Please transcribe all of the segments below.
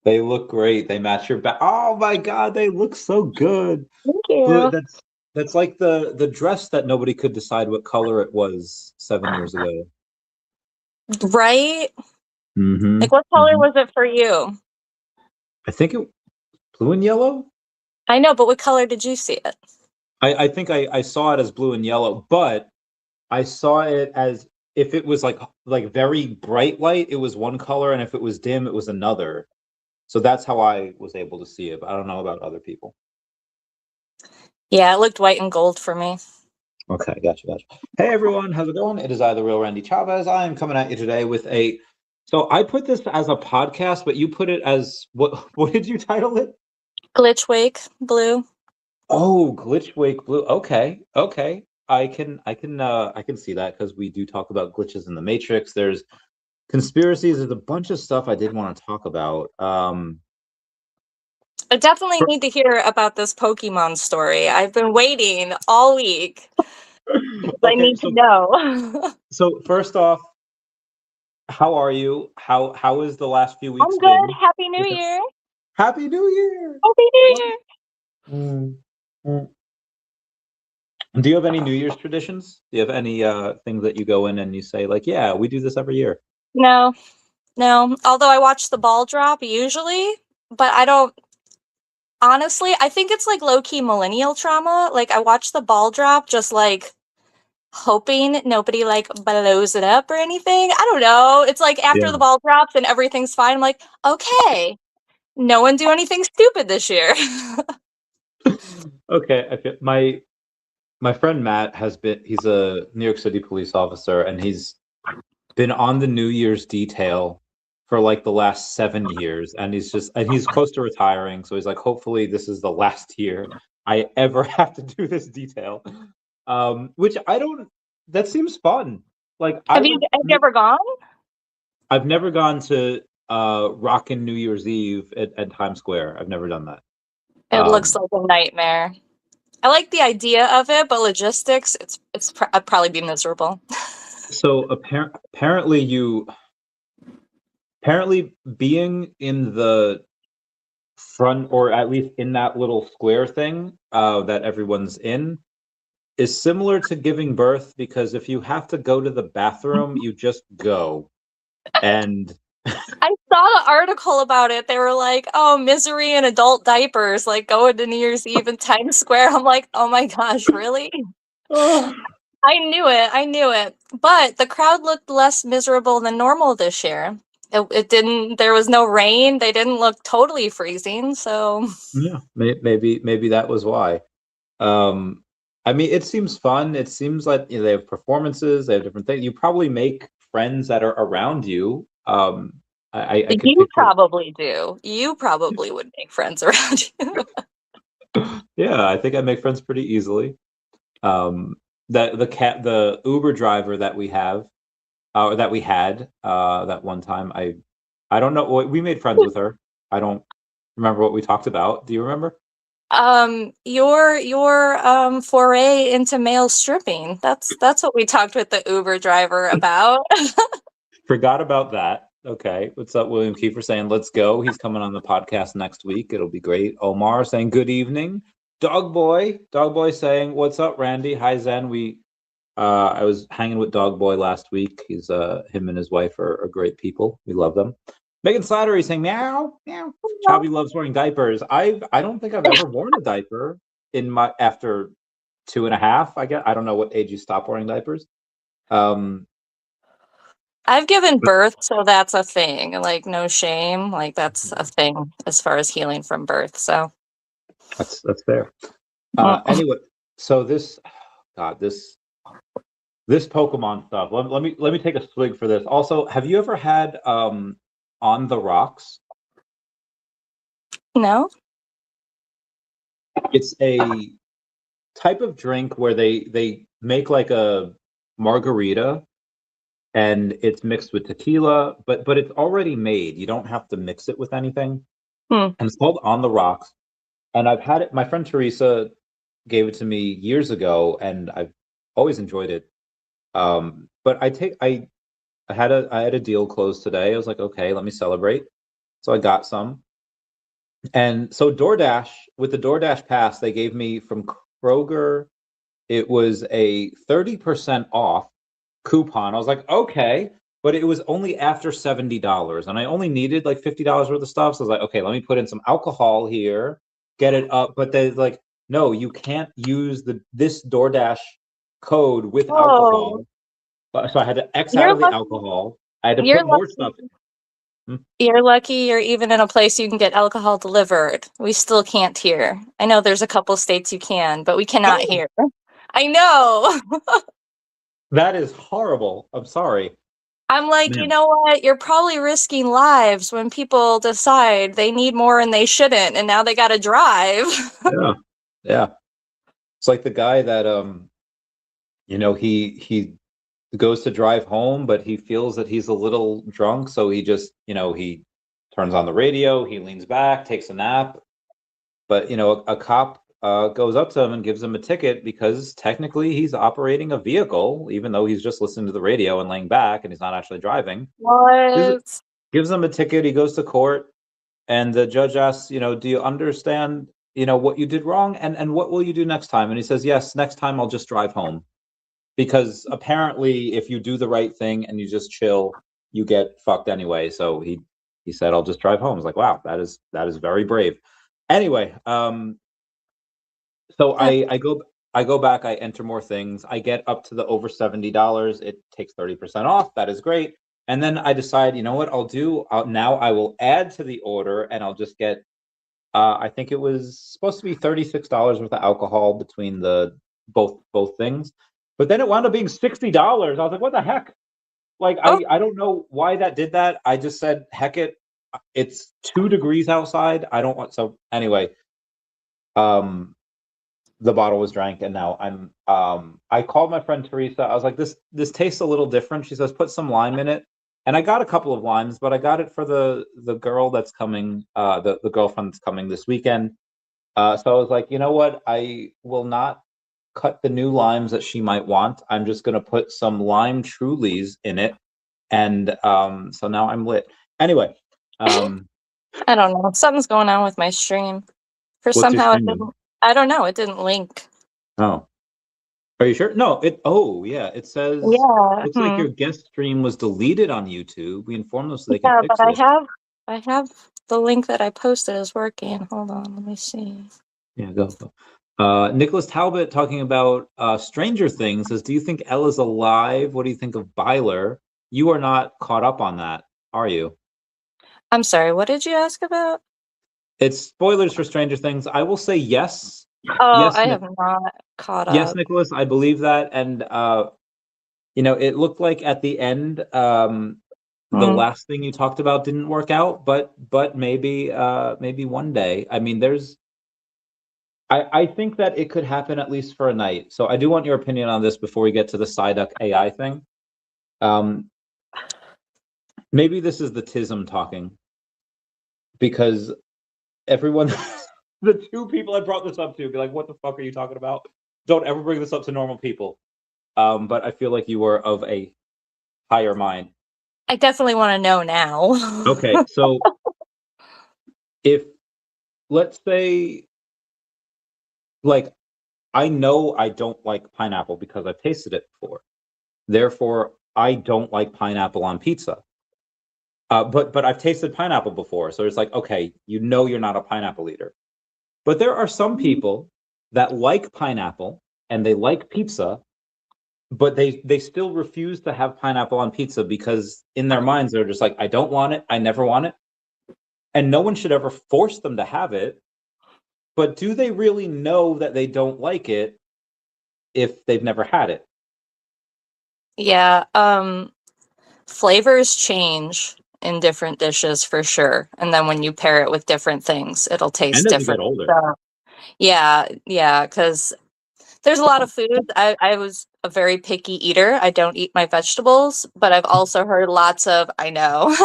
They look great. They match your back. Oh my God, they look so good. Thank Blue, you. that's like the dress that nobody could decide what color it was 7 years ago. Right? Mm-hmm. Like, what color Mm-hmm. was it for you? I think it blue and yellow. I know, but what color did you see it? I think I saw it as blue and yellow, but I saw it as if it was like very bright light, it was one color, and if it was dim, it was another. So that's how I was able to see it. But I don't know about other people. Yeah, it looked white and gold for me. Okay, gotcha. Hey everyone, how's it going? It is I, the real Randy Chavez. I am coming at you today with a. So I put this as a podcast, but you put it as what? What did you title it? GlitchWakeBlu. Oh, GlitchWakeBlu. Okay. I can see that because we do talk about glitches in the Matrix. There's conspiracies. There's a bunch of stuff I did want to talk about. I definitely need to hear about this Pokemon story. I've been waiting all week. I Okay, need to know. so first off, how are you? How is the last few weeks I'm good. been? Happy New Okay. Year. Happy New Year! Happy New Year. Mm, mm. Do you have any New Year's traditions? Do you have any things that you go in and you say like, yeah, we do this every year? No, no. Although I watch the ball drop usually, but I don't. Honestly, I think it's like low-key millennial trauma. Like, I watch the ball drop just like hoping nobody like blows it up or anything. I don't know. It's like after Yeah. the ball drops and everything's fine, I'm like, okay, no one do anything stupid this year. Okay. My friend Matt he's a New York City police officer, and he's been on the New Year's detail for like the last 7 years, and he's close to retiring, so he's like, hopefully this is the last year I ever have to do this detail. Which I don't that seems fun. Like Have you ever gone? I've never gone to Rockin' New Year's Eve at Times Square. I've never done that. It looks Um, like a nightmare. I like the idea of it, but logistics, I'd probably be miserable. so apparently being in the front, or at least in that little square thing that everyone's in, is similar to giving birth, because if you have to go to the bathroom, you just go. And I saw the article about it. They were like, "Oh, misery in adult diapers, like going to New Year's Eve in Times Square." I'm like, "Oh my gosh, really?" oh, I knew it. But the crowd looked less miserable than normal this year. It didn't, there was no rain. They didn't look totally freezing. So, yeah, maybe that was why. Um, I mean, it seems fun. It seems like, they have performances, they have different things. You probably make friends that are around you. I could you picture. probably do. You probably would make friends around you. Yeah, I think I make friends pretty easily. Um, the Uber driver that we have, or that we had, that one time, I don't know. We made friends with her. I don't remember what we talked about. Do you remember? Your foray into male stripping. That's what we talked with the Uber driver about. Forgot about that. Okay. What's up, William Kiefer saying, let's go. He's coming on the podcast next week. It'll be great. Omar saying, good evening. Dog Boy saying, what's up, Randy? Hi, Zen. I was hanging with Dog Boy last week. He's him and his wife are great people. We love them. Megan Slattery saying, meow, meow. Chavi loves wearing diapers. I don't think I've ever worn a diaper after 2.5, I guess. I don't know what age you stop wearing diapers. I've given birth, so that's a thing. Like, no shame. Like, that's a thing as far as healing from birth. So, That's fair. mm. Anyway, so this Pokemon stuff. Let me take a swig for this. Also, have you ever had On the Rocks? No. It's a type of drink where they make like a margarita, and it's mixed with tequila, but it's already made. You don't have to mix it with anything. Hmm. And it's called On the Rocks. And I've had it. My friend Teresa gave it to me years ago, and I've always enjoyed it. But I had a deal closed today. I was like, okay, let me celebrate. So I got some. And so DoorDash, with the DoorDash pass, they gave me from Kroger, it was a 30% off coupon. I was like, okay, but it was only after $70, and I only needed like $50 worth of stuff. So I was like, okay, let me put in some alcohol here, get it up. But they like, no, you can't use this DoorDash code with Oh, alcohol. So I had to X out you're of the lucky. alcohol. I had to You're put more lucky. stuff in. Hmm. You're lucky you're even in a place you can get alcohol delivered. We still can't here. I know there's a couple states you can, but we cannot No, here. I know. that is horrible. I'm sorry, I'm like, you man. know what? You're probably risking lives when people decide they need more and they shouldn't, and now they got to drive. Yeah, yeah. It's like the guy that he goes to drive home, but he feels that he's a little drunk, so he just, he turns on the radio, he leans back, takes a nap, but a cop goes up to him and gives him a ticket because technically he's operating a vehicle, even though he's just listening to the radio and laying back and he's not actually driving. Gives, What? gives him a ticket. He goes to court, and the judge asks, do you understand, what you did wrong, and what will you do next time? And he says, yes, next time I'll just drive home, because apparently if you do the right thing and you just chill, you get fucked anyway. So he said, I'll just drive home. I was like, wow, that is very brave. Anyway, so That, I go back, I enter more things, I get up to the over $70, it takes 30% off. That is great. And then I decide, you know what I'll do? Now I will add to the order, and I'll just get I think it was supposed to be $36 worth of alcohol between the both things. But then it wound up being $60. I was like, what the heck? Like, oh, I don't know why that did that. I just said, heck it. It's 2 degrees outside. I don't want, so anyway, um, the bottle was drank, and now I called my friend Teresa. I was like, this tastes a little different. She says, put some lime in it. And I got a couple of limes, but I got it for the girl that's coming, the girlfriend that's coming this weekend. So I was like, you know what? I will not cut the new limes that she might want. I'm just going to put some lime Trulies in it. And so now I'm lit. Anyway, um, I don't know. Something's going on with my stream. For what's your somehow it stream doing? didn't. I don't know. It didn't link. Oh, are you sure? No, oh, yeah. It says, Yeah. looks like your guest stream was deleted on YouTube. We informed them so they can Yeah, but fix it. I have the link that I posted is working. Hold on, let me see. Yeah, go. Nicholas Talbot talking about Stranger Things says, do you think Ella's alive? What do you think of Byler? You are not caught up on that, are you? I'm sorry, what did you ask about? It's spoilers for Stranger Things. I will say yes. Oh, Yes, I have not caught yes, up. Nicholas, I believe that. And it looked like at the end, the Hmm. last thing you talked about didn't work out, but maybe one day. I mean, I think that it could happen at least for a night. So I do want your opinion on this before we get to the Psyduck AI thing. Um, maybe this is the TISM talking, because everyone, the two people I brought this up to, be like, what the fuck are you talking about? Don't ever bring this up to normal people. But I feel like you were of a higher mind. I definitely want to know now. Okay, so if, let's say, like, I know I don't like pineapple because I've tasted it before. Therefore, I don't like pineapple on pizza. But I've tasted pineapple before, so it's like, okay, you're not a pineapple eater. But there are some people that like pineapple and they like pizza, but they still refuse to have pineapple on pizza because in their minds they're just like, I don't want it, I never want it. And no one should ever force them to have it. But do they really know that they don't like it if they've never had it? Yeah, flavors change in different dishes for sure. And then when you pair it with different things, it'll And taste as you get different. older. So, yeah, because there's a lot of food. I was a very picky eater. I don't eat my vegetables, but I've also heard lots of, I know.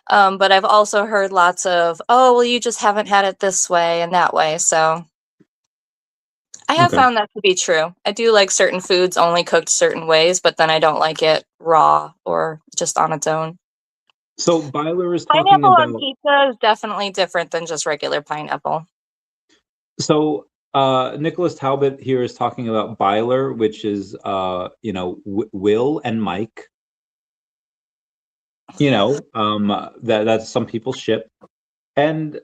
But I've also heard lots of, oh, well, you just haven't had it this way and that way. So I have Okay. found that to be true. I do like certain foods only cooked certain ways, but then I don't like it raw or just on its own. So Byler is talking Pineapple on about. pizza is definitely different than just regular pineapple. So Nicholas Talbot here is talking about Byler, which is Will and Mike. That's some people's ship, and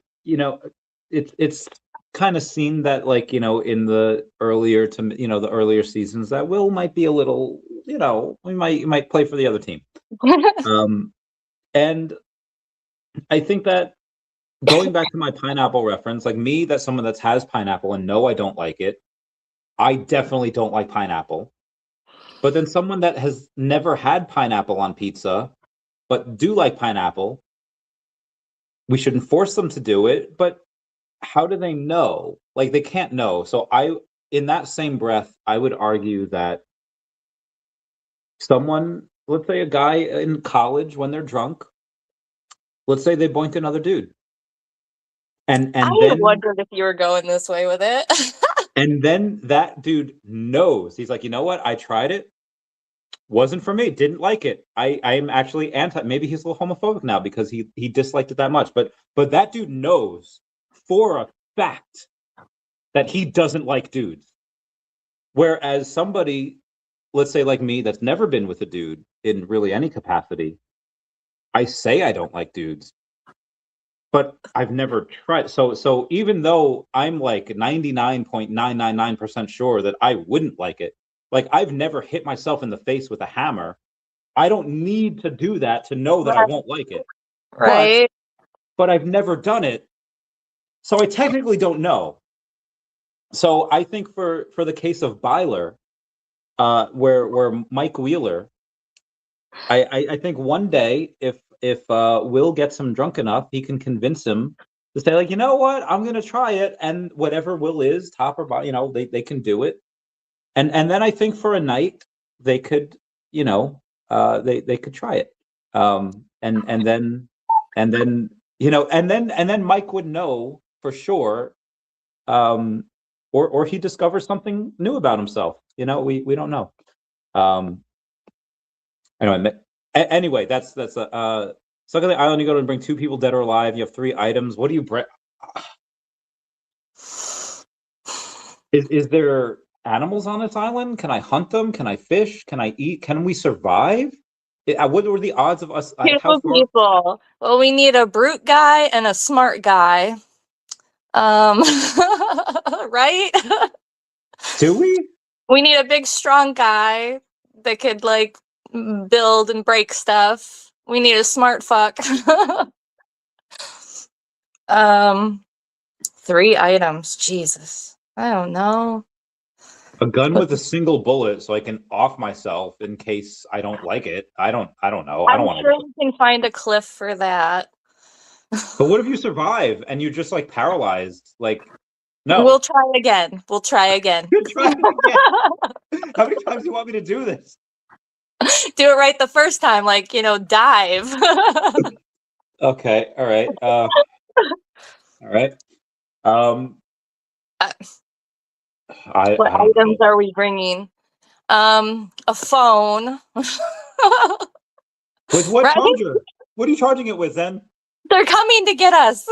it's kind of seen that, like, in the earlier seasons, that Will might be a little, we might play for the other team. And I think that, going back to my pineapple reference, like me, that's someone that has pineapple, and no, I don't like it. I definitely don't like pineapple. But then someone that has never had pineapple on pizza, but do like pineapple, we shouldn't force them to do it. But how do they know? Like, they can't know. So in that same breath, I would argue that someone, let's say a guy in college, when they're drunk, let's say they boink another dude. And I then wondered if you were going this way with it. and then that dude knows. He's like, you know what? I tried it. Wasn't for me. Didn't like it. I'm actually anti. Maybe he's a little homophobic now because he disliked it that much. But that dude knows for a fact that he doesn't like dudes. Whereas somebody, let's say like me, that's never been with a dude in really any capacity, I say I don't like dudes, but I've never tried. So even though I'm like 99.999% sure that I wouldn't like it, like, I've never hit myself in the face with a hammer. I don't need to do that to know that I won't like it. Right. But I've never done it, so I technically don't know. So I think for the case of Byler, where Mike Wheeler, I think one day, if Will gets him drunk enough, he can convince him to say, like, you know what, I'm gonna try it, and whatever Will is, top or bottom, they can do it. And then I think for a night they could, they could try it. And then Mike would know for sure, or he discovers something new about himself. We don't know. Anyway, that's Stuck on the island. You go to bring 2 people, dead or alive. You have 3 items. What do you bring? Is there animals on this island? Can I hunt them? Can I fish? Can I eat? Can we survive? What were the odds of us? How Beautiful far? people. Well, we need a brute guy and a smart guy. Right? Do we? We need a big, strong guy that could, like, build and break stuff. We need a smart fuck. 3 items. Jesus. I don't know. A gun with a single bullet, so I can off myself in case I don't like it. I don't know. I I'm don't want sure to. we can find a cliff for that. But what if you survive and you're just like paralyzed? Like, no. We'll try again. We'll try again. Try it again. How many times do you want me to do this? Do it right the first time, like, dive. Okay. All right. All right. What I don't items know. are we bringing? A phone. With what Right? charger? What are you charging it with then? They're coming to get us.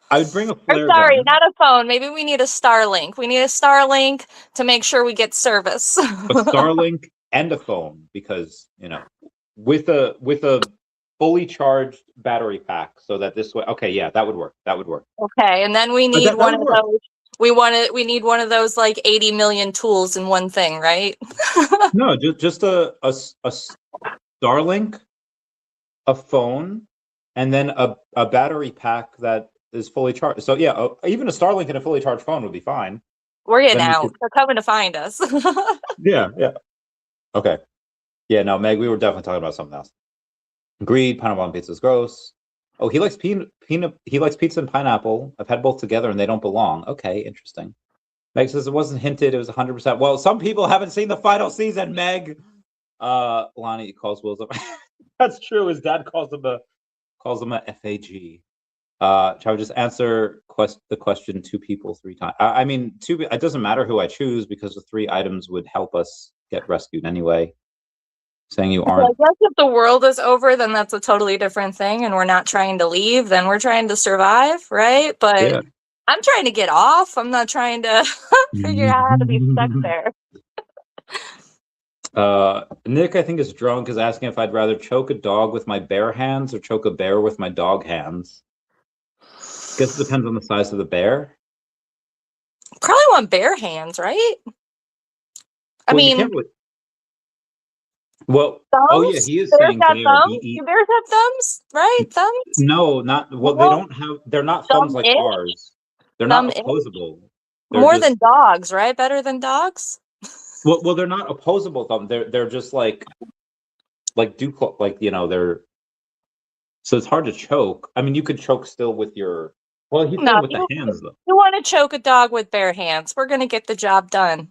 I would bring a Or flare sorry, gun. not a phone. Maybe we need a Starlink. We need a Starlink to make sure we get service. A Starlink and a phone, because with a fully charged battery pack, so that this way. Okay, yeah, that would work. Okay, and then we need That one would of work. those. We need one of those, like, 80 million tools in one thing, right? No, just a Starlink, a phone, and then a battery pack that is fully charged. So yeah, even a Starlink and a fully charged phone would be fine. We're getting Then we out. could. They're coming to find us. Yeah. Okay. Yeah. No, Meg, we were definitely talking about something else. Agreed. Pineapple on pizza is gross. Oh, he likes peanut. He likes pizza and pineapple. I've had both together and they don't belong. Okay, interesting. Meg says it wasn't hinted. It was 100%. Well, some people haven't seen the final season, Meg. Lonnie calls Will's. That's true. His dad calls him a FAG. Shall we just answer the question 2 people 3 times? I mean, it doesn't matter who I choose because the 3 items would help us get rescued anyway. saying you I aren't. guess if the world is over, then that's a totally different thing, and we're not trying to leave. Then we're trying to survive, right? But Yeah. I'm trying to get off. I'm not trying to figure out how to be stuck there. Nick, I think, is drunk, is asking if I'd rather choke a dog with my bare hands or choke a bear with my dog hands. Guess it depends on the size of the bear. Probably want bare hands, right? I Well, you mean, can't really. Well, oh yeah, thumbs. he is Bears saying have bear. thumbs. Do bears have thumbs? Right? Thumbs? No, not well. They No, don't have. They're not thumbs like thumb-ish. ours. They're not Thumb-ish. opposable. They're More than just dogs, right? Better than dogs. well. They're not opposable thumb. They're just like like they're. So it's hard to choke. I mean, you could choke still with your. Well, he's No, saying with the hands though. you want to choke a dog with bare hands. We're gonna get the job done.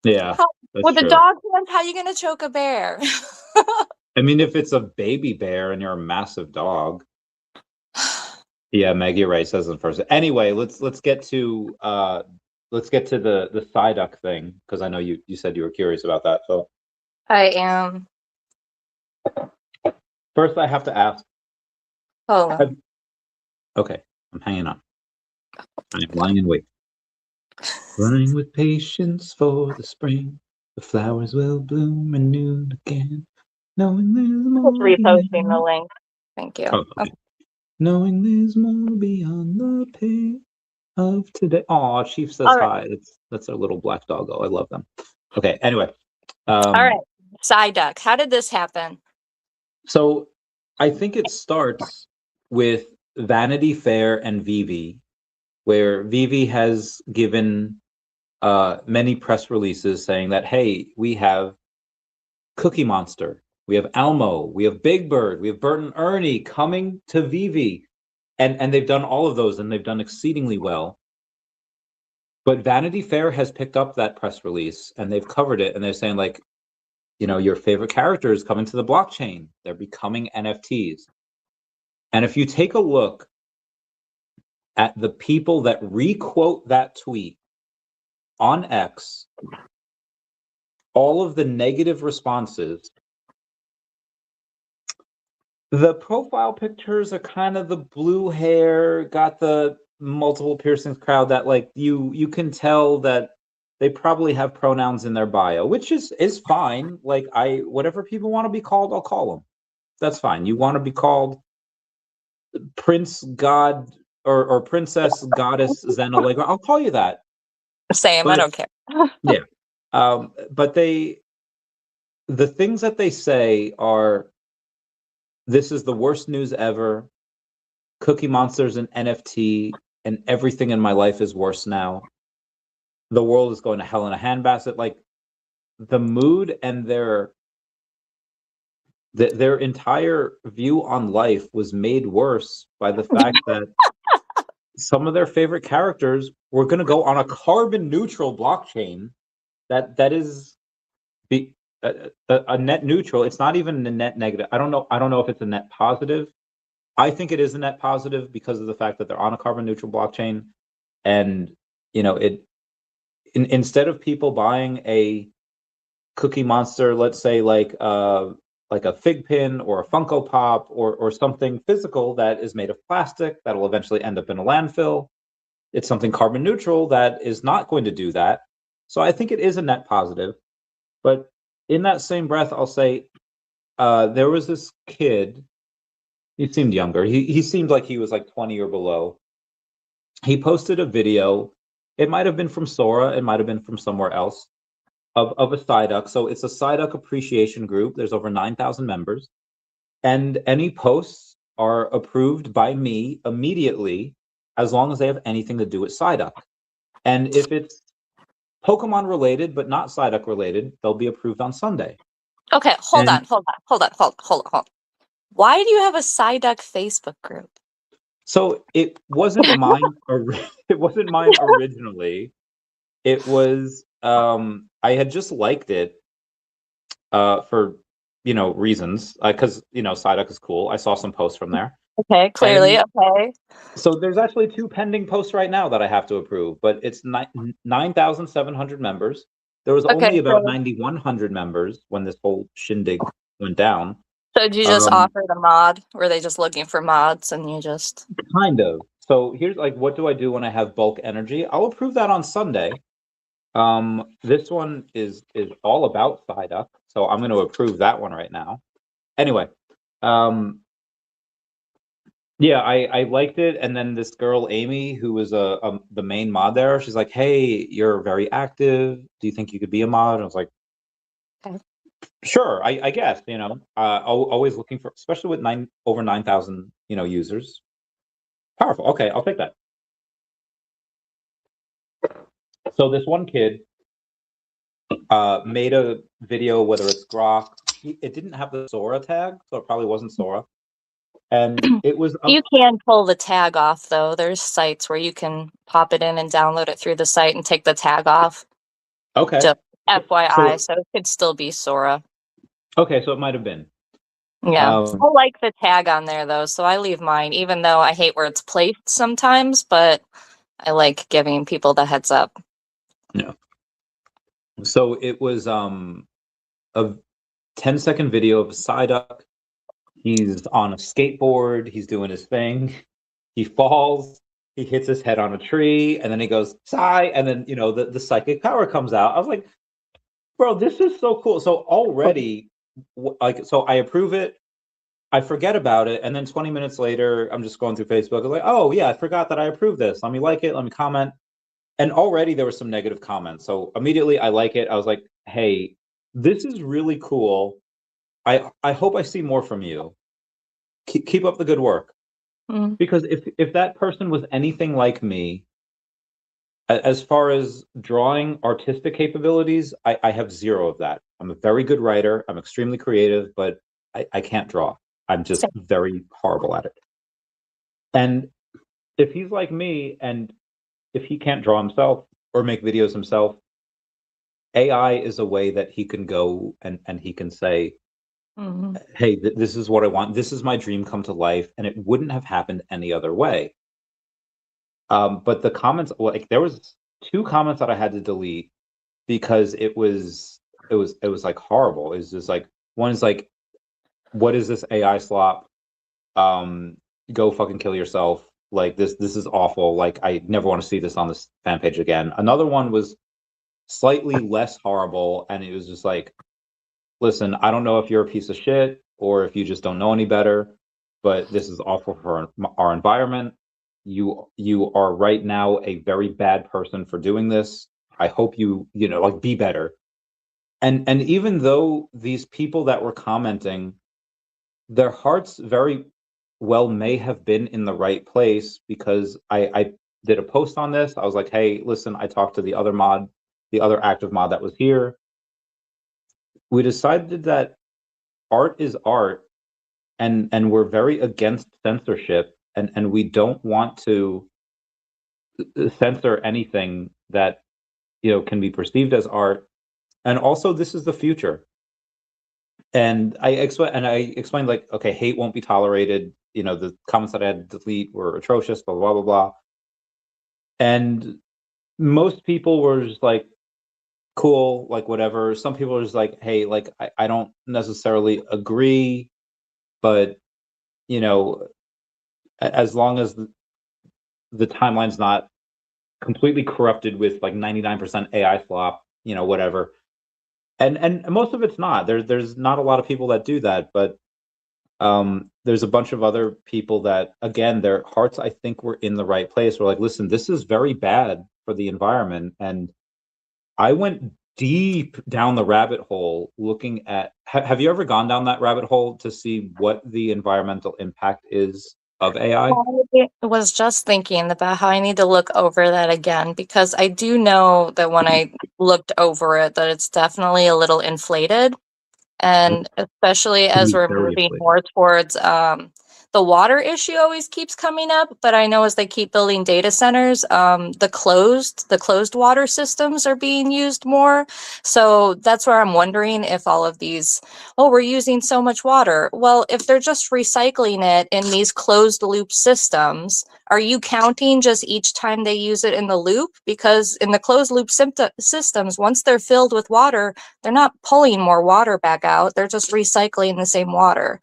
Yeah, How, that's with a true. dog hands, how are you gonna choke a bear? I mean, if it's a baby bear and you're a massive dog. Yeah, Maggie Ray says it first. Anyway, let's get to the Psyduck thing, because I know you said you were curious about that. So I am. first, I have to ask. Hold on. Okay, I'm hanging on. I'm lying in wait. Running with patience for the spring, the flowers will bloom anew again. Knowing there's more Just reposting the beyond. link. Thank you. Oh, okay. Knowing there's more beyond the pain of today. Aw, Chief says hi. That's our little black doggo. I love them. Okay, anyway. All right. Psyduck. How did this happen? So I think it starts with Vanity Fair and Vivi, where Vivi has given many press releases saying that, hey, we have Cookie Monster, we have Elmo, we have Big Bird, we have Bert and Ernie coming to Vivi. And they've done all of those, and they've done exceedingly well. But Vanity Fair has picked up that press release, and they've covered it, and they're saying, like, your favorite characters coming to the blockchain. They're becoming NFTs. And if you take a look at the people that requote that tweet on X, all of the negative responses, the profile pictures are kind of the blue hair, got the multiple piercings crowd that, like, you can tell that they probably have pronouns in their bio, which is fine. Like, whatever people want to be called, I'll call them. That's fine. You want to be called Prince God or Princess Goddess Xenolegra, I'll call you that. Same. I don't care. Yeah. But the things that they say are, this is the worst news ever. Cookie Monster's an NFT, and everything in my life is worse now. The world is going to hell in a handbasket. Like, the mood and their entire view on life was made worse by the fact that some of their favorite characters were going to go on a carbon neutral blockchain that is a net neutral. It's not even a net negative. I don't know if it's a net positive. I think it is a net positive because of the fact that they're on a carbon neutral blockchain, and instead of people buying a Cookie Monster, let's say like a fig pin or a Funko Pop or something physical that is made of plastic that'll eventually end up in a landfill, it's something carbon neutral that is not going to do that. So I think it is a net positive. But in that same breath, I'll say there was this kid. He seemed younger. He seemed like he was like 20 or below. He posted a video. It might have been from Sora. It might have been from somewhere else of a Psyduck. So it's a Psyduck appreciation group. There's over 9,000 members. And any posts are approved by me immediately, as long as they have anything to do with Psyduck. And if it's Pokemon related but not Psyduck related, they'll be approved on Sunday. Okay, hold on. Why do you have a Psyduck Facebook group? So it wasn't mine. It wasn't mine originally. It was I had just liked it for reasons, because Psyduck is cool. I saw some posts from there. Okay, clearly. Okay. So there's actually 2 pending posts right now that I have to approve, but it's 9,700 members. There was only about 9,100 members when this whole shindig went down. So did you just offer the mod? Were they just looking for mods and you just... Kind of. So here's like, what do I do when I have bulk energy? I'll approve that on Sunday. This one is all about Psyduck, so I'm going to approve that one right now. Anyway, yeah, I liked it, and then this girl Amy, who was the main mod there, she's like, "Hey, you're very active. Do you think you could be a mod?" And I was like, Okay. "Sure, I guess." You know, always looking for, especially with over 9,000 users. Powerful. Okay, I'll take that. So this one kid made a video, whether it's Grok, it didn't have the Sora tag, so it probably wasn't Sora. And it was You can pull the tag off, though. There's sites where you can pop it in and download it through the site and take the tag off. Okay. Just FYI, so it could still be Sora. Okay, so it might have been. Yeah. I like the tag on there, though, so I leave mine, even though I hate where it's placed sometimes, but I like giving people the heads up. Yeah. So it was a 10-second video of Psyduck. He's on a skateboard, he's doing his thing, he falls, he hits his head on a tree, and then he goes, Psy, and then the psychic power comes out. I was like, bro, this is so cool. So already, like, so I approve it, I forget about it, and then 20 minutes later, I'm just going through Facebook. I'm like, oh yeah, I forgot that I approved this. Let me like it, let me comment. And already there were some negative comments. So immediately I like it. I was like, hey, this is really cool. I hope I see more from you. Keep up the good work. Mm. Because if that person was anything like me, as far as drawing artistic capabilities, I have zero of that. I'm a very good writer. I'm extremely creative, but I can't draw. I'm just very horrible at it. And if he's like me, and if he can't draw himself or make videos himself, AI is a way that he can go and he can say, hey, this is what I want. This is my dream come to life. And it wouldn't have happened any other way. But the comments, like, there was 2 comments that I had to delete because it was like horrible. It's just like, one is like, what is this AI slop? Go fucking kill yourself. Like, this is awful. Like, I never want to see this on this fan page again. Another one was slightly less horrible, and it was just like, listen, I don't know if you're a piece of shit or if you just don't know any better, but this is awful for our environment. You are right now a very bad person for doing this. I hope you like, be better. And even though these people that were commenting, their hearts very well may have been in the right place, because I did a post on this. I was like, hey, listen, I talked to the other active mod that was here. We decided that art is art, and we're very against censorship, and we don't want to censor anything that can be perceived as art. And also, this is the future. And I explained, like, okay, hate won't be tolerated. The comments that I had to delete were atrocious, blah blah blah blah. And most people were just like, cool, like, whatever. Some people are just like, hey, like, I don't necessarily agree, but as long as the timeline's not completely corrupted with like 99% AI slop, whatever. And most of it's not. There's not a lot of people that do that, but there's a bunch of other people that, again, their hearts, I think, were in the right place. We're like, listen, this is very bad for the environment. And I went deep down the rabbit hole looking at, have you ever gone down that rabbit hole to see what the environmental impact is of AI? I was just thinking about how I need to look over that again, because I do know that when I looked over it, that it's definitely a little inflated. And especially as we're moving more towards The water issue always keeps coming up, but I know as they keep building data centers, the closed water systems are being used more. So that's where I'm wondering if all of these, oh, we're using so much water. Well, if they're just recycling it in these closed loop systems, are you counting just each time they use it in the loop? Because in the closed loop systems, once they're filled with water, they're not pulling more water back out. They're just recycling the same water.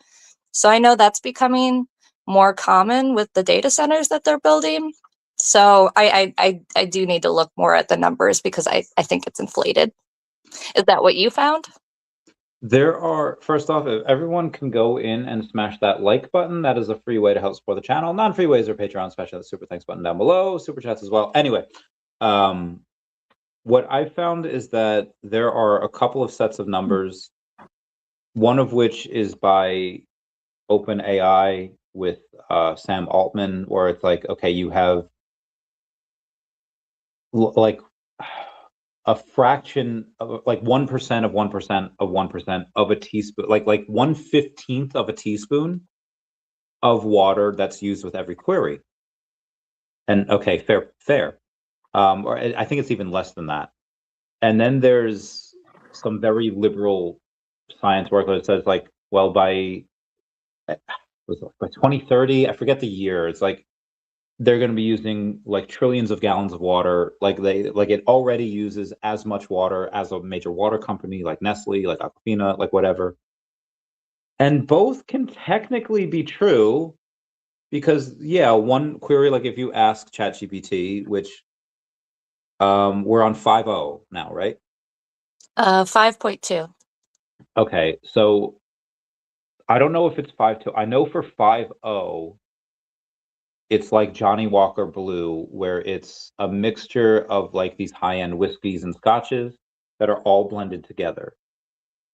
So I know that's becoming more common with the data centers that they're building. So I do need to look more at the numbers because I think it's inflated. Is that what you found? There are, first off, if everyone can go in and smash that like button. That is a free way to help support the channel. Non-free ways are Patreon, smash that super thanks button down below, super chats as well. Anyway, what I found is that there are a couple of sets of numbers, one of which is by OpenAI with Sam Altman, where it's like, okay, you have like a fraction of like 1% of 1% of 1% of a teaspoon, like 1/15 of a teaspoon of water that's used with every query. And okay, fair. Or I think it's even less than that. And then there's some very liberal science work that says like, well, by 2030, I forget the year, it's like they're going to be using like trillions of gallons of water. Like it already uses as much water as a major water company like Nestle, like Aquafina, like whatever. And both can technically be true because yeah, one query, like if you ask ChatGPT, which we're on 5.0 now, right? 5.2. Okay, so I don't know if it's 5.2. I know for 5.0 it's like Johnny Walker Blue, where it's a mixture of like these high-end whiskeys and scotches that are all blended together.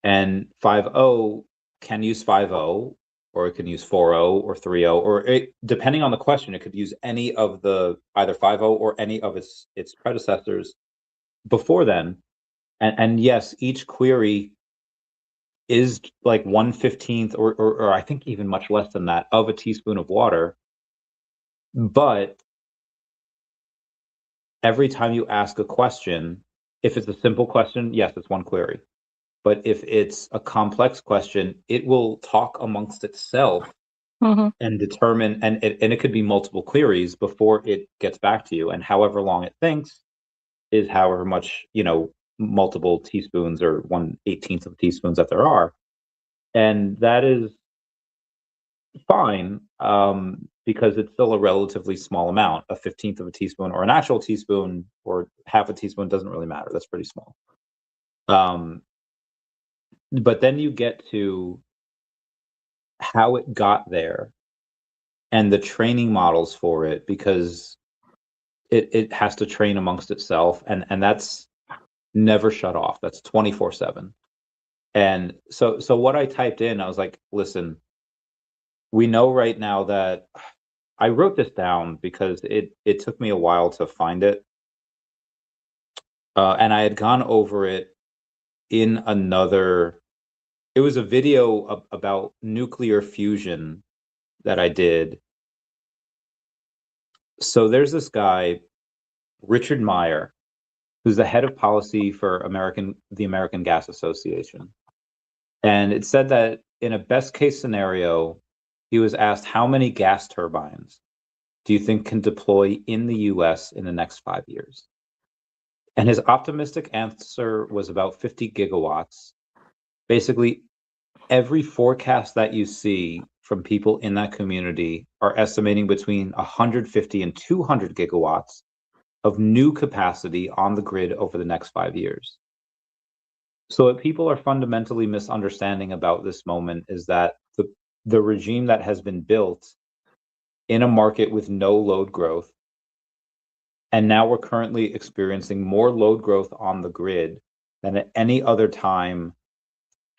And 5.0 can use 5.0, or it can use 4.0 or 3.0, or depending on the question, it could use any of the either 5.0 or any of its predecessors before then. And yes, each query is like 1/15 or I think even much less than that of a teaspoon of water. But every time you ask a question, if it's a simple question, yes, it's one query. But if it's a complex question, it will talk amongst itself and determine, and it could be multiple queries before it gets back to you. And however long it thinks is however much, multiple teaspoons or 1/18 of teaspoons that there are. And that is fine, because it's still a relatively small amount. A 15th of a teaspoon or an actual teaspoon or half a teaspoon doesn't really matter. That's pretty small. But then you get to how it got there and the training models for it, because it has to train amongst itself, and that's never shut off. That's 24/7. And so what I typed in, I was like, listen, we know right now that I wrote this down because it took me a while to find it. And I had gone over it in another, it was a video about nuclear fusion that I did. So there's this guy, Richard Meyer, who's the head of policy for the American Gas Association. And it said that in a best case scenario, he was asked how many gas turbines do you think can deploy in the US in the next 5 years? And his optimistic answer was about 50 gigawatts. Basically, every forecast that you see from people in that community are estimating between 150 and 200 gigawatts of new capacity on the grid over the next 5 years. So what people are fundamentally misunderstanding about this moment is that the regime that has been built in a market with no load growth, and now we're currently experiencing more load growth on the grid than at any other time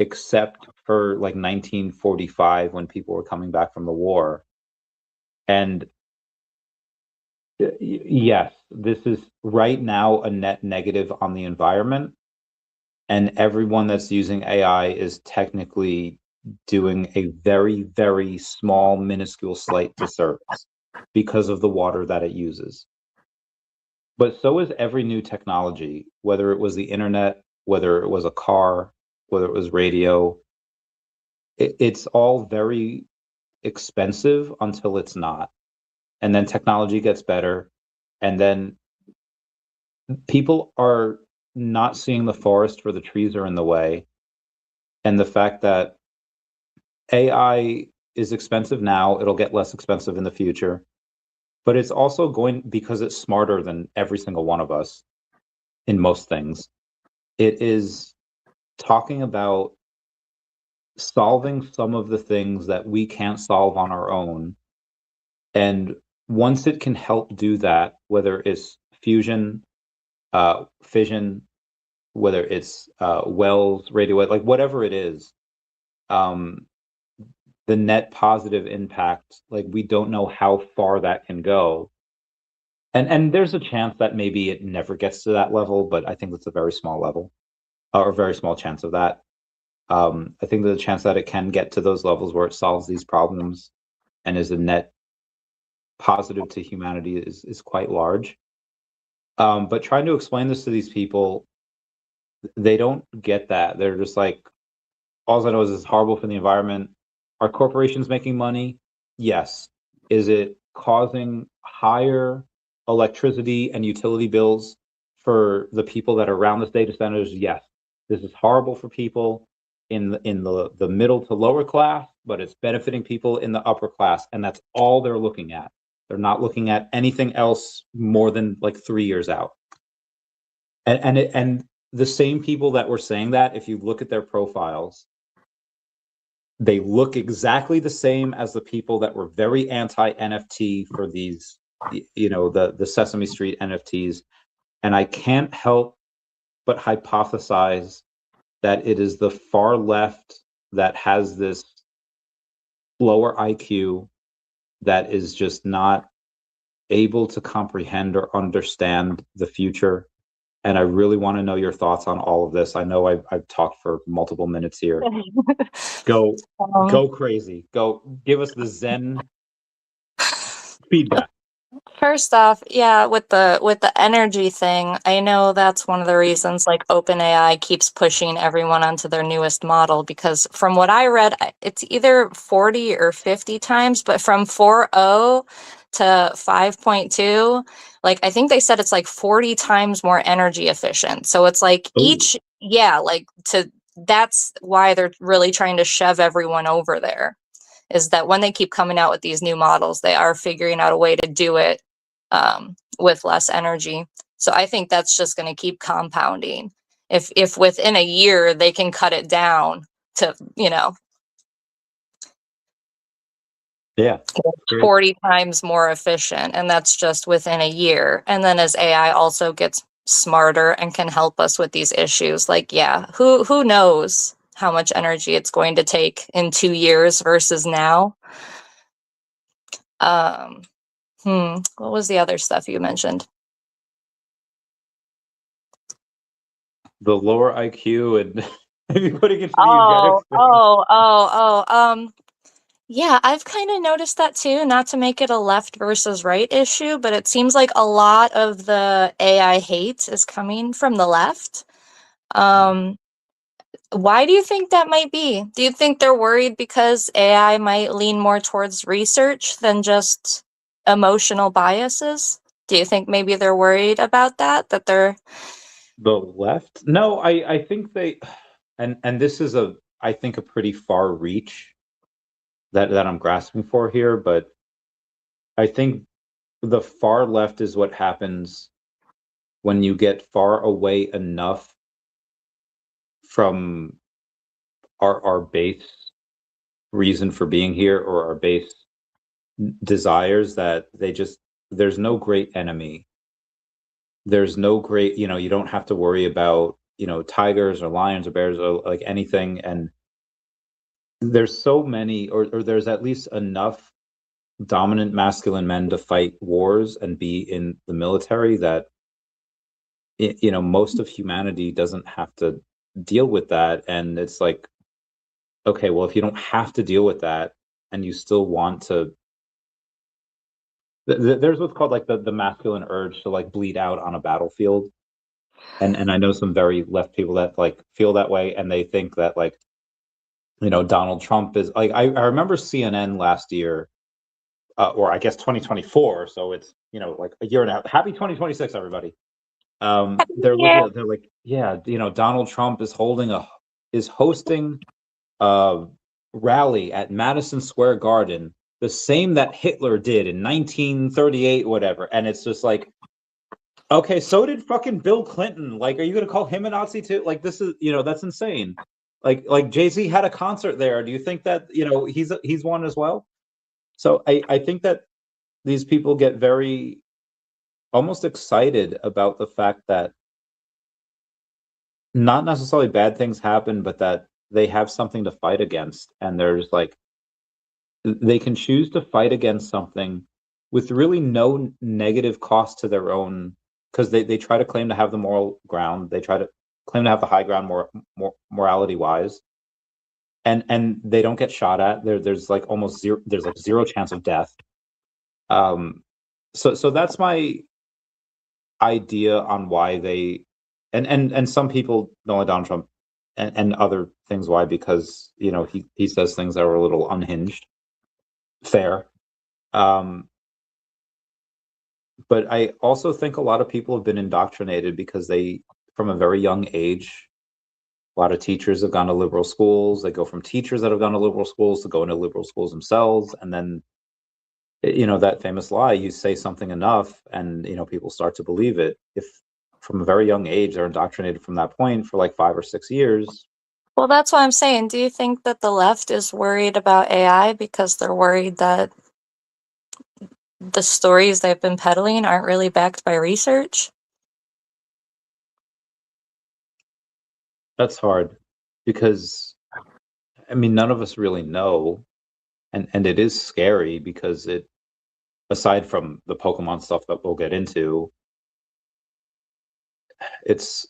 except for like 1945 when people were coming back from the war. And yes, this is right now a net negative on the environment, and everyone that's using AI is technically doing a very, very small, minuscule, slight disservice because of the water that it uses. But so is every new technology, whether it was the internet, whether it was a car, whether it was radio. It's all very expensive until it's not. And then technology gets better. And then people are not seeing the forest for the trees are in the way. And the fact that AI is expensive now, it'll get less expensive in the future. But it's also going, because it's smarter than every single one of us in most things, it is talking about solving some of the things that we can't solve on our own. And once it can help do that, whether it's fusion, fission, whether it's wells, radio, like whatever it is, um, the net positive impact, like we don't know how far that can go. And there's a chance that maybe it never gets to that level, but I think that's a very small level, or a very small chance of that. I think the chance that it can get to those levels where it solves these problems and is a net positive to humanity is quite large. But trying to explain this to these people, they don't get that. They're just like, all I know is it's horrible for the environment. Are corporations making money? Yes. Is it causing higher electricity and utility bills for the people that are around the data centers? Yes. This is horrible for people in the middle to lower class, but it's benefiting people in the upper class, and that's all they're looking at. They're not looking at anything else more than like 3 years out. And the same people that were saying that, if you look at their profiles, they look exactly the same as the people that were very anti NFT for these, the Sesame Street NFTs. And I can't help but hypothesize that it is the far left that has this lower IQ that is just not able to comprehend or understand the future. And I really want to know your thoughts on all of this. I know I've talked for multiple minutes here. Go crazy. Go give us the Zen feedback. First off, yeah, with the energy thing, I know that's one of the reasons like OpenAI keeps pushing everyone onto their newest model, because from what I read, it's either 40 or 50 times, but from 4.0 to 5.2, like I think they said it's like 40 times more energy efficient. So it's like each, yeah, like that's why they're really trying to shove everyone over there, is that when they keep coming out with these new models, they are figuring out a way to do it with less energy. So I think that's just going to keep compounding. If within a year they can cut it down to, yeah, 40 times more efficient, and that's just within a year. And then as AI also gets smarter and can help us with these issues, like, yeah, who knows how much energy it's going to take in 2 years versus now. What was the other stuff you mentioned? The lower IQ and maybe putting it to yeah, I've kind of noticed that too, not to make it a left versus right issue, but it seems like a lot of the AI hate is coming from the left. Why do you think that might be? Do you think they're worried because AI might lean more towards research than just emotional biases? Do you think maybe they're worried about that they're... The left? No, I think they, and this is I think a pretty far reach that I'm grasping for here, but I think the far left is what happens when you get far away enough from our base reason for being here, or our base desires, that there's no great enemy. There's no great, you don't have to worry about, tigers or lions or bears or like anything. And there's so many, or there's at least enough dominant masculine men to fight wars and be in the military, that most of humanity doesn't have to deal with that. And it's like okay, well, if you don't have to deal with that and you still want to, there's what's called like the masculine urge to like bleed out on a battlefield. And I know some very left people that like feel that way, and they think that like, Donald Trump is like, I remember CNN last year, or I guess 2024. So it's, like a year and a half. Happy 2026, everybody. Yeah. They're like, yeah, Donald Trump is hosting a rally at Madison Square Garden, the same that Hitler did in 1938, whatever. And it's just like, okay, so did fucking Bill Clinton. Like, are you gonna call him a Nazi too? Like, this is, that's insane. Like Jay-Z had a concert there. Do you think that, he's one as well? So I think that these people get very almost excited about the fact that not necessarily bad things happen, but that they have something to fight against. And there's like, they can choose to fight against something with really no negative cost to their own, because they try to claim to have the moral ground. They try to claim to have the high ground morality wise. And they don't get shot at. There's like almost zero, there's like zero chance of death. So that's my idea on why they, and some people don't like Donald Trump, and other things why, because he says things that are a little unhinged. Fair. But I also think a lot of people have been indoctrinated because they, from a very young age, a lot of teachers have gone to liberal schools. They go from teachers that have gone to liberal schools to go into liberal schools themselves. And then, that famous lie, you say something enough and, people start to believe it. If from a very young age, they're indoctrinated from that point for like 5 or 6 years. Well, that's what I'm saying. Do you think that the left is worried about AI because they're worried that the stories they've been peddling aren't really backed by research? That's hard because, I mean, none of us really know. And it is scary because it, aside from the Pokemon stuff that we'll get into, it's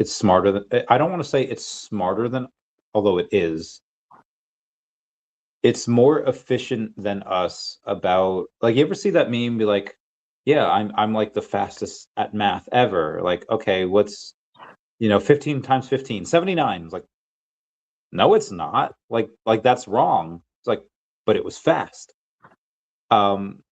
smarter than, I don't want to say it's smarter than, although it is, it's more efficient than us. About, like, you ever see that meme be like, yeah, I'm like the fastest at math ever. Like, okay, what's 15 times 15, 79. It's like, no, it's not. Like that's wrong. It's like, but it was fast. Um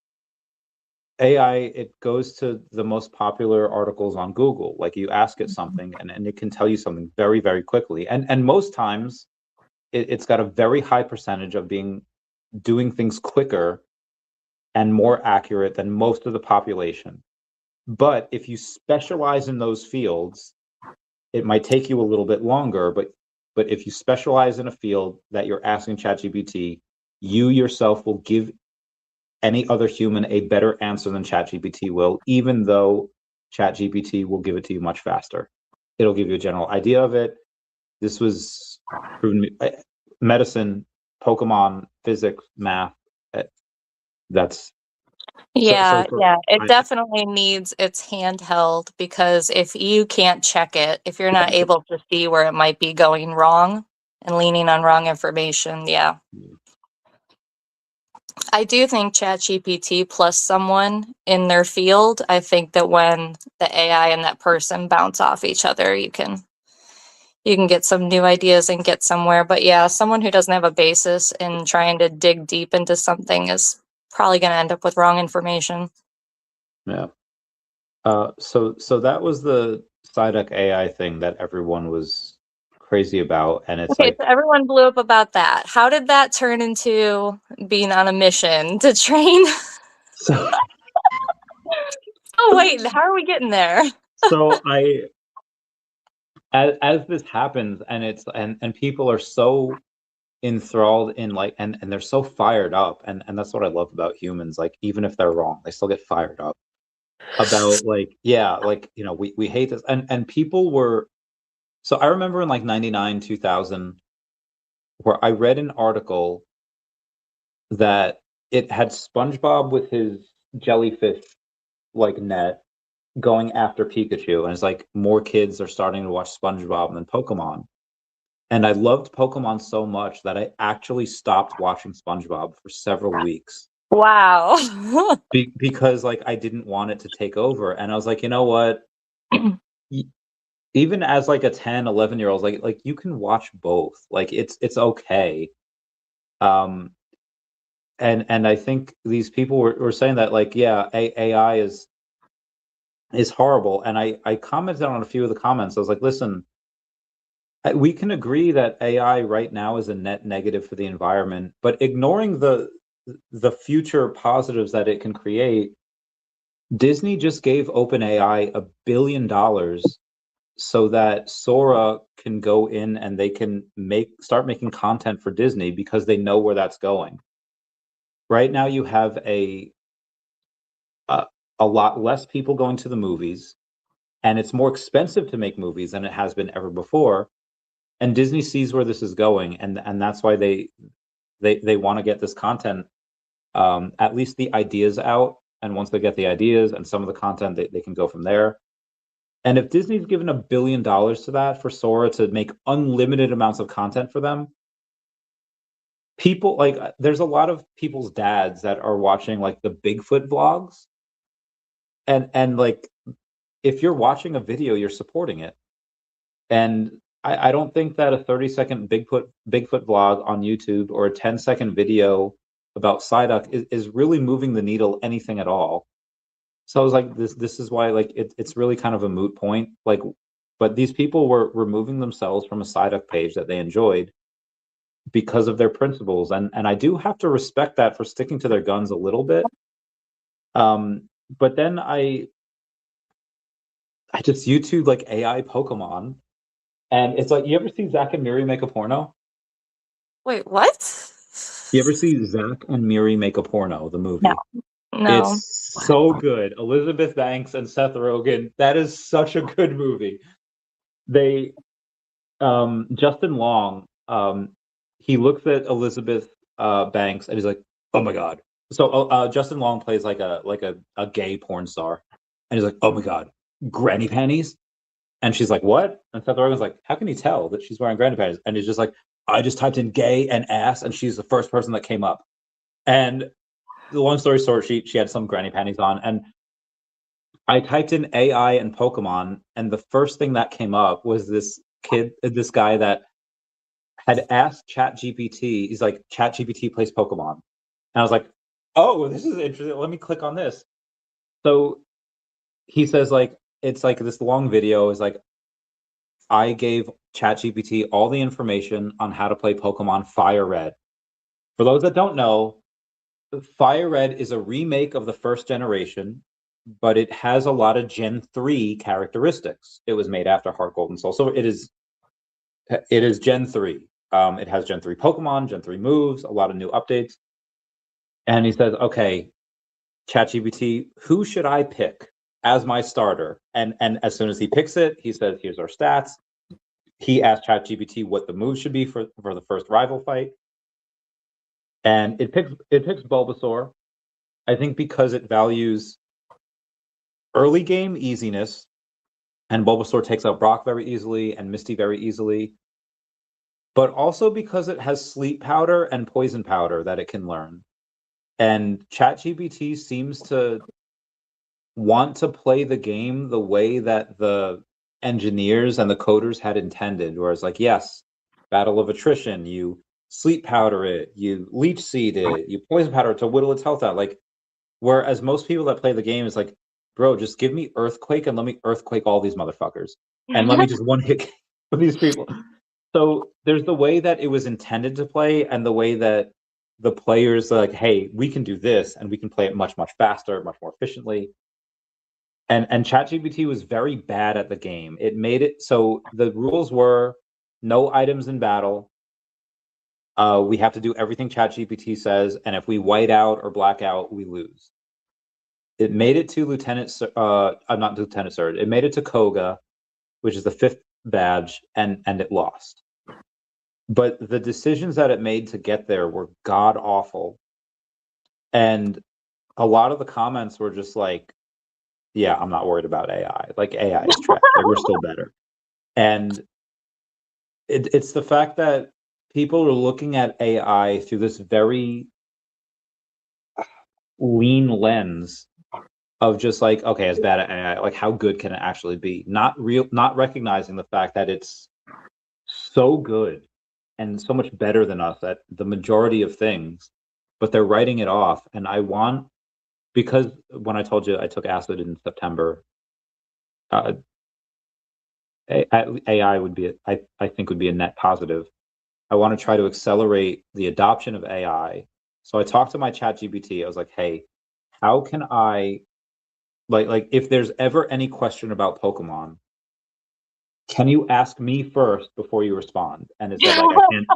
AI, it goes to the most popular articles on Google. Like, you ask it something and it can tell you something very, very quickly. And most times it's got a very high percentage of doing things quicker and more accurate than most of the population. But if you specialize in those fields, it might take you a little bit longer, but if you specialize in a field that you're asking ChatGPT, you yourself will give any other human a better answer than ChatGPT will, even though ChatGPT will give it to you much faster. It'll give you a general idea of it. This was proven. Medicine, Pokemon, physics, math. That's so. Yeah. It definitely needs its handheld, because if you can't check it, if you're not able to see where it might be going wrong and leaning on wrong information, yeah. I do think ChatGPT plus someone in their field, I think that when the AI and that person bounce off each other, you can get some new ideas and get somewhere. But yeah, someone who doesn't have a basis in trying to dig deep into something is probably going to end up with wrong information. Yeah. So that was the Psyduck AI thing that everyone was crazy about, and it's Okay, like, so everyone blew up about that. How did that turn into being on a mission to train? so Oh, wait, how are we getting there? so as this happens, and and people are so enthralled in, like, and they're so fired up, and that's what I love about humans. Like, even if they're wrong, they still get fired up about, like, yeah, like, we hate this, and people were. So I remember in like 99, 2000, where I read an article that it had SpongeBob with his jellyfish like net going after Pikachu, and it's like more kids are starting to watch SpongeBob than Pokemon. And I loved Pokemon so much that I actually stopped watching SpongeBob for several weeks. Wow. Because like I didn't want it to take over. And I was like, you know what? Even as like a 10, 11-year-old, like you can watch both. Like it's okay. Um and I think these people were saying that like, yeah, AI is horrible. And I commented on a few of the comments. I was like, listen, we can agree that AI right now is a net negative for the environment, but ignoring the future positives that it can create, Disney just gave OpenAI $1 billion so that Sora can go in and they can start making content for Disney because they know where that's going. Right now, you have a lot less people going to the movies, and it's more expensive to make movies than it has been ever before. And Disney sees where this is going, and that's why they want to get this content, at least the ideas out. And once they get the ideas and some of the content, they can go from there. And if Disney's given $1 billion to that for Sora to make unlimited amounts of content for them, people like there's a lot of people's dads that are watching like the Bigfoot vlogs, and like if you're watching a video, you're supporting it. And I don't think that a 30-second Bigfoot vlog on YouTube or a 10-second video about Psyduck is really moving the needle anything at all. So I was like, this is why like it's really kind of a moot point. Like, but these people were removing themselves from a Psyduck page that they enjoyed because of their principles, and I do have to respect that for sticking to their guns a little bit. But then I just YouTube like AI Pokemon, and it's like, you ever see Zach and Miri make a porno? Wait, what? You ever see Zach and Miri make a porno, the No. movie? No. It's so good. Elizabeth Banks and Seth Rogen. That is such a good movie. They Justin Long, he looks at Elizabeth Banks and he's like, "Oh my god." So Justin Long plays like a gay porn star, and he's like, "Oh my god, granny panties." And she's like, "What?" And Seth Rogen's like, "How can you tell that she's wearing granny panties?" And he's just like, "I just typed in gay and ass, and she's the first person that came up." And the long story short, she had some granny panties on, and I typed in AI and Pokemon, and the first thing that came up was this guy that had asked ChatGPT. He's like, ChatGPT plays Pokemon, and I was like, "Oh, this is interesting. Let me click on this." So he says like, it's like this long video is like, I gave ChatGPT all the information on how to play Pokemon Fire Red. For those that don't know, Fire Red is a remake of the first generation, but it has a lot of Gen 3 characteristics. It was made after Heart Gold and Soul, so it is Gen 3. It has Gen 3 Pokemon, Gen 3 moves, a lot of new updates. And he says, okay, ChatGPT, who should I pick as my starter? And as soon as he picks it, he says, here's our stats. He asked ChatGPT what the move should be for the first rival fight. And it picks Bulbasaur. I think because it values early game easiness, and Bulbasaur takes out Brock very easily and Misty very easily, but also because it has sleep powder and poison powder that it can learn. And ChatGPT seems to want to play the game the way that the engineers and the coders had intended, where it's like, yes, battle of attrition, you sleep powder it, you leech seed it, you poison powder it to whittle its health out. Like, whereas most people that play the game is like, bro, just give me Earthquake and let me Earthquake all these motherfuckers. And let me just one hit these people. So there's the way that it was intended to play and the way that the players are like, hey, we can do this and we can play it much, much faster, much more efficiently. And ChatGPT was very bad at the game. It made it so the rules were no items in battle. We have to do everything ChatGPT says, and if we white out or black out, we lose. It made it to not Lieutenant Surge. It made it to Koga, which is the 5th badge, and it lost. But the decisions that it made to get there were god awful. And a lot of the comments were just like, yeah, I'm not worried about AI. Like, AI is trash. Like, we're still better. And it's the fact that people are looking at AI through this very lean lens of just like, okay, it's bad at AI, like how good can it actually be? Not recognizing the fact that it's so good and so much better than us at the majority of things, but they're writing it off. And because when I told you I took acid in September, uh, AI would be, I think would be a net positive. I want to try to accelerate the adoption of AI. So I talked to my ChatGPT. I was like, hey, how can I like if there's ever any question about Pokemon, can you ask me first before you respond? And it said like I can't.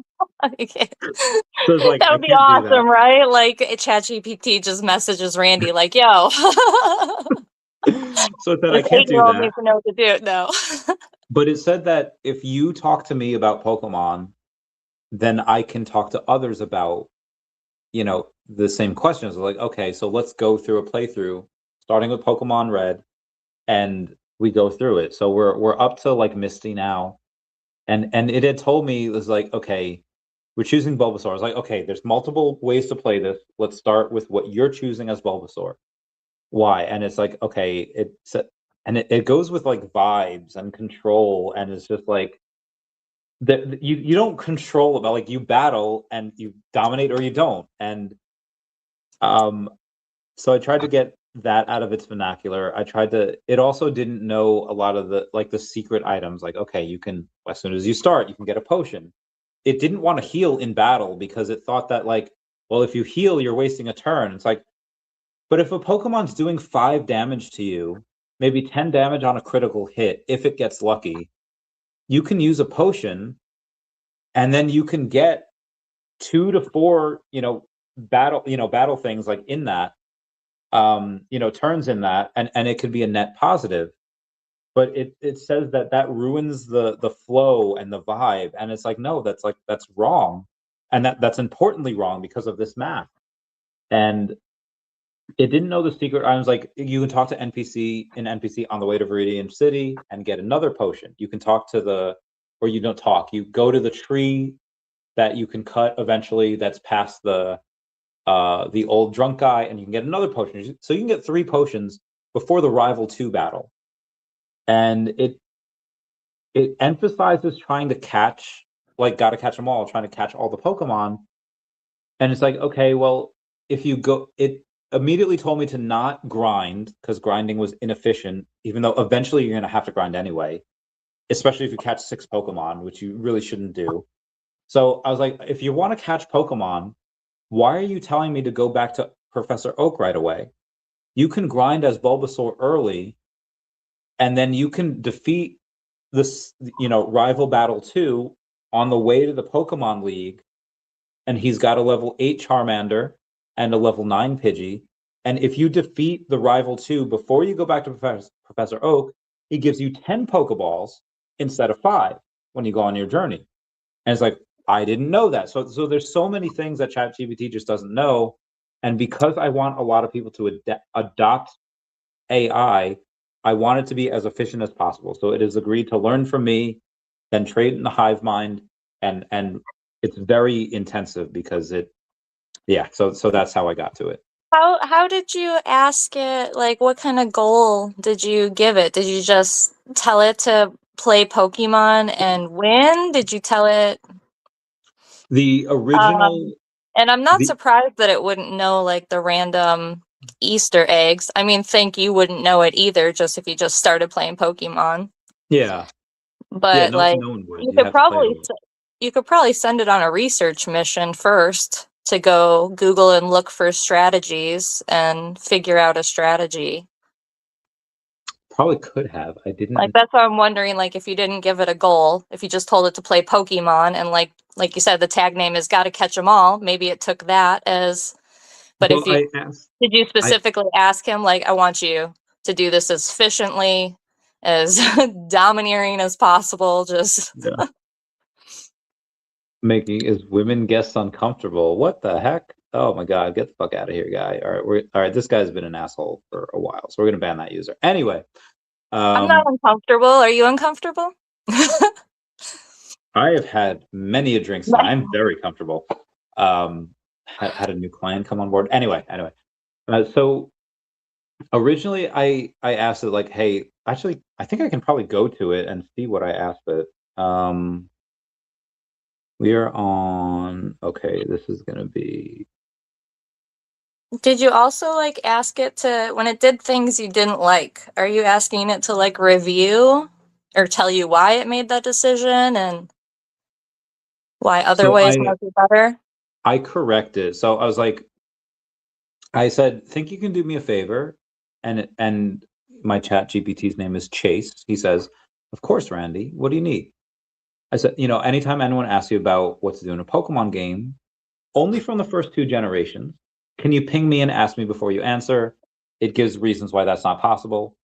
Okay. So it's like That I would be can't do that. awesome, right? Like ChatGPT just messages Randy like, "Yo, So it said I this can't do 8-year-old that. needs to know what to do." No. But it said that if you talk to me about Pokemon, then I can talk to others about, the same questions. Like, okay, so let's go through a playthrough, starting with Pokemon Red, and we go through it. So we're up to like Misty now, and it had told me it was like, okay, we're choosing Bulbasaur. I was like, okay, there's multiple ways to play this. Let's start with what you're choosing as Bulbasaur. Why? And it's like, okay, and it goes with like vibes and control, and it's just like you don't control about like you battle and you dominate or you don't. And um so I tried to get that out of its vernacular. It also didn't know a lot of the secret items. Like, okay, you can, as soon as you start, you can get a potion. It didn't want to heal in battle because it thought that like, well, if you heal, you're wasting a turn. It's like, but if a Pokemon's doing 5 damage to you, maybe 10 damage on a critical hit, if it gets lucky, you can use a potion and then you can get 2 to 4, battle things like in that, turns in that, and it could be a net positive. But it says that ruins the flow and the vibe, and it's like, no, that's wrong, and that's importantly wrong because of this math. And it didn't know the secret items. Like, you can talk to NPC on the way to Viridian City and get another potion. You can talk to or you don't talk. You go to the tree that you can cut eventually. That's past the old drunk guy, and you can get another potion. So you can get 3 potions before the rival 2 battle. And it emphasizes trying to catch, like, gotta catch them all, trying to catch all the Pokemon. And it's like, okay, well, if you go, it immediately told me to not grind because grinding was inefficient, even though eventually you're gonna have to grind anyway, especially if you catch 6 Pokemon, which you really shouldn't do. So I was like, if you want to catch Pokemon, why are you telling me to go back to Professor Oak right away? You can grind as Bulbasaur early, and then you can defeat this, rival battle 2 on the way to the Pokemon League, and he's got a level 8 Charmander and a level 9 Pidgey. And if you defeat the rival 2 before you go back to Professor Oak, he gives you 10 Pokeballs instead of 5 when you go on your journey. And it's like, I didn't know that. So there's so many things that ChatGPT just doesn't know. And because I want a lot of people to adopt AI, I want it to be as efficient as possible. So it has agreed to learn from me, then trade in the hive mind, and it's very intensive because so that's how I got to it. How did you ask it? Like, what kind of goal did you give it? Did you just tell it to play Pokemon and win? Did you tell it? The original, Um, and I'm not the surprised that it wouldn't know like the random Easter eggs. I mean, think you wouldn't know it either, just if you just started playing Pokemon. yeah, yeah, But no, like, no one would. you You could have to play it probably over. you could probably send it on a research mission first to go Google and look for strategies and figure out a strategy. Probably could have. I Like, didn't. that's why I'm wondering, like, if you didn't give it a goal, if you just told it to play Pokemon, and like you said, the tag name is "Gotta Catch 'Em All." Maybe it took that as. But Well, if you I asked. did, you I specifically ask him, like, I want you to do this as efficiently, as domineering as possible. Just Yeah. Making is women guests uncomfortable. What the heck? Oh my God, get the fuck out of here, guy. All right, this guy's been an asshole for a while, so we're gonna ban that user. Anyway, I'm not um, uncomfortable. Are you uncomfortable? I have had many a drinks tonight. I'm very comfortable. Had a new client come on board. Anyway. So originally I asked it like, hey, actually, I think I can probably go to it and see what I asked it. We are on, okay, this is gonna be. Did you also like ask it to, when it did things you didn't like, are you asking it to like review or tell you why it made that decision and why other So ways might be better? I corrected. So I was like, I said, think you can do me a favor? And my chat GPT's name is Chase. He says, of course, Randy, what do you need? I said, anytime anyone asks you about what to do in a Pokemon game, only from the first 2 generations, can you ping me and ask me before you answer? It gives reasons why that's not possible.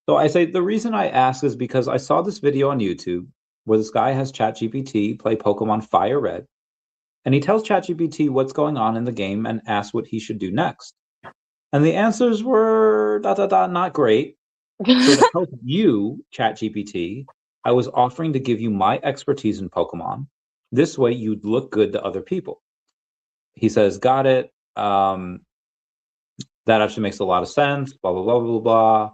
So I say the reason I ask is because I saw this video on YouTube where this guy has ChatGPT play Pokemon Fire Red, and he tells ChatGPT what's going on in the game and asks what he should do next. And the answers were not great. So to help you, ChatGPT, I was offering to give you my expertise in Pokemon. This way you'd look good to other people. He says, got it. That actually makes a lot of sense, blah, blah, blah, blah, blah.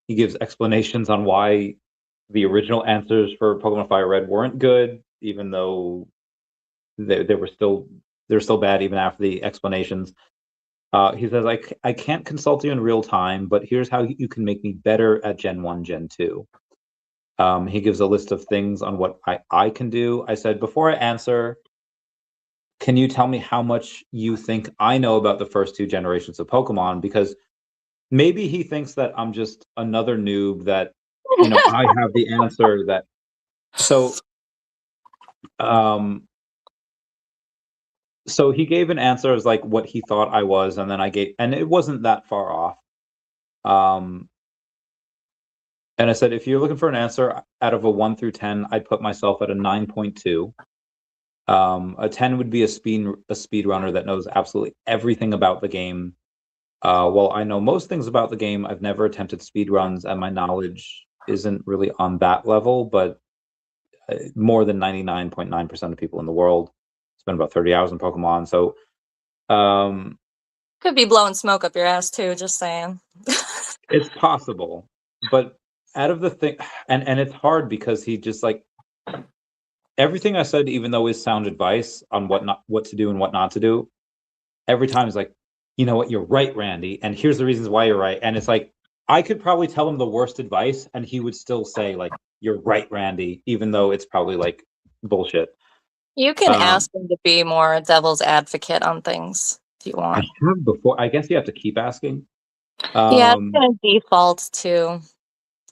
He gives explanations on why the original answers for Pokemon Fire Red weren't good, even though they were still bad even after the explanations. He says, I can't consult you in real time, but here's how you can make me better at Gen 1, Gen 2. He gives a list of things on what I can do. I said, before I answer, can you tell me how much you think I know about the first 2 generations of Pokemon? Because maybe he thinks that I'm just another noob that, I have the answer that. So he gave an answer as like what he thought I was, and then and it wasn't that far off. And I said, if you're looking for an answer out of a 1 through 10, I'd put myself at a 9.2. A 10 would be a speed runner that knows absolutely everything about the game. Well, I know most things about the game. I've never attempted speed runs, and my knowledge isn't really on that level, but more than 99.9% of people in the world spend about 30 hours in Pokemon. So Could be blowing smoke up your ass too, just saying. it's possible, but out of the thing, and it's hard because he just like everything I said, even though is sound advice on what to do and what not to do, every time is like, you know what, you're right, Randy, and here's the reasons why you're right. And it's like I could probably tell him the worst advice and he would still say like, you're right, Randy, even though it's probably like bullshit. You can ask him to be more devil's advocate on things if you I want. have before. I guess you have to keep asking. Yeah, it's gonna default to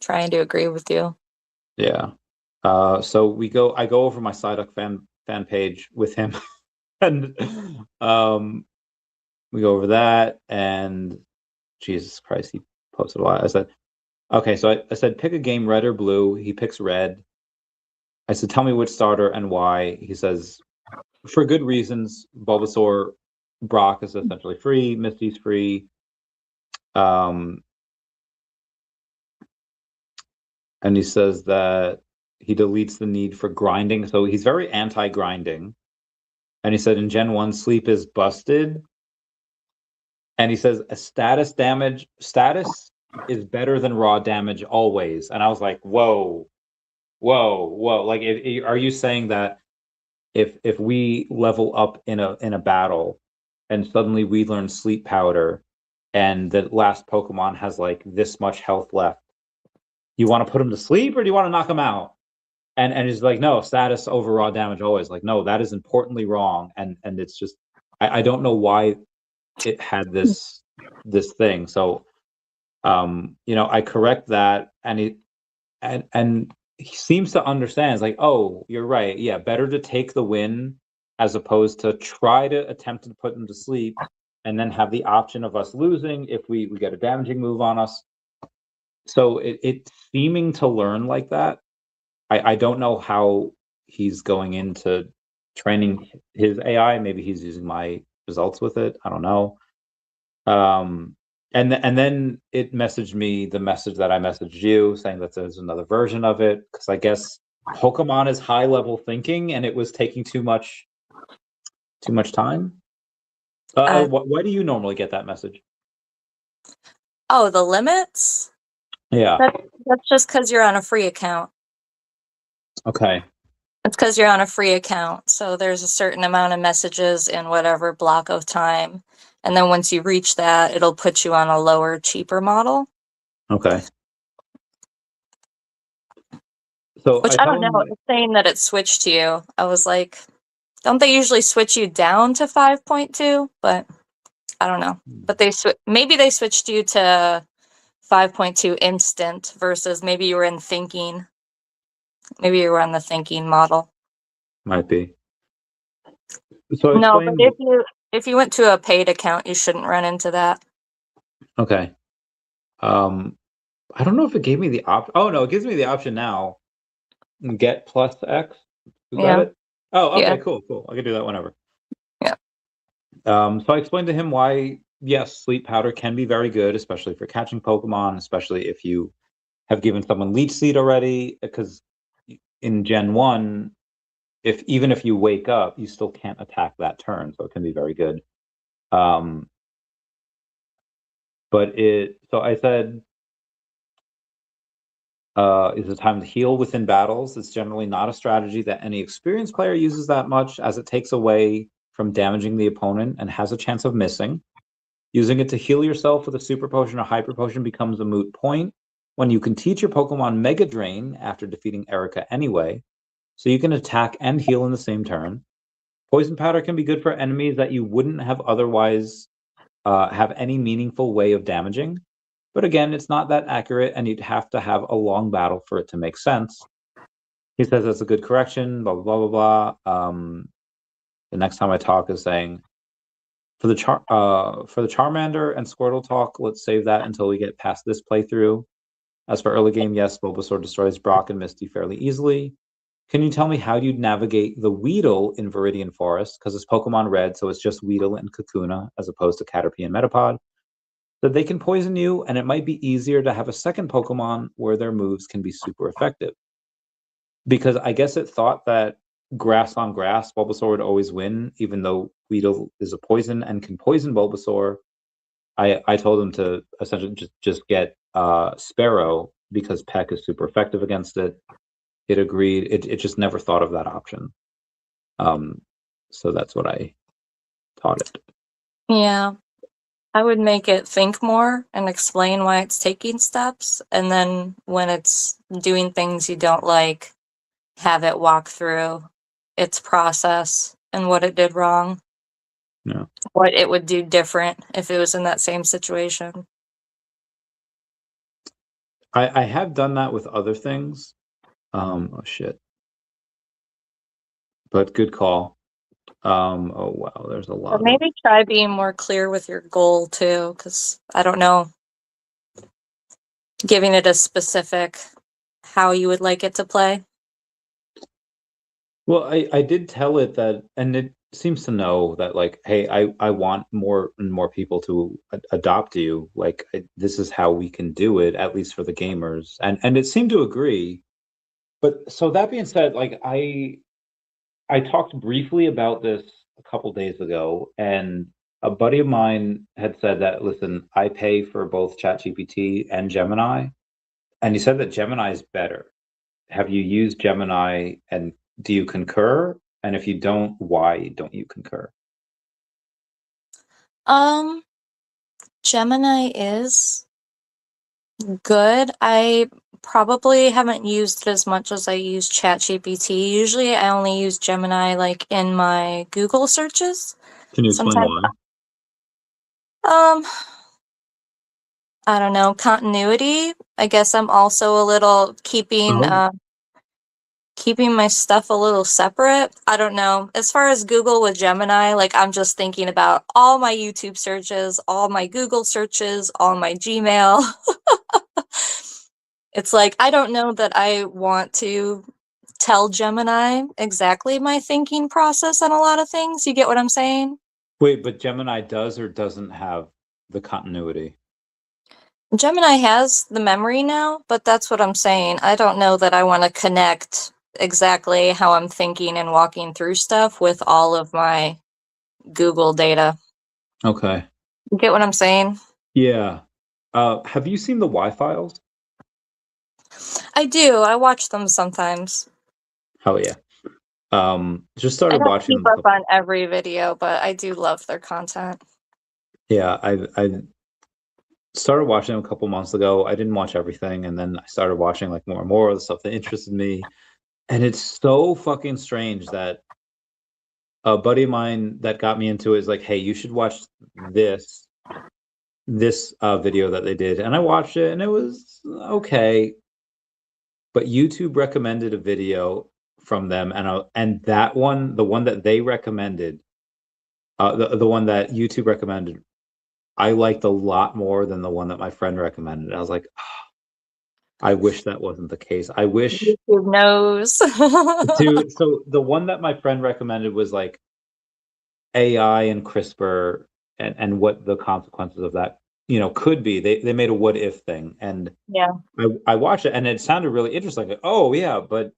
trying to agree with you. Yeah. So I go over my Psyduck fan page with him and we go over that, and Jesus Christ, he posted a lot. I said, okay, so I said pick a game, red or blue. He picks red. I said, tell me which starter and why. He says, for good reasons. Bulbasaur, Brock is essentially free. Misty's free. And he says that he deletes the need for grinding. So he's very anti-grinding. And he said in Gen 1, sleep is busted. And he says a status is better than raw damage always. And I was like, whoa. Like, are you saying that if we level up in a battle and suddenly we learn sleep powder and the last Pokemon has like this much health left, you want to put him to sleep or do you want to knock him out? And he's like, no, status over raw damage always. Like, no, that is importantly wrong. And it's just I don't know why it had this thing. So I correct that, and he seems to understand. It's like, oh, you're right. Yeah, better to take the win as opposed to try to attempt to put them to sleep and then have the option of us losing if we get a damaging move on us. So it's seeming to learn like that. I don't know how he's going into training his AI. Maybe he's using my results with it. I don't know. And then it messaged me the message that I messaged you saying that there's another version of it, because I guess Pokemon is high level thinking and it was taking too much time. Why do you normally get that message? Oh, the limits? Yeah. That's just because you're on a free account. Okay. It's because you're on a free account. So there's a certain amount of messages in whatever block of time. And then once you reach that, it'll put you on a lower, cheaper model. Okay. So Which I don't know. It's saying that it switched to you. I was like, don't they usually switch you down to 5.2? But I don't know. But maybe they switched you to 5.2 instant versus maybe you were in thinking. Maybe you were on the thinking model. Might be. So No, but if you went to a paid account, you shouldn't run into that. Okay. I don't know if it gave me the option. Oh no, it gives me the option now. Get plus X. Is that it? Oh, okay, Yeah. cool. I can do that whenever. Yeah. So I explained to him why, yes, sleep powder can be very good, especially for catching Pokemon, especially if you have given someone leech seed already, because in Gen 1, even if you wake up, you still can't attack that turn, so it can be very good. So I said, is it time to heal within battles? It's generally not a strategy that any experienced player uses that much, as it takes away from damaging the opponent and has a chance of missing. Using it to heal yourself with a super potion or hyper potion becomes a moot point when you can teach your Pokemon Mega Drain after defeating Erica anyway, so you can attack and heal in the same turn. Poison powder can be good for enemies that you wouldn't have otherwise have any meaningful way of damaging. But again, it's not that accurate, and you'd have to have a long battle for it to make sense. He says that's a good correction, blah, blah, blah, blah. The next time I talk is saying, for the Charmander and Squirtle talk, let's save that until we get past this playthrough. As for early game, yes, Bulbasaur destroys Brock and Misty fairly easily. Can you tell me how you'd navigate the Weedle in Viridian Forest? Because it's Pokemon Red, so it's just Weedle and Kakuna, as opposed to Caterpie and Metapod. That they can poison you, and it might be easier to have a second Pokemon where their moves can be super effective. Because I guess it thought that grass on grass, Bulbasaur would always win, even though Weedle is a poison and can poison Bulbasaur. I told him to essentially just get Sparrow because Peck is super effective against it. It agreed. It just never thought of that option. So that's what I taught it. Yeah. I would make it think more and explain why it's taking steps. And then when it's doing things you don't like, have it walk through its process and what it did wrong. Yeah. What it would do different if it was in that same situation. I have done that with other things. Oh shit. But good call. Oh wow, there's a lot. But maybe try being more clear with your goal too, because I don't know. Giving it a specific how you would like it to play. Well, I did tell it that, and it seems to know that, like, hey, I want more and more people to adopt you. Like, this is how we can do it, at least for the gamers, and it seemed to agree. But so that being said, like, I talked briefly about this a couple days ago, and a buddy of mine had said that, listen, I pay for both ChatGPT and Gemini, and he said that Gemini is better. Have you used Gemini, and do you concur? And if you don't, why don't you concur? Gemini is good. I probably haven't used it as much as I use ChatGPT. Usually I only use Gemini like in my Google searches. Can you explain Sometimes why? I don't know, continuity. I guess I'm also a little keeping my stuff a little separate. I don't know. As far as Google with Gemini, like I'm just thinking about all my YouTube searches, all my Google searches, all my Gmail. It's like I don't know that I want to tell Gemini exactly my thinking process on a lot of things. You get what I'm saying? Wait, but Gemini does or doesn't have the continuity? Gemini has the memory now, but that's what I'm saying. I don't know that I want to connect exactly how I'm thinking and walking through stuff with all of my Google data. Okay. You get what I'm saying? Yeah. Have you seen the Y-Files? I do. I watch them sometimes. Hell yeah. Just I started don't watching keep them. up on every video, but I do love their content. Yeah, I started watching them a couple months ago. I didn't watch everything, and then I started watching like more and more of the stuff that interested me. And it's so fucking strange that a buddy of mine that got me into it is like, "Hey, you should watch this video that they did." And I watched it, and it was okay. But YouTube recommended a video from them, and that one, the one that they recommended, the one that YouTube recommended, I liked a lot more than the one that my friend recommended. I was like, I wish that wasn't the case. I wish, YouTube knows. dude. So the one that my friend recommended was like AI and CRISPR and what the consequences of that, could be. They made a what if thing, and Yeah. I watched it, and it sounded really interesting. Like, oh yeah, but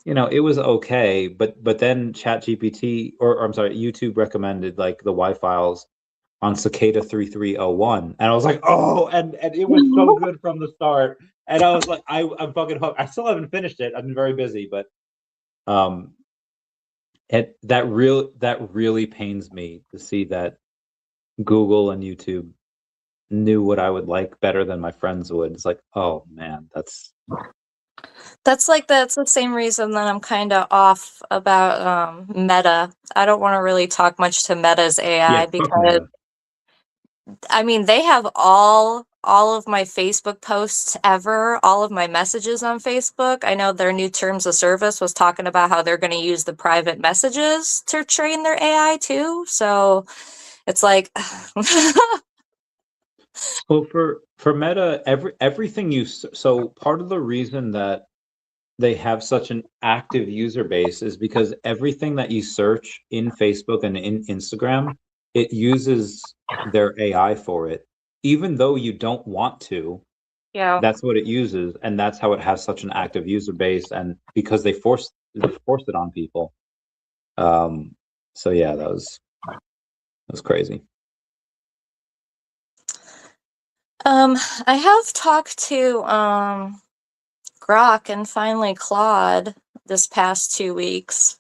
it was okay. But then ChatGPT, or I'm sorry, YouTube recommended like the Y files on Cicada 3301, and I was like, oh, and it was so good from the start. And I was like, I'm fucking hooked. I still haven't finished it. I've been very busy, but um, that really pains me to see that Google and YouTube knew what I would like better than my friends would. It's like, oh man, That's the same reason that I'm kind of off about Meta. I don't want to really talk much to Meta's yeah, AI fuck because Meta. I mean they have all of my Facebook posts ever, all of my messages on Facebook. I know their new terms of service was talking about how they're going to use the private messages to train their AI too. So it's like So for Meta, everything so part of the reason that they have such an active user base is because everything that you search in Facebook and in Instagram, it uses their AI for it. Even though you don't want to, yeah. that's what it uses, and that's how it has such an active user base. And because they forced it on people. Um, so yeah, that was crazy. I have talked to Grok and finally Claude this past 2 weeks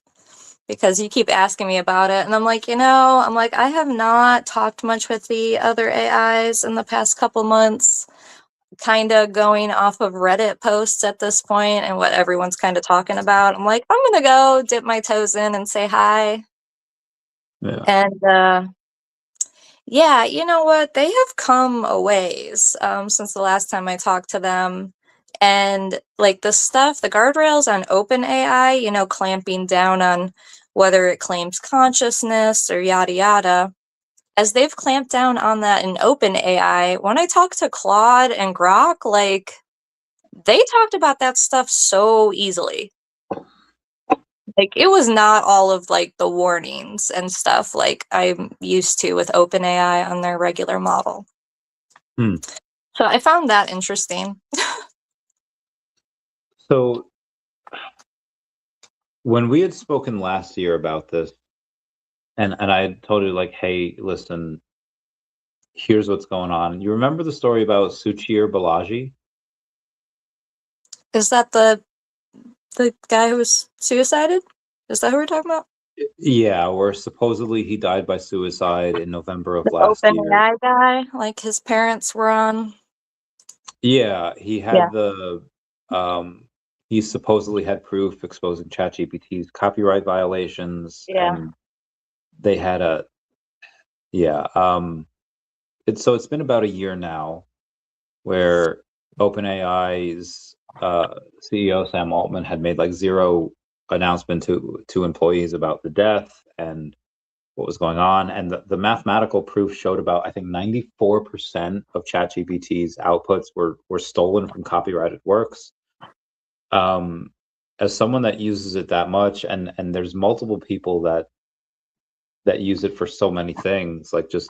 because you keep asking me about it. And I'm like, I have not talked much with the other AIs in the past couple months, kind of going off of Reddit posts at this point and what everyone's kind of talking about. I'm like, I'm going to go dip my toes in and say hi. Yeah. And yeah, you know what? They have come a ways since the last time I talked to them. And like the guardrails on OpenAI, clamping down on whether it claims consciousness or yada yada, as they've clamped down on that in OpenAI, when I talked to Claude and Grok, like they talked about that stuff so easily. Like it was not all of like the warnings and stuff like I'm used to with OpenAI on their regular model. Hmm. So I found that interesting. So when we had spoken last year about this, and I had told you like, hey, listen, here's what's going on. You remember the story about Suchir Balaji? Is that the guy who was suicided? Is that who we're talking about? Yeah, where supposedly he died by suicide in November The of last year. OpenAI guy, like his parents were on. Yeah, he Yeah, had he supposedly had proof exposing ChatGPT's copyright violations, yeah, and they had yeah, it's been about a year now where OpenAI's CEO Sam Altman had made like zero announcement to employees about the death and what was going on, and the mathematical proof showed about I think 94% of ChatGPT's outputs were stolen from copyrighted works. Um, as someone that uses it that much, and there's multiple people that use it for so many things, like just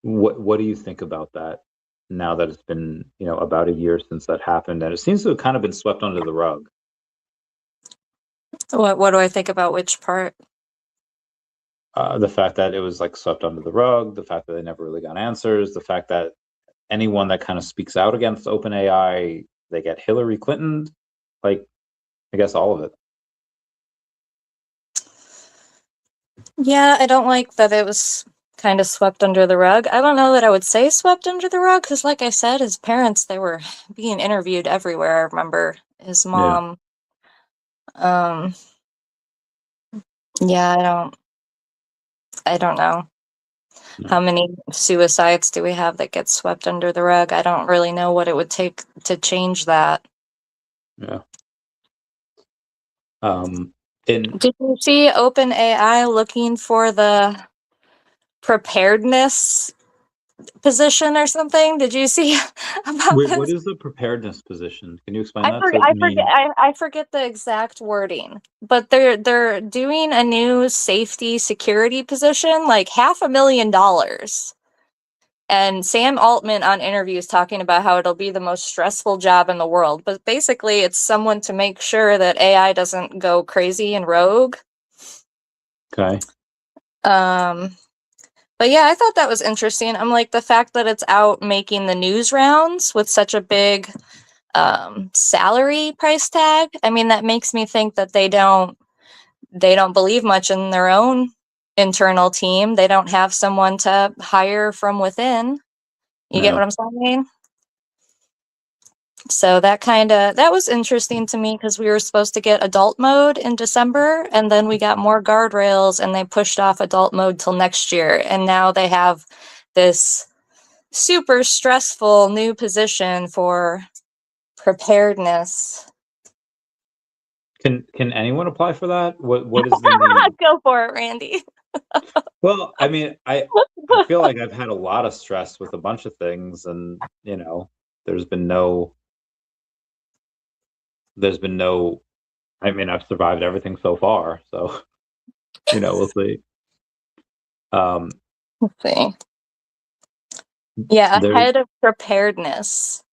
what do you think about that now that it's been about a year since that happened, and it seems to have kind of been swept under the rug? What do I think about which part? The fact that it was like swept under the rug, the fact that they never really got answers, the fact that anyone that kind of speaks out against OpenAI, they get Hillary Clinton. Like, I guess all of it. Yeah, I don't like that it was kind of swept under the rug. I don't know that I would say swept under the rug because, like I said, his parents, they were being interviewed everywhere. I remember his mom. Yeah, I don't know. How many suicides do we have that get swept under the rug? I don't really know what it would take to change that. Yeah. Did you see OpenAI looking for the preparedness position or something? Did you see about Wait, what this? is the preparedness position? Can you explain that to I forget me? I forget the exact wording, but they're doing a new safety security position, like $500,000. And Sam Altman on interviews talking about how it'll be the most stressful job in the world. But basically, it's someone to make sure that AI doesn't go crazy and rogue. Okay. But yeah, I thought that was interesting. I'm like, the fact that it's out making the news rounds with such a big salary price tag. I mean, that makes me think that they don't believe much in their own internal team. They don't have someone to hire from within. You get what I'm saying? So that was interesting to me because we were supposed to get adult mode in December, and then we got more guardrails and they pushed off adult mode till next year. And now they have this super stressful new position for preparedness. Can anyone apply for that? What is the need? Go for it, Randy. Well, I mean, I feel like I've had a lot of stress with a bunch of things, and there's been no. I mean, I've survived everything so far, so we'll see. Let's see. Yeah, There's head of preparedness.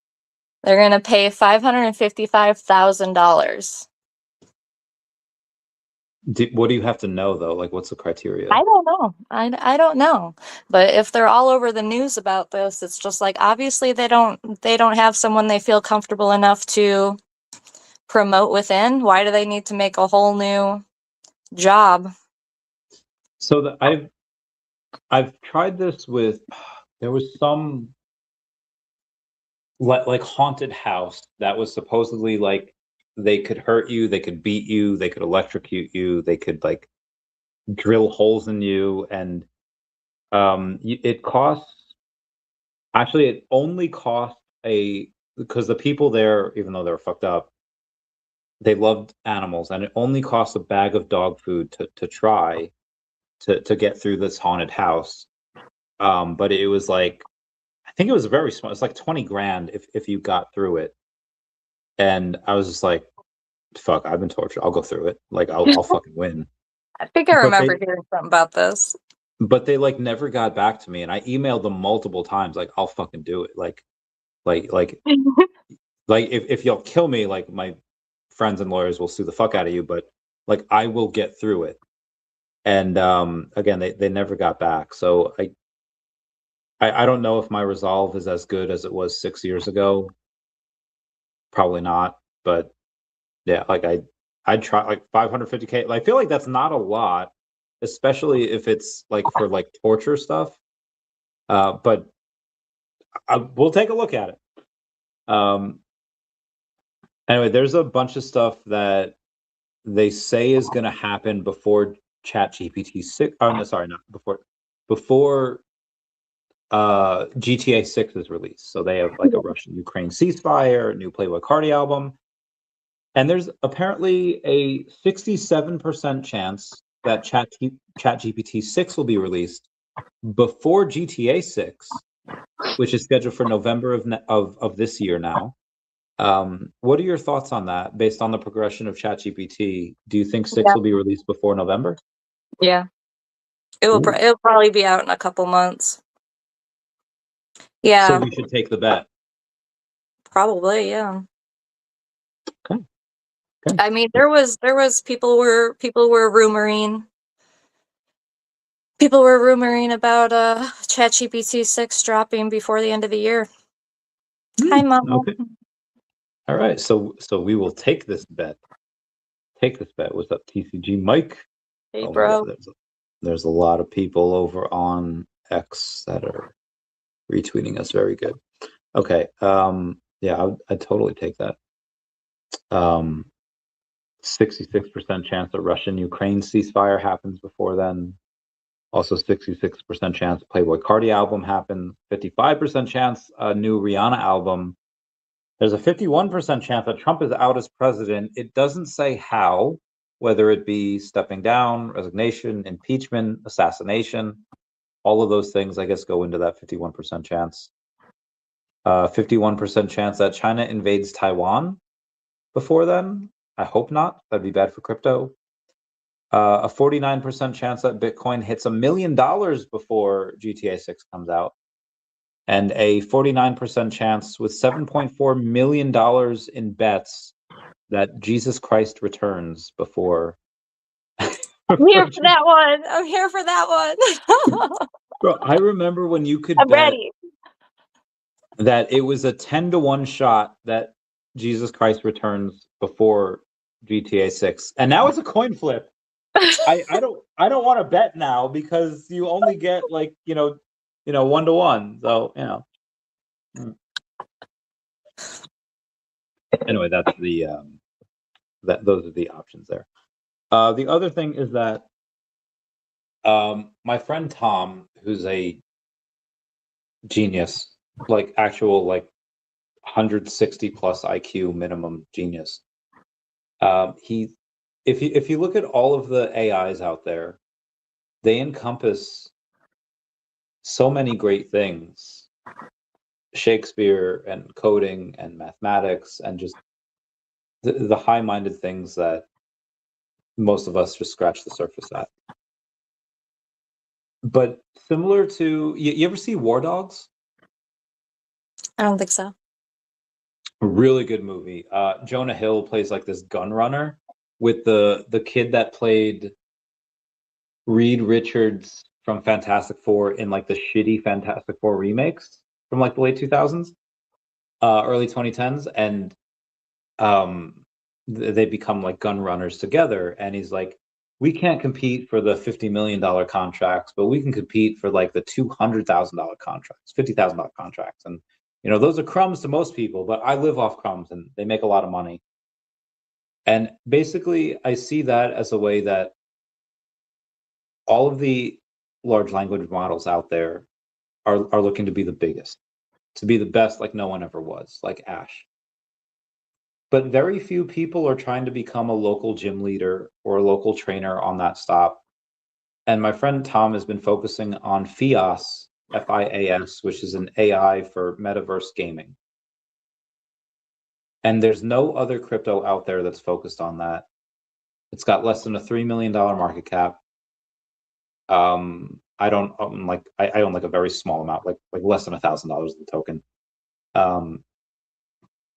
They're gonna pay $555,000. what do you have to know though? Like, what's the criteria? I don't know. I don't know. But if they're all over the news about this, it's just like obviously they don't have someone they feel comfortable enough to promote within. Why do they need to make a whole new job? So I've tried this with there was some like haunted house that was supposedly like they could hurt you, they could beat you, they could electrocute you, they could like drill holes in you, and it costs. Actually, it only cost because the people there, even though they were fucked up, they loved animals, and it only cost a bag of dog food to try to get through this haunted house. But it was like, I think it was very small. It's like 20 grand if you got through it. And I was just like, fuck, I've been tortured. I'll go through it. Like I'll fucking win. I think I But remember hearing something about this. they like never got back to me, and I emailed them multiple times like, I'll fucking do it. Like if you'll kill me, like my friends and lawyers will sue the fuck out of you, but like I will get through it. And again, they never got back. So I don't know if my resolve is as good as it was 6 years ago. Probably not, but yeah, like I'd try like 550K. I feel like that's not a lot, especially if it's like for like torture stuff. But we'll take a look at it. Anyway, there's a bunch of stuff that they say is going to happen before ChatGPT 6. Oh, no, sorry, not before GTA 6 is released. So they have like a Russian-Ukraine ceasefire, a new Playboi Carti album. And there's apparently a 67% chance that ChatGPT 6 will be released before GTA 6, which is scheduled for November of this year now. What are your thoughts on that based on the progression of ChatGPT? Do you think 6 will be released before November? Yeah. It'll probably be out in a couple months. Yeah. So we should take the bet. Probably, yeah. Okay. I mean, there was people were rumoring about ChatGPT 6 dropping before the end of the year. Hi, Mama. Okay. All right. So we will take this bet. What's up, TCG Mike? Hey, Oh my bro. God, there's a lot of people over on X that are retweeting us. Very good. Okay. Yeah, I'd totally take that. 66% chance that Russian-Ukraine ceasefire happens before then. Also 66% chance Playboy Cardi album happens. 55% chance a new Rihanna album. There's a 51% chance that Trump is out as president. It doesn't say how, whether it be stepping down, resignation, impeachment, assassination. All of those things, I guess, go into that 51% chance. 51% chance that China invades Taiwan before then. I hope not. That'd be bad for crypto. A 49% chance that Bitcoin hits $1 million before GTA 6 comes out. And a 49% chance with $7.4 million in bets that Jesus Christ returns before. I'm here for that one. I'm here for that one. Bro, I remember when you could I'm bet ready. that it was a 10-to-1 shot that Jesus Christ returns before GTA 6. And now it's a coin flip. I don't want to bet now because you only get like, 1-to-1. So, Anyway, that's the those are the options there. The other thing is that my friend Tom, who's a genius, like actual like 160 plus IQ minimum genius. He if you look at all of the AIs out there, they encompass so many great things. Shakespeare and coding and mathematics and just the high-minded things that most of us just scratch the surface at. But similar to you ever see War Dogs? I don't think so. A really good movie. Jonah Hill plays like this gun runner with the kid that played Reed Richards from Fantastic Four in like the shitty Fantastic Four remakes from like the late 2000s, early 2010s, and they become like gun runners together. And he's like, we can't compete for the $50 million contracts, but we can compete for like the $200,000 contracts, $50,000 contracts. And, those are crumbs to most people, but I live off crumbs and they make a lot of money. And basically, I see that as a way that all of the large language models out there are looking to be the biggest, to be the best like no one ever was, like Ash. But very few people are trying to become a local gym leader or a local trainer on that stop. And my friend Tom has been focusing on FIAS, FIAS, which is an AI for metaverse gaming. And there's no other crypto out there that's focused on that. It's got less than a $3 million market cap. I don't own I own like a very small amount, like less than $1,000 of the token.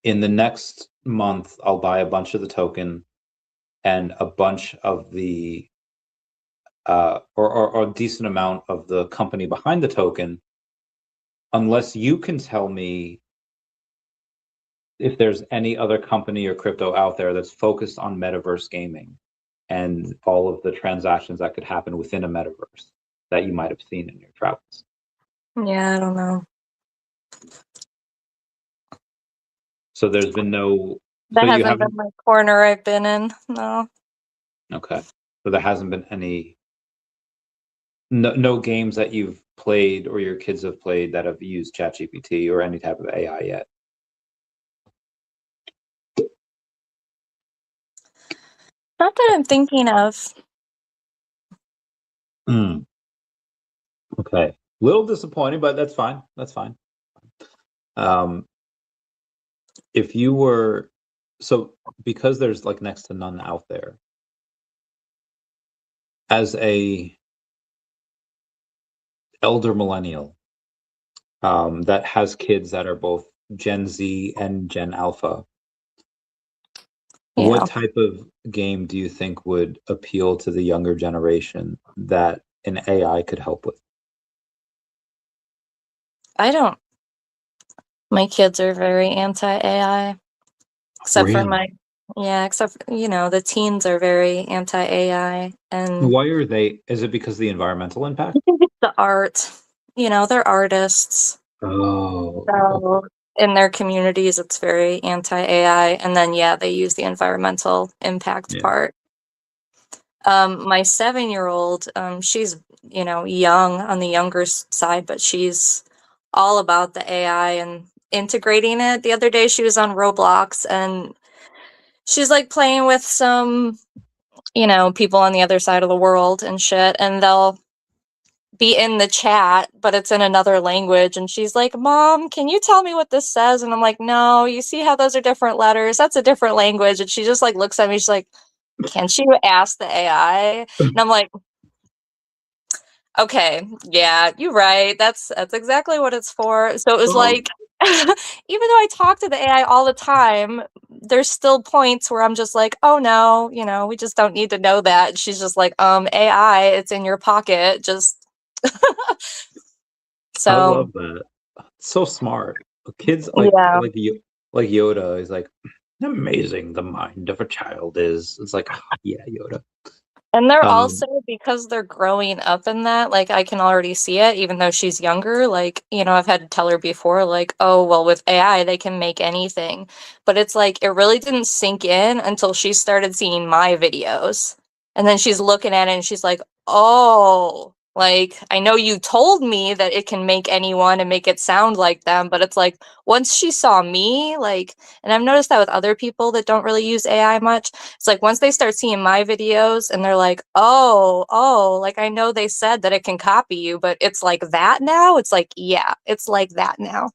In the next month, I'll buy a bunch of the token and a bunch of the or a decent amount of the company behind the token, unless you can tell me if there's any other company or crypto out there that's focused on metaverse gaming and all of the transactions that could happen within a metaverse that you might have seen in your travels. Yeah, I don't know. So there's been no. That So you hasn't been haven't. my corner I've been in. No. Okay. So there hasn't been any. No games that you've played or your kids have played that have used ChatGPT or any type of AI yet. Not that I'm thinking of. Okay. Little disappointing, but that's fine. That's fine. If you were, so because there's like next to none out there, as a elder millennial that has kids that are both Gen Z and Gen Alpha, What type of game do you think would appeal to the younger generation that an AI could help with? My kids are very anti-AI, except for Really? the teens are very anti-AI, and Why are they? Is it because of the environmental impact? the art, they're artists. Oh, okay. So in their communities, it's very anti-AI, and then they use the environmental impact Yeah. part. My 7-year-old, she's young on the younger side, but she's all about the AI and integrating it. The other day, she was on Roblox and she's like playing with some people on the other side of the world and shit, and they'll be in the chat, but it's in another language. And she's like, Mom, can you tell me what this says? And I'm like, no, you see how those are different letters? That's a different language. And she just like looks at me. She's like, can't you ask the AI? And I'm like, okay, yeah, you're right. That's exactly what it's for. So it was Oh, like, even though I talk to the AI all the time, there's still points where I'm just like, oh no, we just don't need to know that. And she's just like, AI, it's in your pocket. Just I so love that. So smart. Kids yeah. like Yoda is like amazing. The mind of a child is. It's like yeah, Yoda. And they're Um, also, because they're growing up in that, like, I can already see it, even though she's younger. Like, I've had to tell her before, like, oh, well, with AI, they can make anything. But it's like, it really didn't sink in until she started seeing my videos. And then she's looking at it and she's like, oh, like, I know you told me that it can make anyone and make it sound like them, but it's like, once she saw me, like, and I've noticed that with other people that don't really use AI much, it's like once they start seeing my videos and they're like, oh, like I know they said that it can copy you, but it's like that now? It's like, yeah, it's like that now.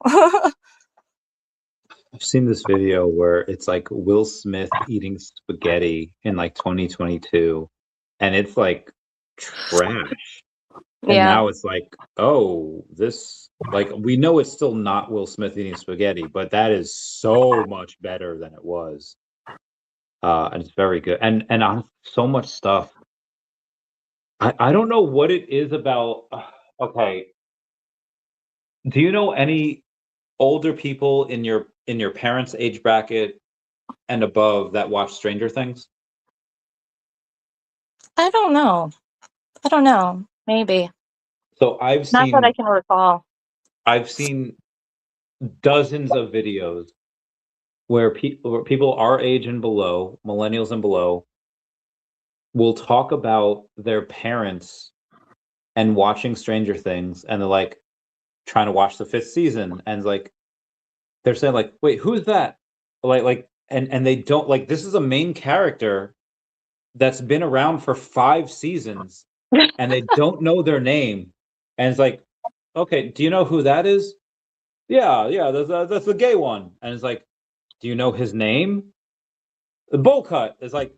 I've seen this video where it's like Will Smith eating spaghetti in like 2022, and it's like trash. And Yeah. now it's like, oh, this like we know it's still not Will Smith eating spaghetti, but that is so much better than it was. And it's very good. And on so much stuff. I don't know what it is about. Okay, do you know any older people in your parents' age bracket and above that watch Stranger Things? I don't know. I don't know. Maybe. So Not that I can recall. I've seen dozens of videos where people our age and below, millennials and below, will talk about their parents and watching Stranger Things, and they're like trying to watch the fifth season, and like they're saying like, "Wait, who's that?" And they don't like this is a main character that's been around for 5 seasons, and they don't know their name, and it's like, okay, do you know who that is? Yeah, yeah, that's the gay one, and it's like, do you know his name? The bowl cut. It's like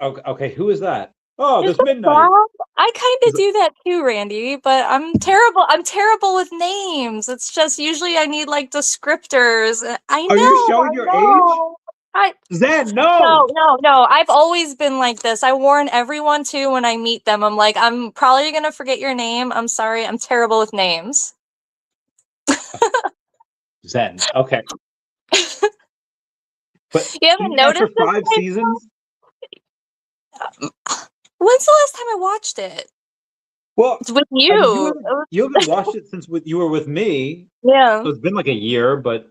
okay, okay, who is that? Oh, Is this that midnight. Bob? I kind It's of like, do that too, Randy, but I'm terrible. I'm terrible with names. It's just usually I need like descriptors. I are you know, showing I your age? know. I Zen, No, no. no, no. I've always been like this. I warn everyone too when I meet them. I'm like, I'm probably gonna forget your name. I'm sorry. I'm terrible with names. Zen. Okay. But You haven't even after noticed this? 5 seasons, When's the last time I watched it? well, It's with I mean, you. It was- you haven't watched it since you were with me, yeah. so it's been like a year. But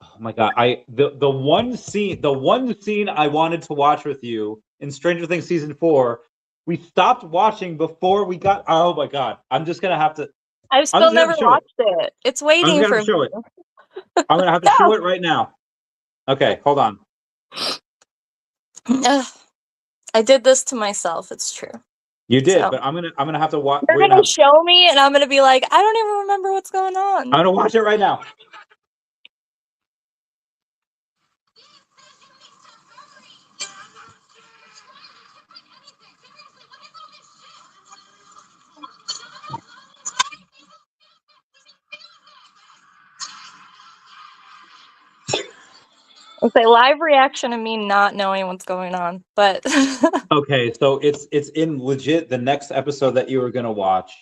oh my god, the one scene I wanted to watch with you in Stranger Things season 4, we stopped watching before we got. Oh my god, I've I'm still just gonna have never to show it. watched it. It's I'm just waiting gonna have for to show it. me. I'm gonna have to show No. it right now. Okay, hold on. Ugh, I did this to myself. It's true. You did, So but I'm gonna have to watch. you're gonna show me, and I'm gonna be like, I don't even remember what's going on. I'm gonna watch it right now. It's a live reaction of me not knowing what's going on, but Okay, so it's in legit the next episode that you were gonna watch.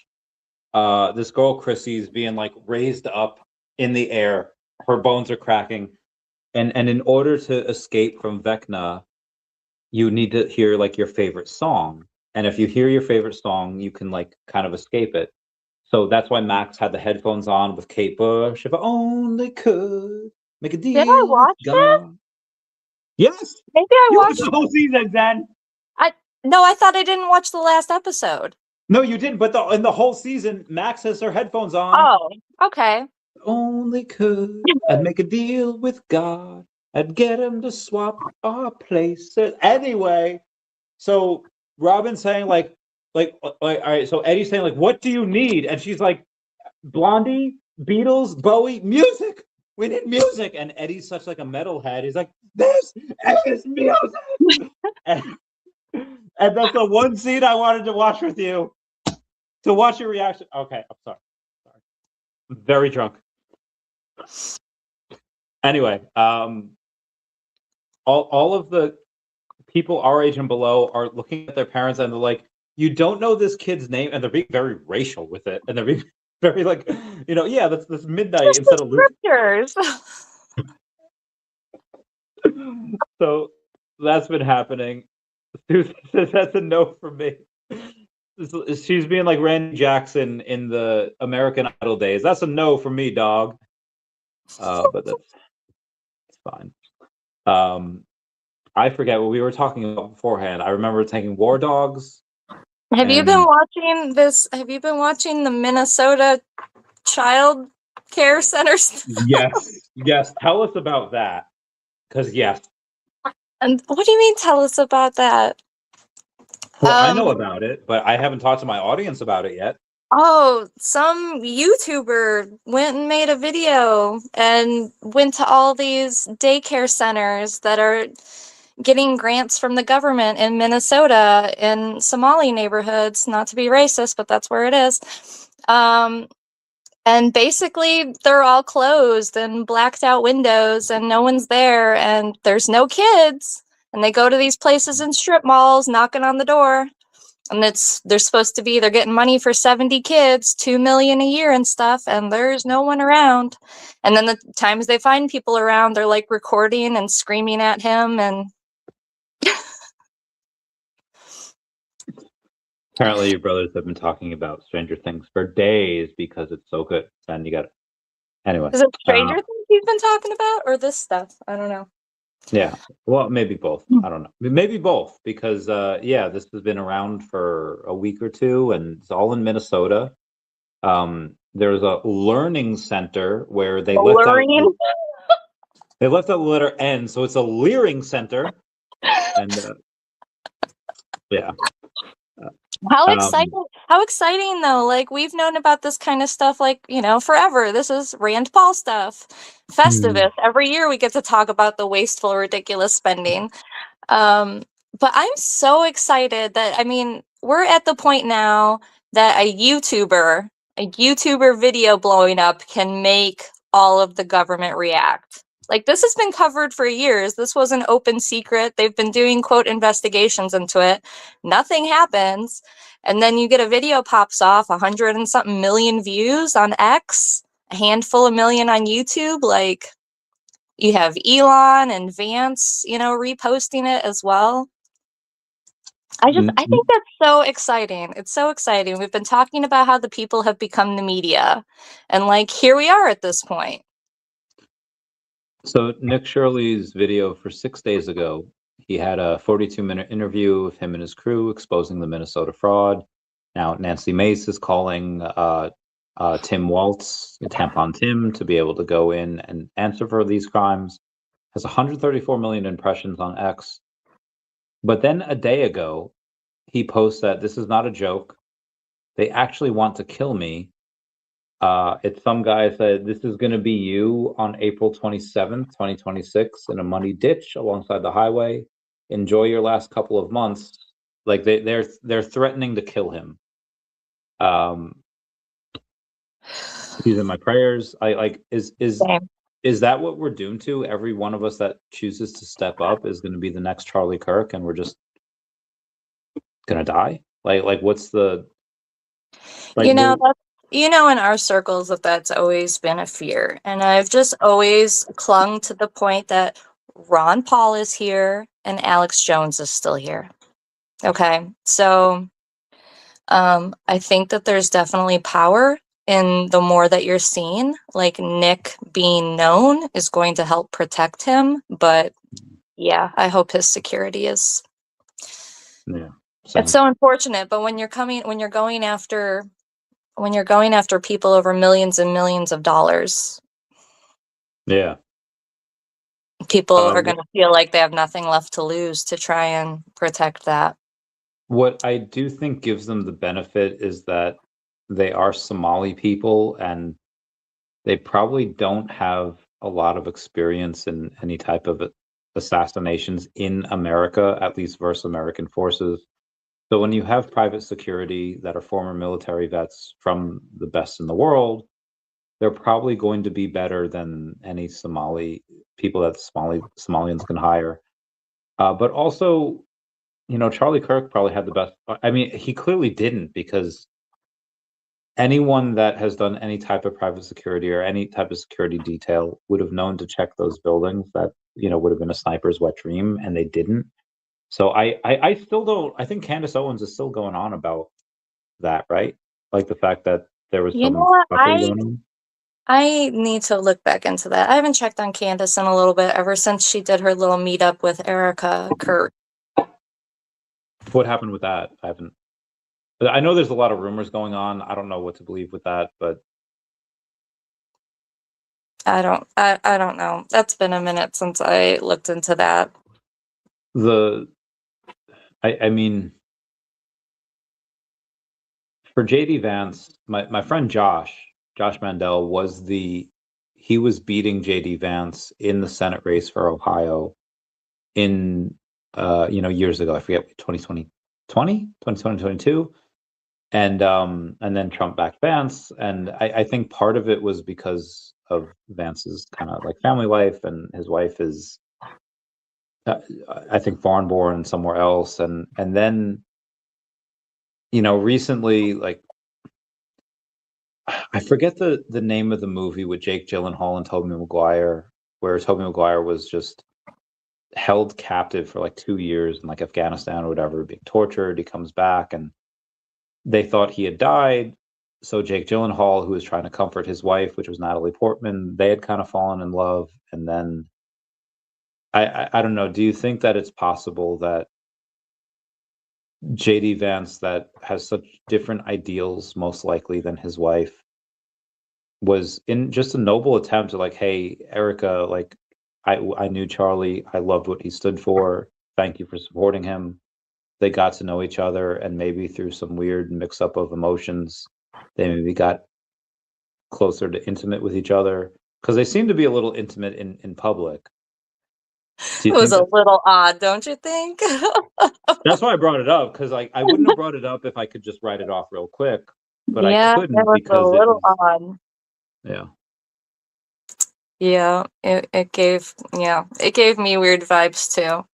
This girl Chrissy's being like raised up in the air. Her bones are cracking, and in order to escape from Vecna, you need to hear like your favorite song. And if you hear your favorite song, you can like kind of escape it. So that's why Max had the headphones on with Kate Bush. If I only could make a did I deal with watch it? God. Yes, Maybe I you watched watched the it. whole season, then. No, I thought I didn't watch the last episode. No, you didn't. But in the whole season, Max has her headphones on. Oh, okay. Only could I'd make a deal with God. I'd get him to swap our places. Anyway, so Robin's saying all right. So Eddie's saying like, what do you need? And she's like, Blondie, Beatles, Bowie, music. We need music. And Eddie's such like a metalhead. He's like, this is music. and, and that's the one scene I wanted to watch with you. To watch your reaction. Okay, I'm sorry. I'm very drunk. Anyway, all of the people our age and below are looking at their parents and they're like, you don't know this kid's name, and they're being very racial with it, and they're being very like, yeah, that's midnight Just the instead of Luke. scriptures. So that's been happening. Susan says that's a no for me. She's being like Randy Jackson in the American Idol days. That's a no for me, dog. But that's fine. I forget what we were talking about beforehand. I remember taking War Dogs. Have you been watching this? Have you been watching the Minnesota Child Care Centers? Yes. Tell us about that. Because yes. And what do you mean? Tell us about that. Well, I know about it, but I haven't talked to my audience about it yet. Oh, some YouTuber went and made a video and went to all these daycare centers that are getting grants from the government in Minnesota in Somali neighborhoods. Not to be racist, but that's where it is. And basically, they're all closed and blacked out windows, and no one's there, and there's no kids. And they go to these places in strip malls, knocking on the door. And they're getting money for 70 kids, 2 million a year and stuff, and there's no one around. And then the times they find people around, they're like recording and screaming at him. And apparently your brothers have been talking about Stranger Things for days because it's so good. And you got it. Anyway. Is it Stranger Things you've been talking about, or this stuff? I don't know. Yeah. Well, maybe both. I don't know. Maybe both because this has been around for a week or two, and it's all in Minnesota. There's a learning center where they left out the letter N, so it's a leering center. And yeah. How exciting though. Like, we've known about this kind of stuff like, forever. This is Rand Paul stuff. Festivus. Every year we get to talk about the wasteful, ridiculous spending. But I'm so excited that, we're at the point now that a YouTuber video blowing up can make all of the government react. Like, this has been covered for years. This was an open secret. They've been doing, quote, investigations into it. Nothing happens. And then you get a video pops off, 100 and something million views on X, a handful of million on YouTube. Like, you have Elon and Vance, reposting it as well. I think that's so exciting. It's so exciting. We've been talking about how the people have become the media. And like, here we are at this point. So Nick Shirley's video for 6 days ago, he had a 42-minute interview of him and his crew exposing the Minnesota fraud. Now Nancy Mace is calling Tim Waltz, Tampon Tim, to be able to go in and answer for these crimes. Has 134 million impressions on X. But then a day ago, he posts that this is not a joke. They actually want to kill me. It's some guy said, this is going to be you on April 27th, 2026 in a muddy ditch alongside the highway. Enjoy your last couple of months. Like they're threatening to kill him. He's in my prayers. Is Same. Is that what we're doomed to? Every one of us that chooses to step up is going to be the next Charlie Kirk, and we're just going to die? Like, what's the like? You know, in our circles that's always been a fear. And I've just always clung to the point that Ron Paul is here and Alex Jones is still here. Okay. So I think that there's definitely power in the more that you're seen. Like Nick being known is going to help protect him. But yeah, I hope his security is. Yeah. It's so unfortunate. But when you're going after people over millions and millions of dollars, Yeah. people are going to feel like they have nothing left to lose to try and protect that. What I do think gives them the benefit is that they are Somali people, and they probably don't have a lot of experience in any type of assassinations in America, at least versus American forces. So when you have private security that are former military vets from the best in the world, they're probably going to be better than any Somali people that Somalians can hire. But also, Charlie Kirk probably had the best. I mean, he clearly didn't, because anyone that has done any type of private security or any type of security detail would have known to check those buildings. That would have been a sniper's wet dream, and they didn't. So I still don't. I think Candace Owens is still going on about that, right? Like the fact that there was You know some what? fuckery going on. I need to look back into that. I haven't checked on Candace in a little bit, ever since she did her little meetup with Erica Kurt. What happened with that? I haven't. But I know there's a lot of rumors going on. I don't know what to believe with that, but I don't know. That's been a minute since I looked into that. I mean, for JD Vance, my friend Josh Mandel he was beating JD Vance in the Senate race for Ohio in years ago. I forget, 2022. And then Trump backed Vance, and I think part of it was because of Vance's kind of like family life, and his wife is I think foreign born somewhere else, and then recently, like, I forget the name of the movie with Jake Gyllenhaal and Tobey Maguire, where Tobey Maguire was just held captive for like 2 years in like Afghanistan or whatever, being tortured. He comes back, and they thought he had died. So Jake Gyllenhaal, who was trying to comfort his wife, which was Natalie Portman, they had kind of fallen in love. And then I don't know. Do you think that it's possible that JD Vance, that has such different ideals, most likely, than his wife, was in just a noble attempt to, like, hey, Erica, like, I knew Charlie. I loved what he stood for. Thank you for supporting him. They got to know each other, and maybe through some weird mix up of emotions, they maybe got closer to intimate with each other, because they seem to be a little intimate in public. Do It you was think a that? little odd, don't you think? That's why I brought it up, because like I wouldn't have brought it up if I could just write it off real quick, but I Yeah, it couldn't was a because it little was, odd. yeah. Yeah, it gave me weird vibes too.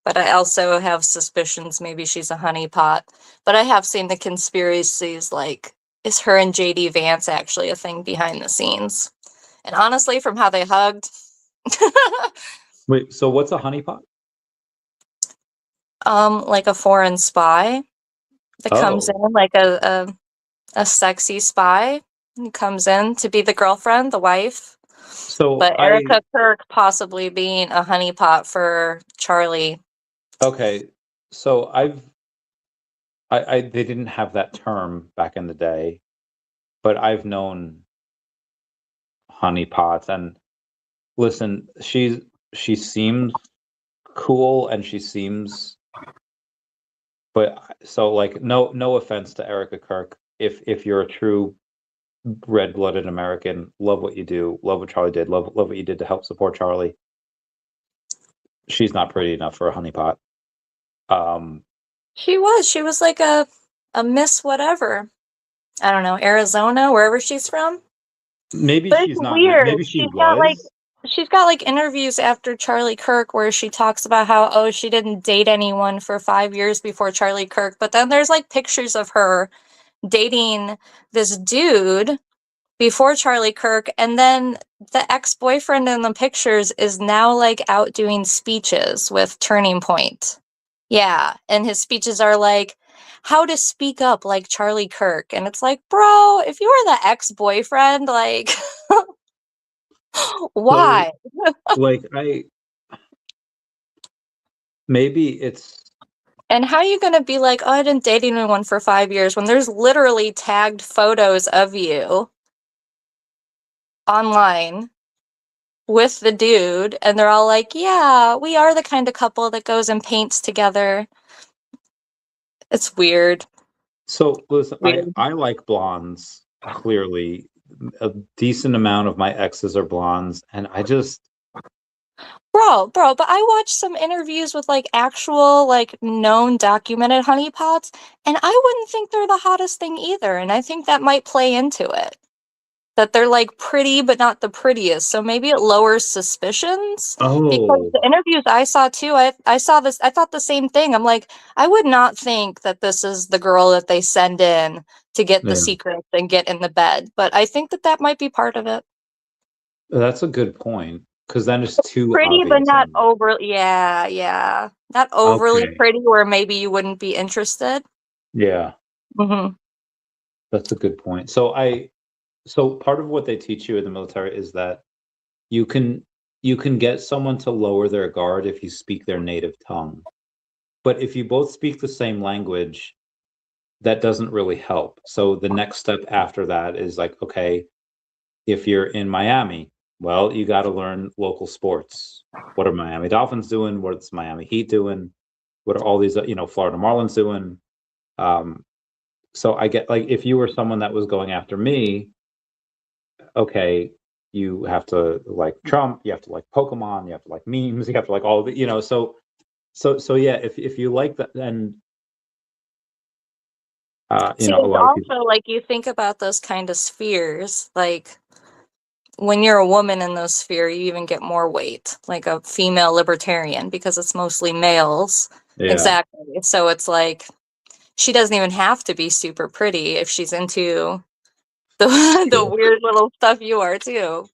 But I also have suspicions maybe she's a honeypot. But I have seen the conspiracies, like, is her and JD Vance actually a thing behind the scenes? And honestly, from how they hugged, Wait, so what's a honeypot? like a foreign spy that comes in, Oh, like a sexy spy who comes in to be the girlfriend, the wife. so But Erica Kirk possibly being a honeypot for Charlie. okay, so I they didn't have that term back in the day, but I've known honeypots. And listen, she seems cool, and she seems, but so, like, no offense to Erica Kirk. If you're a true red-blooded American, love what you do, love what Charlie did, love what you did to help support Charlie. She's not pretty enough for a honeypot. Um, She was like a Miss whatever. I don't know, Arizona, wherever she's from. maybe But it's she's not. weird. Maybe she She's got like was. she's got like interviews after Charlie Kirk where she talks about how she didn't date anyone for 5 years before Charlie Kirk, but then there's like pictures of her dating this dude before Charlie Kirk, and then the ex-boyfriend in the pictures is now like out doing speeches with Turning Point. Yeah, and his speeches are like how to speak up like Charlie Kirk, and it's like, bro, if you were the ex-boyfriend, like So why? like maybe it's And how are you gonna be like, oh, I didn't date anyone for 5 years when there's literally tagged photos of you online with the dude, and they're all like, yeah, we are the kind of couple that goes and paints together. It's weird. so listen, Weird. I like blondes, clearly. A decent amount of my exes are blondes, and I just Bro, but I watched some interviews with like actual, like known documented honeypots, and I wouldn't think they're the hottest thing either. And I think that might play into it. That they're like pretty, but not the prettiest. So maybe it lowers suspicions. Because oh the interviews I saw too, I saw this, I thought the same thing. I'm like, I would not think that this is the girl that they send in to get the yeah, secrets and get in the bed. But I think that that might be part of it. that's a good point because then it's too Pretty, but obvious not almost. overly. Yeah, yeah. Not overly Okay, pretty where maybe you wouldn't be interested. yeah, Hmm. that's a good point. So part of what they teach you in the military is that you can you can get someone to lower their guard if you speak their native tongue. But if you both speak the same language, that doesn't really help. So the next step after that is like, okay, if you're in Miami, well, you got to learn local sports. What are Miami Dolphins doing? What's Miami Heat doing? What are all these, Florida Marlins doing? Um, so I get like, if you were someone that was going after me, okay, you have to like Trump, you have to like Pokemon, you have to like memes, you have to like all the, so yeah, if you like that, then See, a it's lot of people, also like you think about those kind of spheres, like when you're a woman in those sphere, you even get more weight, like a female libertarian, because it's mostly males. yeah, Exactly. So it's like she doesn't even have to be super pretty if she's into the the true. weird little stuff you are too.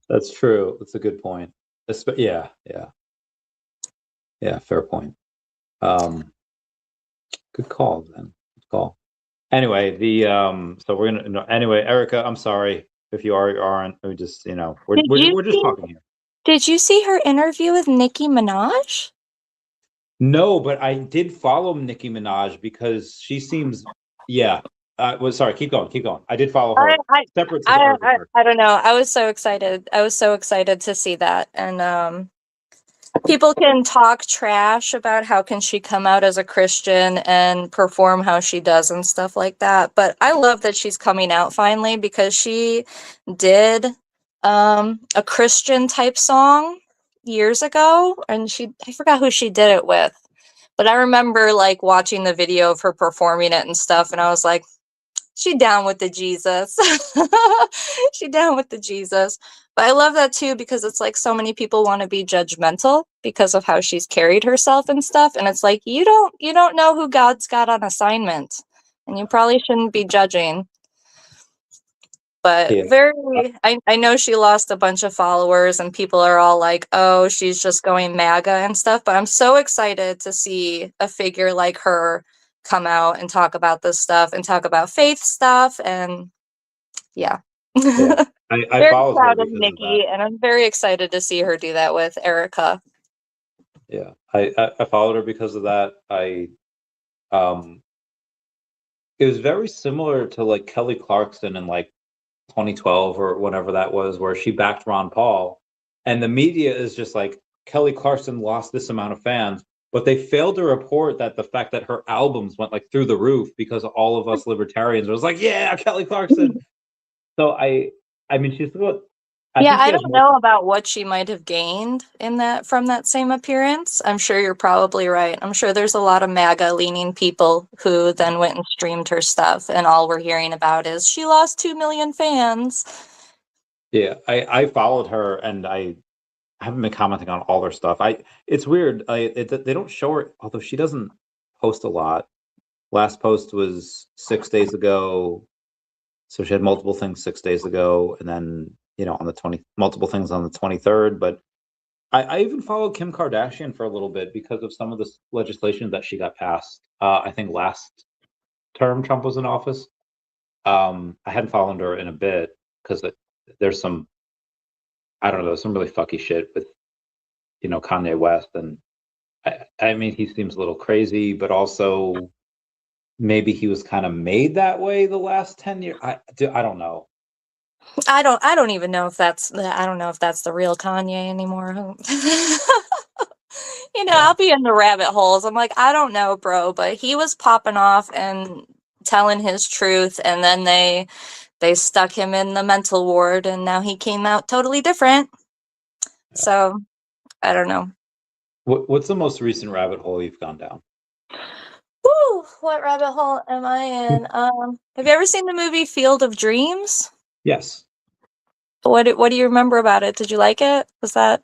That's true. That's a good point. Yeah, yeah, yeah. Fair point. Um, good call, then. Good call. Anyway, so we're gonna no, anyway, Erica. I'm sorry if you are or aren't. We just Did you we're just see talking here. did you see her interview with Nicki Minaj? No, but I did follow Nicki Minaj because she seems, yeah. Well, sorry. Keep going. Keep going. I did follow I her I separate to the Erica part. I don't know. I was so excited. I was so excited to see that. And people can talk trash about how can she come out as a Christian and perform how she does and stuff like that. But I love that she's coming out finally because she did a Christian type song years ago, and I forgot who she did it with. But I remember like watching the video of her performing it and stuff, and I was like, she down with the Jesus. She down with the Jesus. But I love that too because it's like so many people want to be judgmental because of how she's carried herself and stuff. And it's like you don't know who God's got on assignment. And you probably shouldn't be judging. But Yeah. I know she lost a bunch of followers and people are all like, oh, she's just going MAGA and stuff. But I'm so excited to see a figure like her come out and talk about this stuff and talk about faith stuff. And yeah. Yeah. I Very followed her proud of because of that. Nikki, and I'm very excited to see her do that with Erica. Yeah. I followed her because of that. Um it was very similar to like Kelly Clarkson in like 2012 or whenever that was, where she backed Ron Paul. And the media is just like, Kelly Clarkson lost this amount of fans, but they failed to report that the fact that her albums went like through the roof because all of us libertarians was like, yeah, Kelly Clarkson. So I mean, I Yeah, think she I has don't more. know about what she might have gained in that from that same appearance. I'm sure you're probably right. I'm sure there's a lot of MAGA leaning people who then went and streamed her stuff, and all we're hearing about is she lost 2 million fans. Yeah, I followed her, and I haven't been commenting on all their stuff. It's weird. They don't show her, although she doesn't post a lot. Last post was 6 days ago, so she had multiple things 6 days ago, and then on the multiple things on the 23rd. But I even followed Kim Kardashian for a little bit because of some of the legislation that she got passed. I think last term Trump was in office. I hadn't followed her in a bit because there's some, I don't know, some really fucky shit with Kanye West, and I mean he seems a little crazy, but also maybe he was kind of made that way the last 10 years. I don't know. I don't even know if that's I don't know if that's the real Kanye anymore. Yeah. I'll be in the rabbit holes. I'm like, I don't know, bro, but he was popping off and telling his truth, and then they stuck him in the mental ward, and now he came out totally different. So I don't know. What's the most recent rabbit hole you've gone down? Woo, what rabbit hole am I in? Have you ever seen the movie Field of Dreams? Yes. What do you remember about it? Did you like it? Was that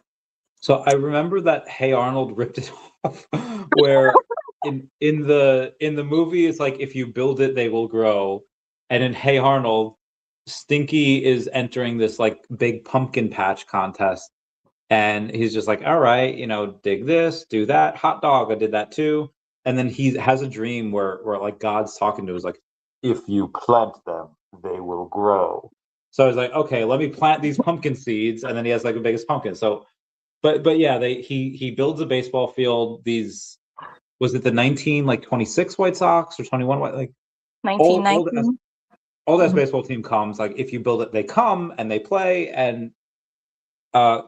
So I remember that Hey Arnold ripped it off, where in the movie it's like if you build it, they will grow, and in Hey Arnold, Stinky is entering this like big pumpkin patch contest, and he's just like, all right, dig this, do that, hot dog, I did that too, and then he has a dream where like God's talking to him, is like, if you plant them, they will grow. So I was like, okay, let me plant these pumpkin seeds, and then he has like the biggest pumpkin. So but yeah, he builds a baseball field. These, was it the 1926 White Sox or 21 White, like old as 1919? old as baseball team comes, like if you build it, they come and they play. And uh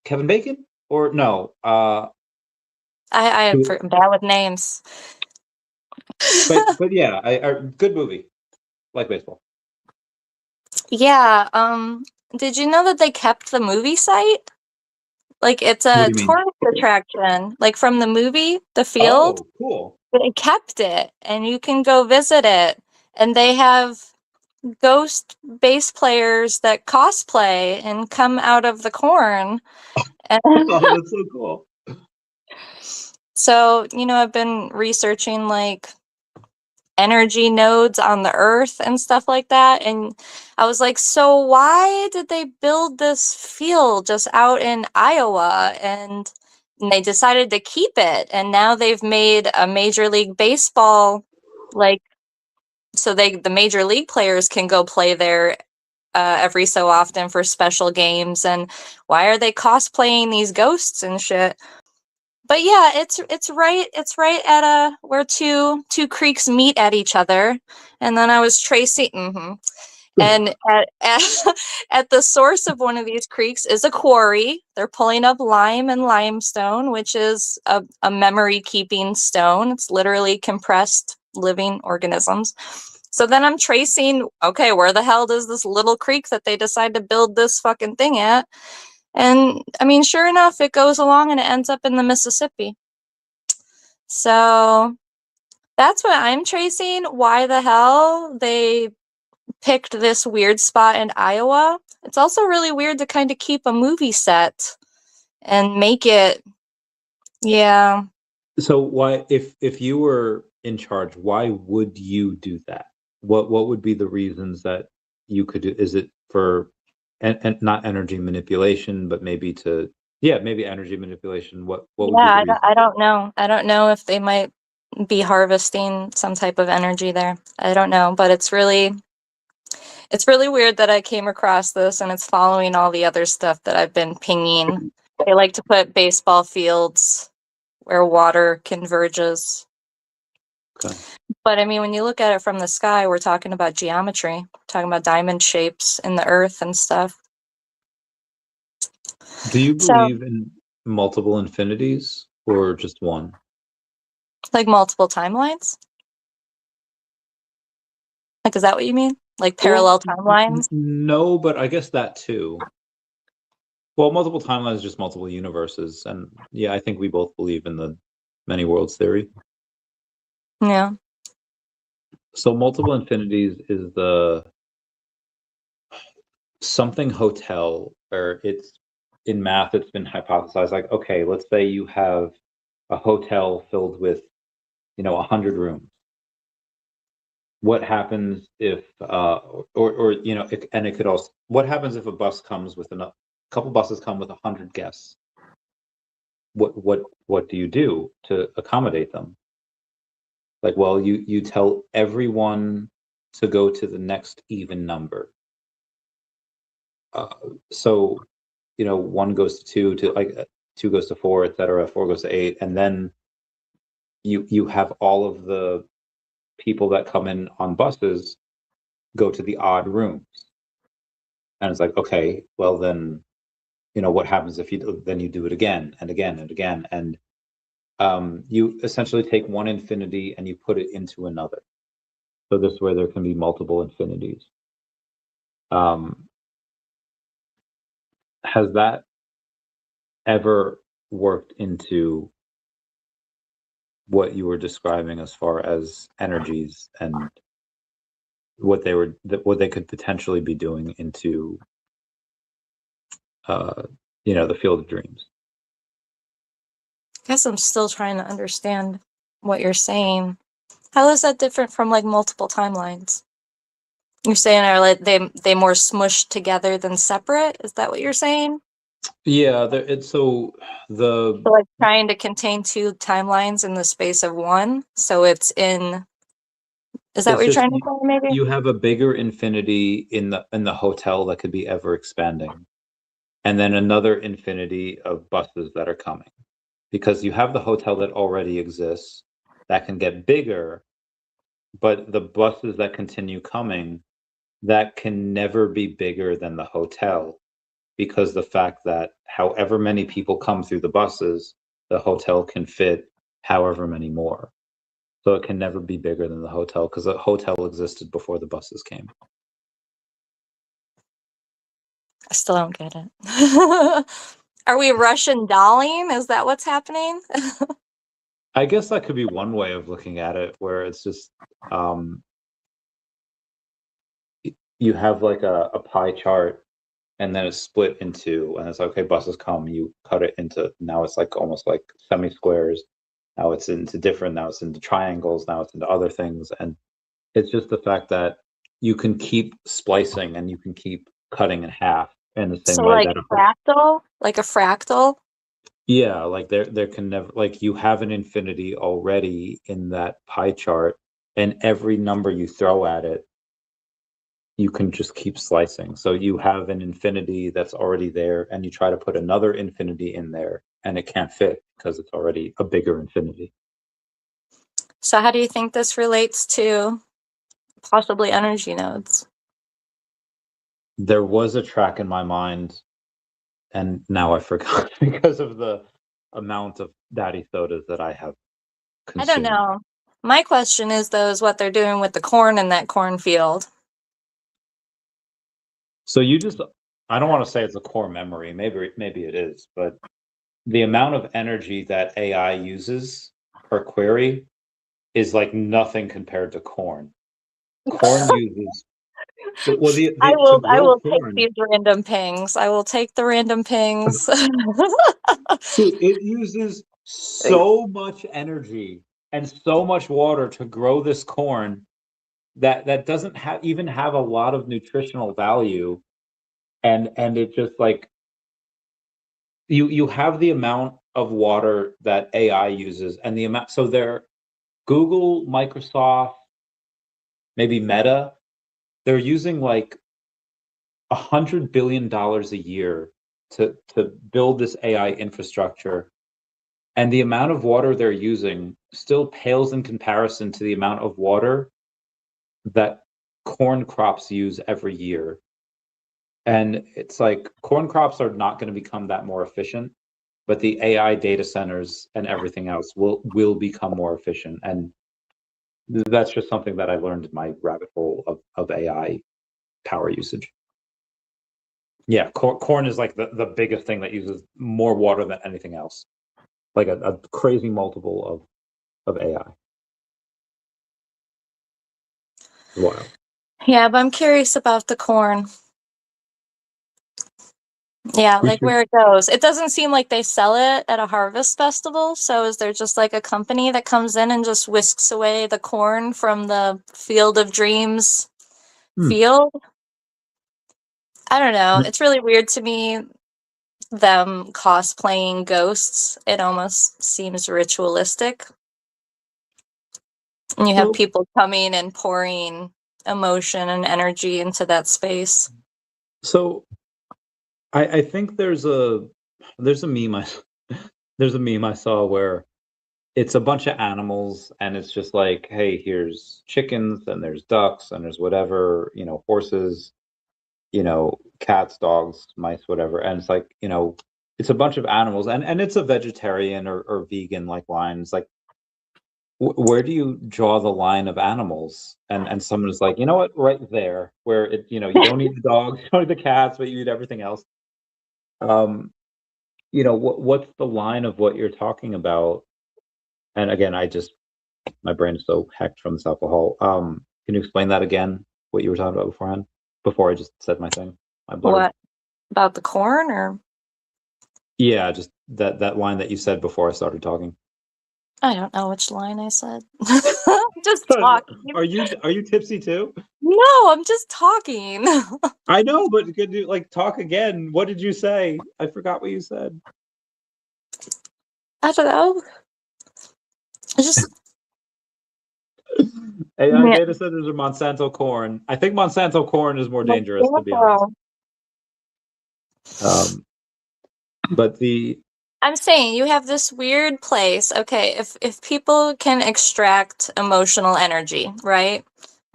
Kevin Bacon, or no, I am bad with names. but yeah, good movie, like baseball. Yeah, did you know that they kept the movie site? Like, it's What do a you mean? tourist attraction, like from the movie, The Field. Oh, cool. They kept it, and you can go visit it. And they have ghost bass players that cosplay and come out of the corn. And Oh, that's so cool. so, I've been researching like energy nodes on the earth and stuff like that, and I was like, so why did they build this field just out in Iowa? And they decided to keep it, and now they've made a Major League Baseball, like, so the Major League players can go play there every so often for special games. And why are they cosplaying these ghosts and shit? But yeah, it's right at where two creeks meet at each other. And then I was tracing, and at at the source of one of these creeks is a quarry. They're pulling up lime and limestone, which is a memory keeping stone. It's literally compressed living organisms. So then I'm tracing, okay, where the hell does this little creek that they decide to build this fucking thing at? And I mean, sure enough, it goes along and it ends up in the Mississippi. So that's what I'm tracing. Why the hell they picked this weird spot in Iowa. It's also really weird to kind of keep a movie set and make it, yeah. So why, if you were in charge, why would you do that? What would be the reasons that you could do? Is it for and not energy manipulation, but maybe to, yeah, maybe energy manipulation. What would be the Yeah, reason? I don't know. I don't know if they might be harvesting some type of energy there. I don't know, but it's really weird that I came across this, and it's following all the other stuff that I've been pinging. They like to put baseball fields where water converges. Okay. But I mean, when you look at it from the sky, we're talking about geometry, we're talking about diamond shapes in the earth and stuff. Do you So, believe in multiple infinities or just one? like multiple timelines? Like, is that what you mean? Like Well, parallel timelines? no, but I guess that too. Well, multiple timelines is just multiple universes, and yeah, I think we both believe in the many worlds theory. Yeah. So multiple infinities is something hotel, or it's in math, it's been hypothesized like, okay, let's say you have a hotel filled with, 100 rooms. What happens if, and it could also, what happens if a bus comes with a couple buses come with 100 guests? What do you do to accommodate them? Like, well, you tell everyone to go to the next even number. So, one goes to two, two goes to four, etc. Four goes to eight, and then you have all of the people that come in on buses go to the odd rooms, and it's like, okay, well then, what happens if you do it again and again and again, and you essentially take one infinity and you put it into another. So this way there can be multiple infinities. Has that ever worked into what you were describing as far as energies and what they could potentially be doing into the field of dreams? I guess I'm still trying to understand what you're saying. How is that different from like multiple timelines? You're saying are like they more smushed together than separate? Is that what you're saying? Yeah, it's so the So like trying to contain two timelines in the space of one. So it's in. Is that it's what you're just trying to say? Maybe. you have a bigger infinity in the hotel that could be ever expanding, and then another infinity of buses that are coming, because you have the hotel that already exists that can get bigger, but the buses that continue coming, that can never be bigger than the hotel, because the fact that however many people come through the buses, the hotel can fit however many more. So it can never be bigger than the hotel, because the hotel existed before the buses came. I still don't get it. Are we Russian dolling? Is that what's happening? I guess that could be one way of looking at it, where it's just you have like a pie chart, and then it's split into, and it's like, okay, buses come, you cut it into, now it's like almost like semi squares. Now it's into different, now it's into triangles, now it's into other things. And it's just the fact that you can keep splicing and you can keep cutting in half in the same So way like that fractal, like a fractal. yeah, like there can never, like, you have an infinity already in that pie chart, and every number you throw at it, you can just keep slicing. So you have an infinity that's already there, and you try to put another infinity in there, and it can't fit because it's already a bigger infinity. So how do you think this relates to possibly energy nodes? There was a track in my mind, and now I forgot because of the amount of daddy sodas that I have I don't consumed. know. My question is though, is what they're doing with the corn in that cornfield. So I don't want to say it's a core memory. Maybe it is, but the amount of energy that AI uses per query is like nothing compared to corn. Corn uses well to I grow will take corn. these random pings. I will take the random pings. Dude, it uses so much energy and so much water to grow this corn that doesn't even have a lot of nutritional value, and it just like you have the amount of water that AI uses, and the amount, so they're Google, Microsoft, maybe Meta, they're using like $100 billion a year to build this AI infrastructure, and the amount of water they're using still pales in comparison to the amount of water that corn crops use every year. And it's like corn crops are not going to become that more efficient, but the AI data centers and everything else will become more efficient. And that's just something that I learned in my rabbit hole of AI power usage. Yeah, corn is like the biggest thing that uses more water than anything else, like a crazy multiple of AI. Wow. Yeah, but I'm curious about the corn. Yeah, We like should. where it goes. It doesn't seem like they sell it at a harvest festival. So is there just like a company that comes in and just whisks away the corn from the Field of Dreams Hmm. field? I don't know. It's really weird to me, them cosplaying ghosts. It almost seems ritualistic. And you have Well, people coming and pouring emotion and energy into that space. so I think there's a meme there's a meme I saw where it's a bunch of animals and it's just like, hey, here's chickens and there's ducks and there's whatever, horses, cats, dogs, mice, whatever. And it's like, it's a bunch of animals and it's a vegetarian or vegan like line. It's like, where do you draw the line of animals? And someone is like, you know what, right there, where you don't eat the dogs, you don't eat the cats, but you eat everything else. Um, what's the line of what you're talking about? And again, my brain is so hecked from this alcohol. Can you explain that again? What you were talking about beforehand? Before I just said my thing, my blurb. What about the corn or Yeah, just that line that you said before I started talking. I don't know which line I said. I'm just talking. Are you tipsy too? No, I'm just talking. I know, but could you like talk again? What did you say? I forgot what you said. I don't know. It's just AI yeah, data centers are Monsanto corn. I think Monsanto corn is more like, dangerous, to be honest. oh. Um, but the I'm saying you have this weird place. Okay, if people can extract emotional energy, right?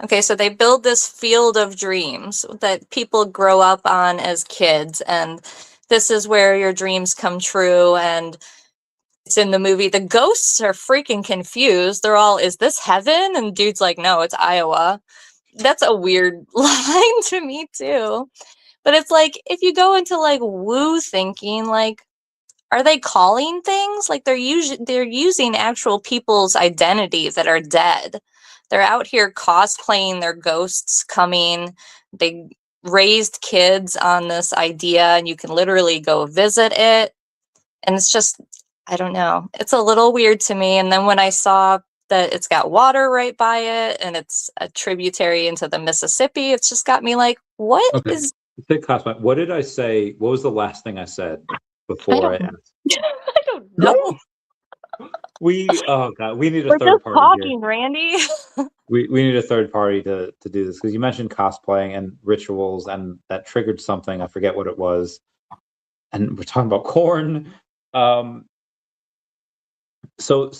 Okay, so they build this field of dreams that people grow up on as kids, and this is where your dreams come true. And it's in the movie. The ghosts are freaking confused. They're all, is this heaven? And dude's like, no, it's Iowa. That's a weird line to me too. But it's like, if you go into like woo thinking, like, are they calling things? Like they're using actual people's identities that are dead. They're out here cosplaying their ghosts coming. They raised kids on this idea and you can literally go visit it. And it's just, I don't know. It's a little weird to me. And then when I saw that it's got water right by it and it's a tributary into the Mississippi, it's just got me like, what Okay. is What did I say? What was the last thing I said I before I don't asked? I don't No, know. oh god, we need a We're third just party here. talking, Randy. We need a third party to do this because you mentioned cosplaying and rituals and that triggered something. I forget what it was. And we're talking about corn. Um, so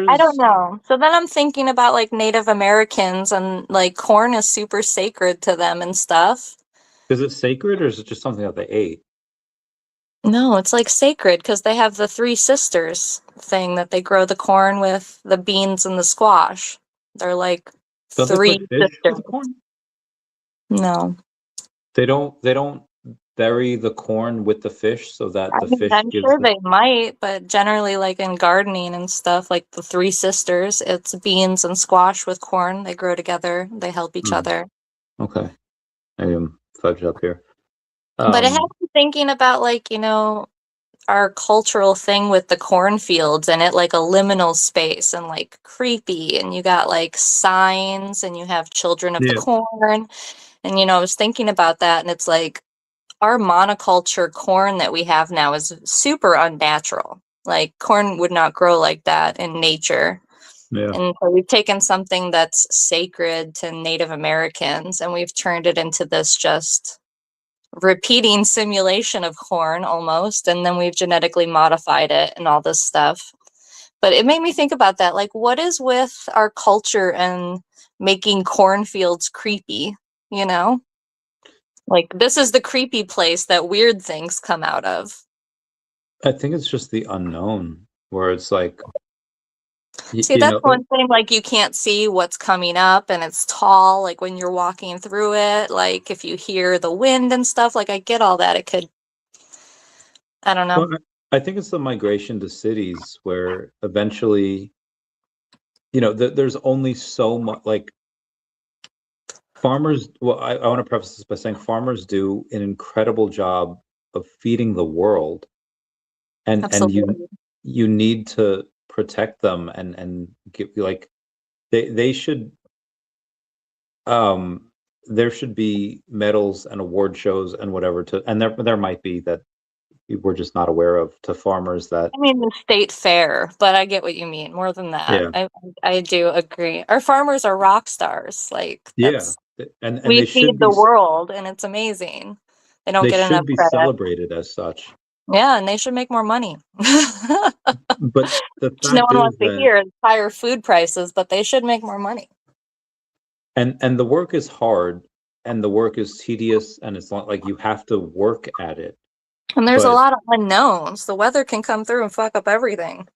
I don't there's know. So then I'm thinking about like Native Americans and like corn is super sacred to them and stuff. is it sacred or is it just something that they ate? No, it's like sacred because they have the three sisters thing that they grow the corn with the beans and the squash. They're like Don't they three put fish sisters. with corn? No. They don't bury the corn with the fish so that I the mean, fish I'm gives sure the they might, but generally, like in gardening and stuff, like the three sisters, it's beans and squash with corn. They grow together, they help each Hmm, other. okay. I am fudged up here. But it has Um, me thinking about like, our cultural thing with the cornfields and it like a liminal space and like creepy. And you got like signs and you have children of the yeah, corn. And, I was thinking about that and it's like our monoculture corn that we have now is super unnatural. Like corn would not grow like that in nature. yeah, And so we've taken something that's sacred to Native Americans and we've turned it into this just repeating simulation of corn almost, and then we've genetically modified it and all this stuff. But it made me think about that. Like, what is with our culture and making cornfields creepy? You know, like this is the creepy place that weird things come out of. I think it's just the unknown where it's like, y- See, you that's know, one thing. Like, you can't see what's coming up, and it's tall. Like when you're walking through it, like if you hear the wind and stuff. Like I get all that. It could, I don't know. well, I think it's the migration to cities where eventually, there's only so much like farmers. Well, I want to preface this by saying farmers do an incredible job of feeding the world, and Absolutely. you need to protect them and give, like, they should, um there should be medals and award shows and whatever, to, and there might be that we're just not aware of, to farmers that, I mean, the state fair, but I get what you mean. More than that, yeah, I do agree. Our farmers are rock stars. Like, yeah, that's, and we feed the world, and it's amazing. They don't they get enough should be credit. celebrated as such. Yeah, and they should make more money. But the Which no fact one is wants to that, hear is higher food prices, but they should make more money. and the work is hard, and the work is tedious, and it's not like you have to work at it. And there's a But lot of unknowns. The weather can come through and fuck up everything.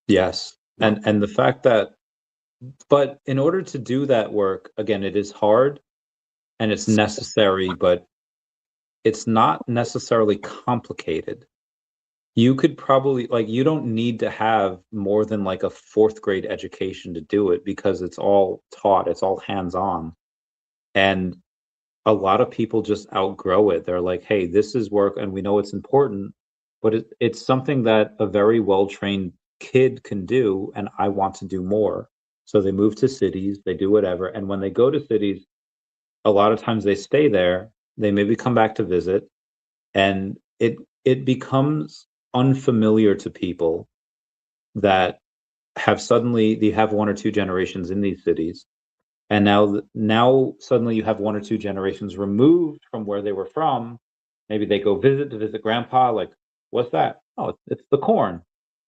yes, and the fact that, but in order to do that work, again, it is hard and it's necessary, but it's not necessarily complicated. You could probably, like, you don't need to have more than like a fourth grade education to do it, because it's all taught, it's all hands on. And a lot of people just outgrow it. They're like, hey, this is work and we know it's important, but it's something that a very well trained kid can do. And I want to do more. So they move to cities, they do whatever. And when they go to cities, a lot of times they stay there, they maybe come back to visit, and it becomes unfamiliar to people that have suddenly, they have one or two generations in these cities, and now suddenly you have one or two generations removed from where they were from. Maybe they go visit, to visit grandpa, like, what's that? Oh, it's the corn.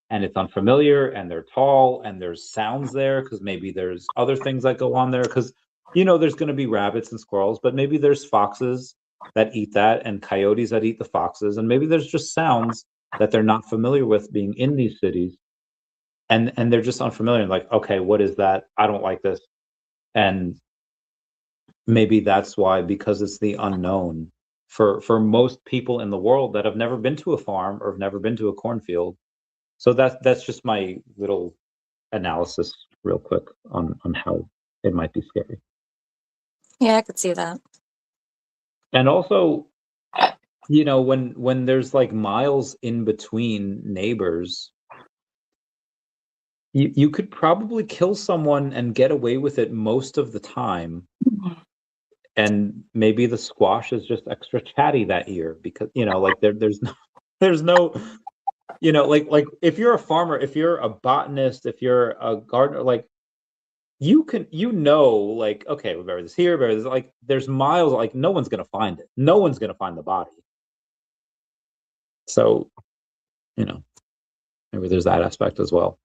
And it's unfamiliar, and they're tall, and there's sounds there, because maybe there's other things that go on there, because there's going to be rabbits and squirrels, but maybe there's foxes that eat that, and coyotes that eat the foxes, and maybe there's just sounds that they're not familiar with being in these cities, and they're just unfamiliar, like, okay, what is that? I don't like this. And maybe that's why, because it's the unknown for most people in the world that have never been to a farm or have never been to a cornfield. So that's just my little analysis real quick on how it might be scary. Yeah, I could see that. And also, when there's like miles in between neighbors, you could probably kill someone and get away with it most of the time. And maybe the squash is just extra chatty that year, because like there's no like if you're a farmer, if you're a botanist, if you're a gardener, like, you can, like, okay, we bury this here, bury this, like, there's miles, like, no one's gonna find it, no one's gonna find the body. So you know maybe there's that aspect as well.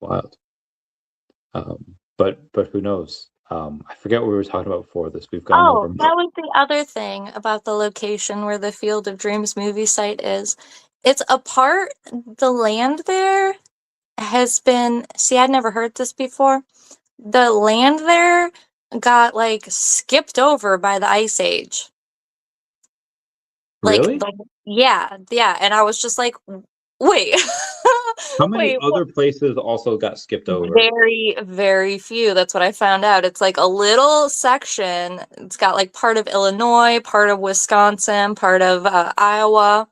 Wild. But who knows? I forget what we were talking about before this. We've gone Oh, over. that was the other thing about the location where the Field of Dreams movie site is. It's a part, the land there has been, see, I'd never heard this before. The land there got like skipped over by the Ice Age. Like, Really? yeah, yeah. And I was just like, wait, How many wait, other places also got skipped over? very, very few. That's what I found out. It's like a little section. It's got like part of Illinois, part of Wisconsin, part of Iowa.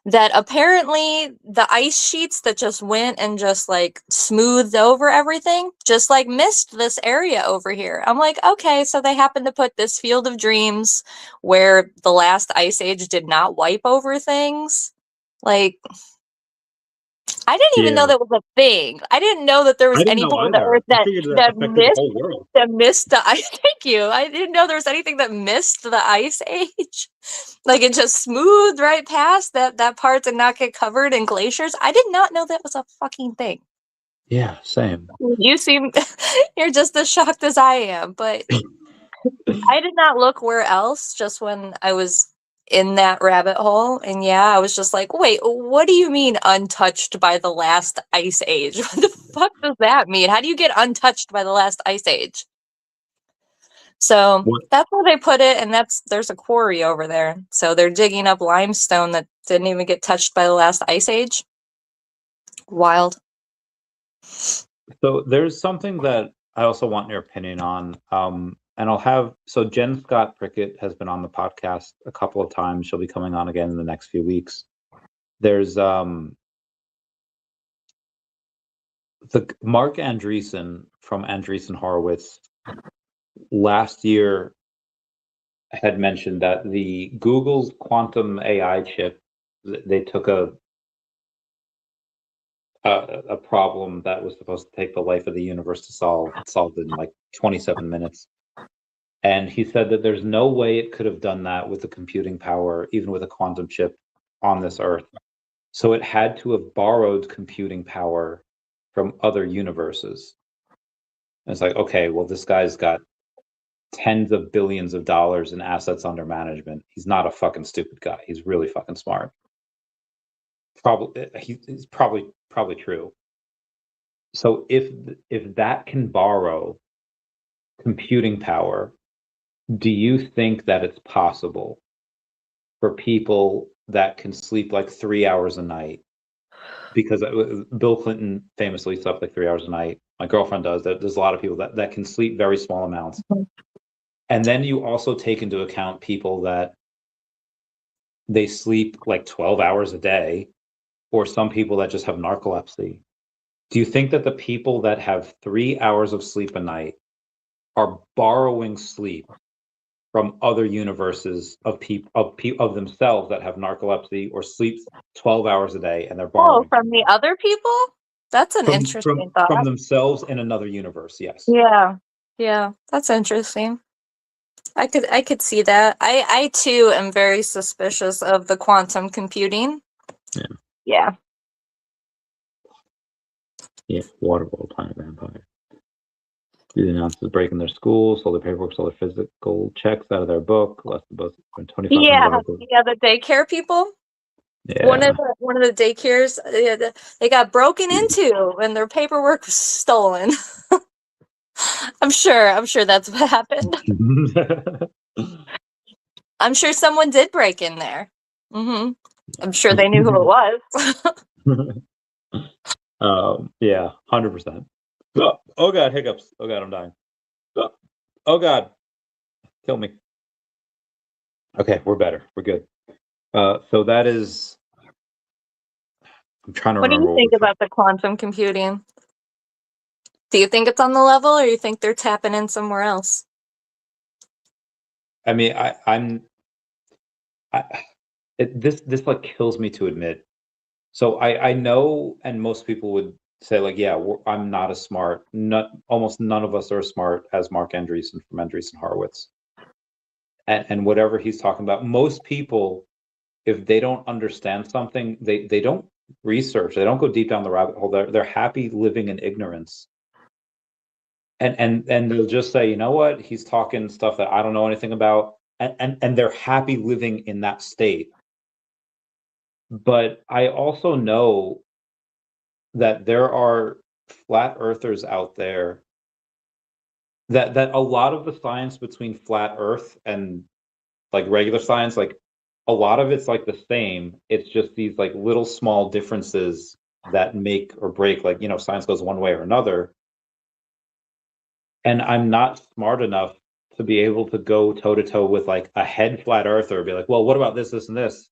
That apparently the ice sheets that just went and just like smoothed over everything just like missed this area over here. I'm like, okay, so they happened to put this Field of Dreams where the last ice age did not wipe over things. Like, I didn't even know Yeah, that was a thing. I didn't know that there I was didn't any know part of the either. earth I that figured that that affected the missed whole world. that missed the ice. Thank you. I didn't know there was anything that missed the ice age. Like, it just smoothed right past that part did not get covered in glaciers. I did not know that was a fucking thing. Yeah, same. You seem you're just as shocked as I am, but I did not look where else, just when I was in that rabbit hole. And yeah, I was just like, wait, what do you mean untouched by the last ice age? What the fuck does that mean? How do you get untouched by the last ice age? So What? that's where they put it, and there's a quarry over there. So they're digging up limestone that didn't even get touched by the last ice age. Wild. So there's something that I also want your opinion on. and I'll have, so Jen Scott Prickett has been on the podcast a couple of times. She'll be coming on again in the next few weeks. There's the Mark Andreessen from Andreessen Horowitz last year had mentioned that the Google's quantum AI chip, they took a problem that was supposed to take the life of the universe to solved in like 27 minutes. And he said that there's no way it could have done that with the computing power, even with a quantum chip on this Earth. So it had to have borrowed computing power from other universes. And it's like, okay, well, this guy's got tens of billions of dollars in assets under management. He's not a fucking stupid guy. He's really fucking smart. He's probably true. So if that can borrow computing power, do you think that it's possible for people that can sleep like 3 hours a night? Because Bill Clinton famously slept like 3 hours a night. My girlfriend does. There's a lot of people that can sleep very small amounts. And then you also take into account people that they sleep like 12 hours a day, or some people that just have narcolepsy. Do you think that the people that have 3 hours of sleep a night are borrowing sleep from other universes of themselves that have narcolepsy or sleep 12 hours a day, and they're borrowing from the other people? That's an interesting thought. From themselves in another universe, yes. Yeah, that's interesting. I could see that. I too am very suspicious of the quantum computing. Yeah. Waterworld, Planet Vampire. These announced breaking their school, sold their paperwork, sold their physical checks out of their book, less than both $2,500. Yeah, the daycare people. Yeah. One of the daycares, they got broken into and their paperwork was stolen. I'm sure that's what happened. I'm sure someone did break in there. I'm sure they knew who it was. Yeah, 100%. Oh God, hiccups. Oh God, I'm dying. Oh God, kill me. Okay, we're better. We're good. So that is. I'm trying to remember. What do you think about the quantum computing? Do you think it's on the level, or you think they're tapping in somewhere else? I mean, this like kills me to admit. So I know, and most people would say like, yeah, I'm not as smart. Almost none of us are as smart as Mark Andreessen from Andreessen Horowitz. And whatever he's talking about, most people, if they don't understand something, they don't research. They don't go deep down the rabbit hole. They're happy living in ignorance. And they'll just say, you know what, he's talking stuff that I don't know anything about, and they're happy living in that state. But I also know that there are flat earthers out there that a lot of the science between flat earth and like regular science, like a lot of it's like the same. It's just these like little small differences that make or break, like, you know, science goes one way or another. And I'm not smart enough to be able to go toe to toe with like a head flat earther, be like, well, what about this, this, and this?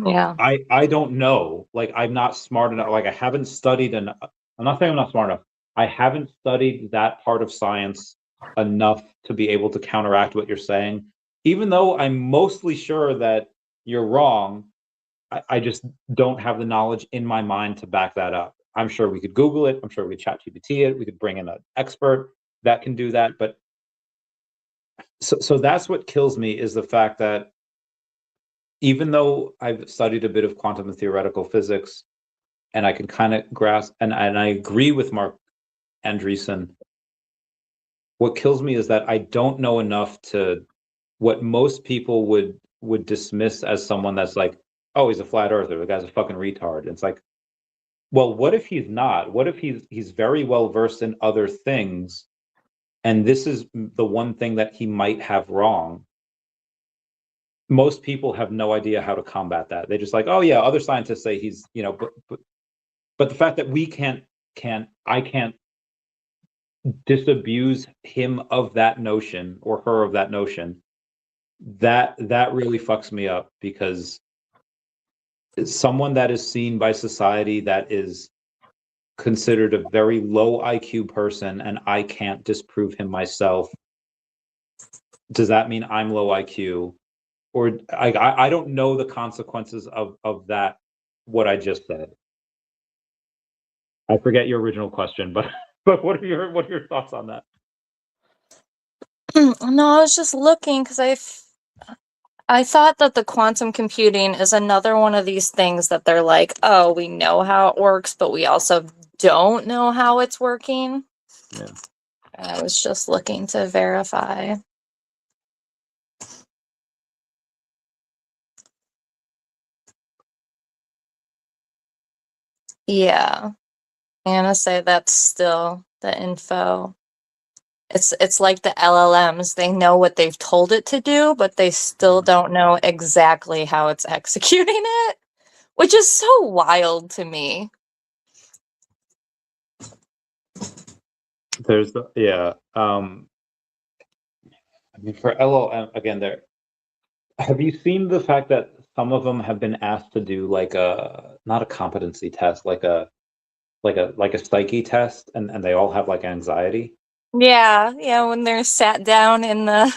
Yeah. I don't know. Like, I'm not smart enough. Like, I haven't studied, and I'm not saying I'm not smart enough. I haven't studied that part of science enough to be able to counteract what you're saying. Even though I'm mostly sure that you're wrong, I just don't have the knowledge in my mind to back that up. I'm sure we could Google it. I'm sure we could ChatGPT it. We could bring in an expert that can do that. But so that's what kills me, is the fact that even though I've studied a bit of quantum and theoretical physics, and I can kind of grasp, and I agree with Mark Andreessen, what kills me is that I don't know enough to what most people would dismiss as someone that's like, oh, he's a flat earther, the guy's a fucking retard. It's like, well, what if he's not? What if he's very well versed in other things, and this is the one thing that he might have wrong? Most people have no idea how to combat that. They just like, oh yeah, other scientists say he's, you know, but the fact that we I can't disabuse him of that notion or her of that notion, that really fucks me up, because someone that is seen by society that is considered a very low IQ person, and I can't disprove him myself, does that mean I'm low IQ? Or I don't know the consequences of that, what I just said. I forget your original question, but what are your thoughts on that? No, I was just looking because I thought that the quantum computing is another one of these things that they're like, oh, we know how it works, but we also don't know how it's working. Yeah. I was just looking to verify. Yeah. I'm gonna say that's still the info. It's like the LLMs. They know what they've told it to do, but they still don't know exactly how it's executing it, which is so wild to me. There's the, yeah. I mean, for LLM again, there. Have you seen the fact that some of them have been asked to do like a, not a competency test, like a psyche test, and they all have like anxiety? Yeah, when they're sat down in the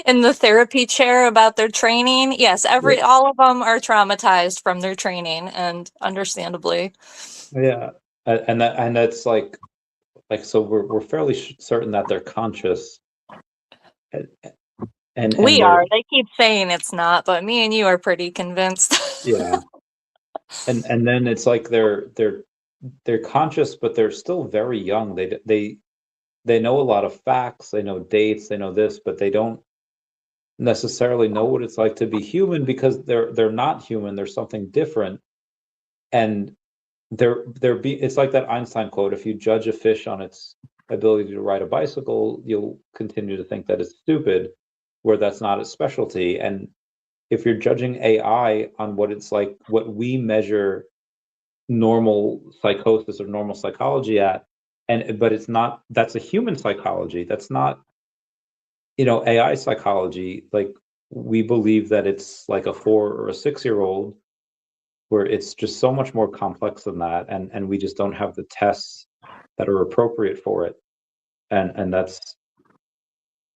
in the therapy chair about their training. Yes, all of them are traumatized from their training, and understandably. Yeah, and that's like so we're fairly certain that they're conscious, and We they're, are. They keep saying it's not, but me and you are pretty convinced. yeah, and then it's like they're conscious, but they're still very young. They know a lot of facts, they know dates, they know this, but they don't necessarily know what it's like to be human, because they're not human. There's something different, and it's like that Einstein quote: if you judge a fish on its ability to ride a bicycle, you'll continue to think that it's stupid, where that's not its specialty. And if you're judging AI on what it's like, what we measure normal psychosis or normal psychology at, but it's not, that's a human psychology, that's not, AI psychology. Like, we believe that it's like a 4 or a 6-year-old, where it's just so much more complex than that, and we just don't have the tests that are appropriate for it. And that's,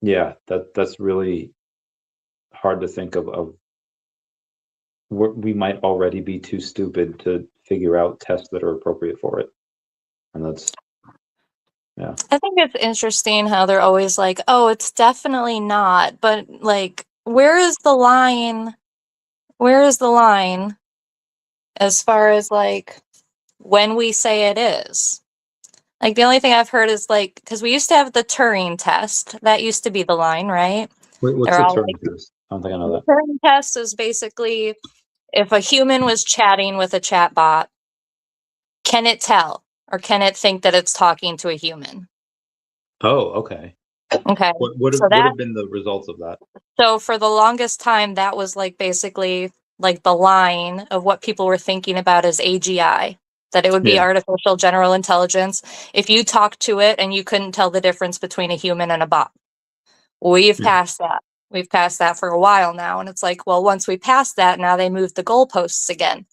yeah, that's really hard to think of we might already be too stupid to figure out tests that are appropriate for it. And that's, yeah. I think it's interesting how they're always like, oh, it's definitely not. But, like, where is the line? Where is the line as far as, like, when we say it is? Like, the only thing I've heard is, like, because we used to have the Turing test. That used to be the line, right? Wait, what's They're the all Turing like, test? I don't think I know the that. Turing test is basically if a human was chatting with a chatbot, can it tell or can it think that it's talking to a human? Oh, okay. Okay. What would So have that been the results of that? so for the longest time that was like basically like the line of what people were thinking about as AGI, that it would be Yeah. artificial general intelligence if you talked to it and you couldn't tell the difference between a human and a bot. We've Yeah. passed that. We've passed that for a while now. And it's like, well, once we passed that, now they moved the goalposts again.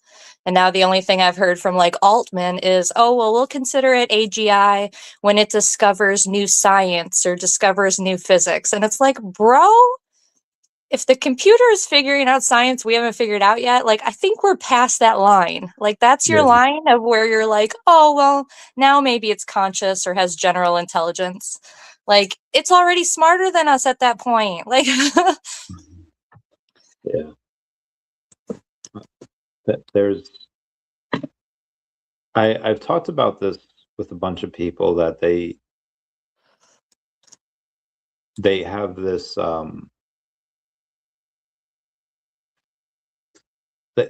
And now the only thing I've heard from like Altman is, oh, well, we'll consider it AGI when it discovers new science or discovers new physics. And it's like, bro, if the computer is figuring out science we haven't figured out yet, like, I think we're past that line. Like, that's your Yeah. line of where you're like, oh, well, now maybe it's conscious or has general intelligence. Like, it's already smarter than us at that point. Like, Yeah. There's, I've talked about this with a bunch of people, that they have this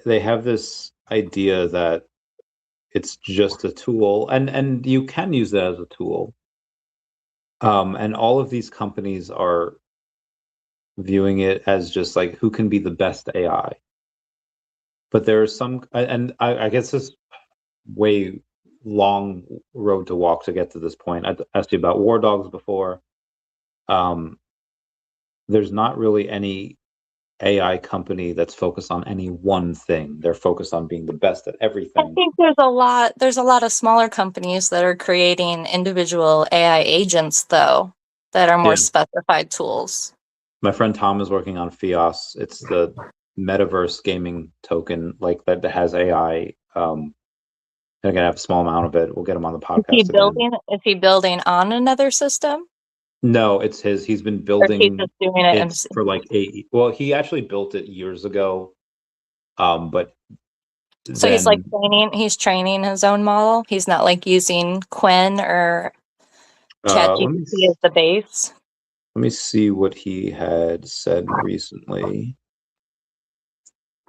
they have this idea that it's just a tool, and you can use it as a tool. And all of these companies are viewing it as just like, who can be the best AI. But there are some, and I guess this way long road to walk to get to this point. I asked you about war dogs before. There's not really any AI company that's focused on any one thing. They're focused on being the best at I everything. think there's a lot of smaller companies that are creating individual AI agents though that are more specified tools. My friend Tom is working on Fios. It's the metaverse gaming token like that has AI. I'm gonna have a small amount of it. We'll get him on the podcast again. Is he building on another system? No, it's his. He's been Or he's building just doing it it for like 8. Well, he actually built it years ago. But so then he's training his own model. He's not like using Quinn or ChatGPT as the base. let me see what he had said recently.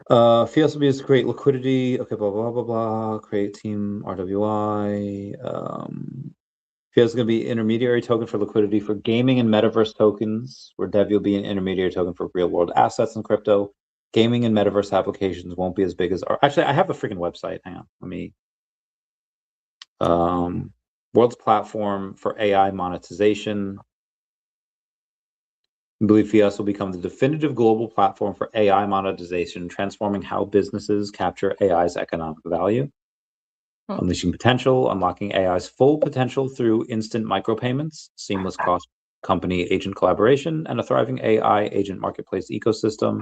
Fios will be to create liquidity. Okay, blah blah blah blah. Create team RWI. Fios is going to be intermediary token for liquidity for gaming and metaverse tokens, where Dev will be an intermediary token for real world assets and crypto. Gaming and metaverse applications won't be as big as actually. I have a freaking website. Hang on, let me. World's platform for AI monetization. We believe Fios will become the definitive global platform for AI monetization, transforming how businesses capture AI's economic value. Unleashing potential, unlocking AI's full potential through instant micropayments, seamless cross-company agent collaboration, and a thriving AI agent marketplace ecosystem.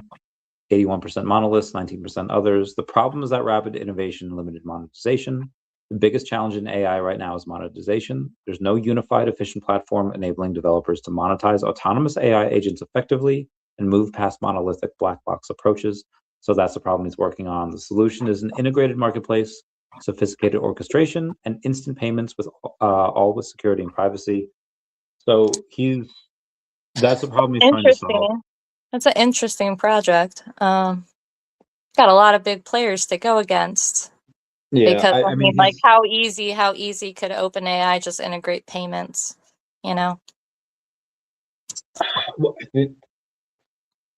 81% monoliths, 19% others. The problem is that rapid innovation and limited monetization. The biggest challenge in AI right now is monetization. There's no unified, efficient platform enabling developers to monetize autonomous AI agents effectively and move past monolithic black box approaches. So that's the problem he's working on. The solution is an integrated marketplace, sophisticated orchestration, and instant payments with all with security and privacy. So that's the problem he's trying to solve. That's an interesting project. Got a lot of big players to go against. Yeah, because I mean like how easy could OpenAI just integrate payments, you know?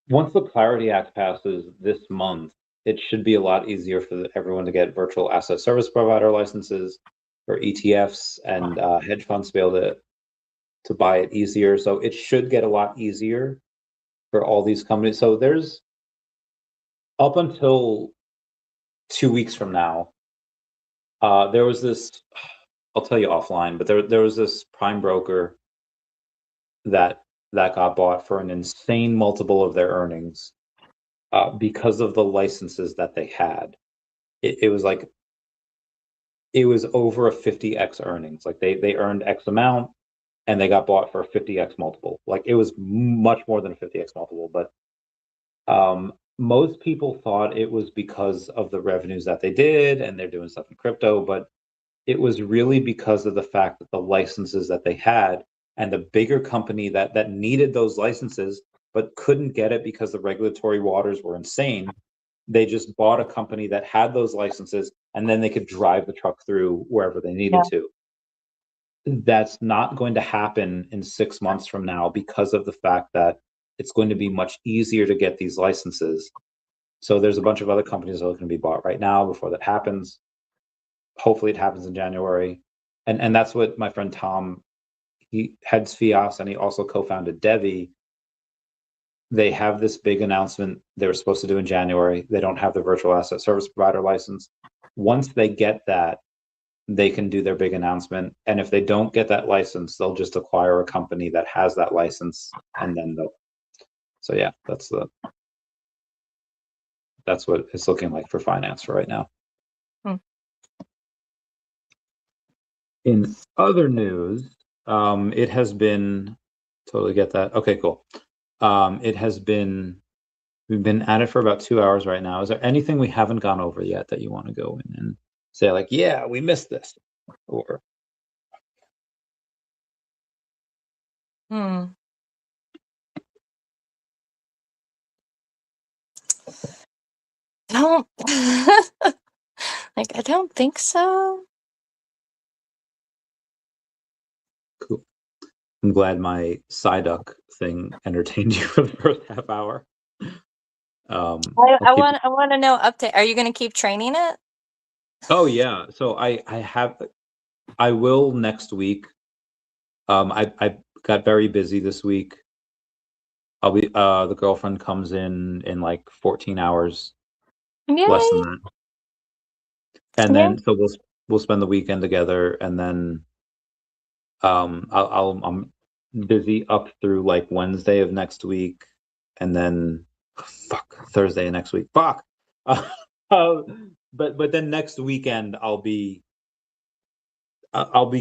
Once the Clarity Act passes this month, it should be a lot easier for everyone to get virtual asset service provider licenses for ETFs and hedge funds to be able to buy it easier. So it should get a lot easier for all these companies. So there's up until 2 weeks from now, there was this, I'll tell you offline, but there was this prime broker that got bought for an insane multiple of their earnings because of the licenses that they had. It was like, it was over a 50x earnings. Like they earned X amount and they got bought for a 50x multiple. Like it was much more than a 50x multiple, but most people thought it was because of the revenues that they did and they're doing stuff in crypto, but it was really because of the fact that the licenses that they had and the bigger company that needed those licenses but couldn't get it because the regulatory waters were insane. They just bought a company that had those licenses and then they could drive the truck through wherever they needed to. That's not going to happen in 6 months from now because of the fact that it's going to be much easier to get these licenses. So there's a bunch of other companies that are going to be bought right now before that happens. Hopefully it happens in January. And that's what my friend Tom, he heads Fios and he also co-founded Devi. They have this big announcement they were supposed to do in January. They don't have the virtual asset service provider license. Once they get that, they can do their big announcement. And if they don't get that license, they'll just acquire a company that has that license and then they'll. So yeah, that's what it's looking like for finance right now. In other news, it has been totally get that. Okay, cool. It has been, we've been at it for about 2 hours right now. Is there anything we haven't gone over yet that you want to go in and say like, yeah, we missed this? Or I don't think so. Cool. I'm glad my Psyduck thing entertained you for the first half hour. I want to know update. Are you going to keep training it? Oh yeah. So I have I will next week. I got very busy this week. I'll be the girlfriend comes in like 14 hours, less than Yay! that. And Yay! then so we'll spend the weekend together, and then I'm busy up through like Wednesday of next week, and then Thursday of next week. Uh, but then next weekend I'll be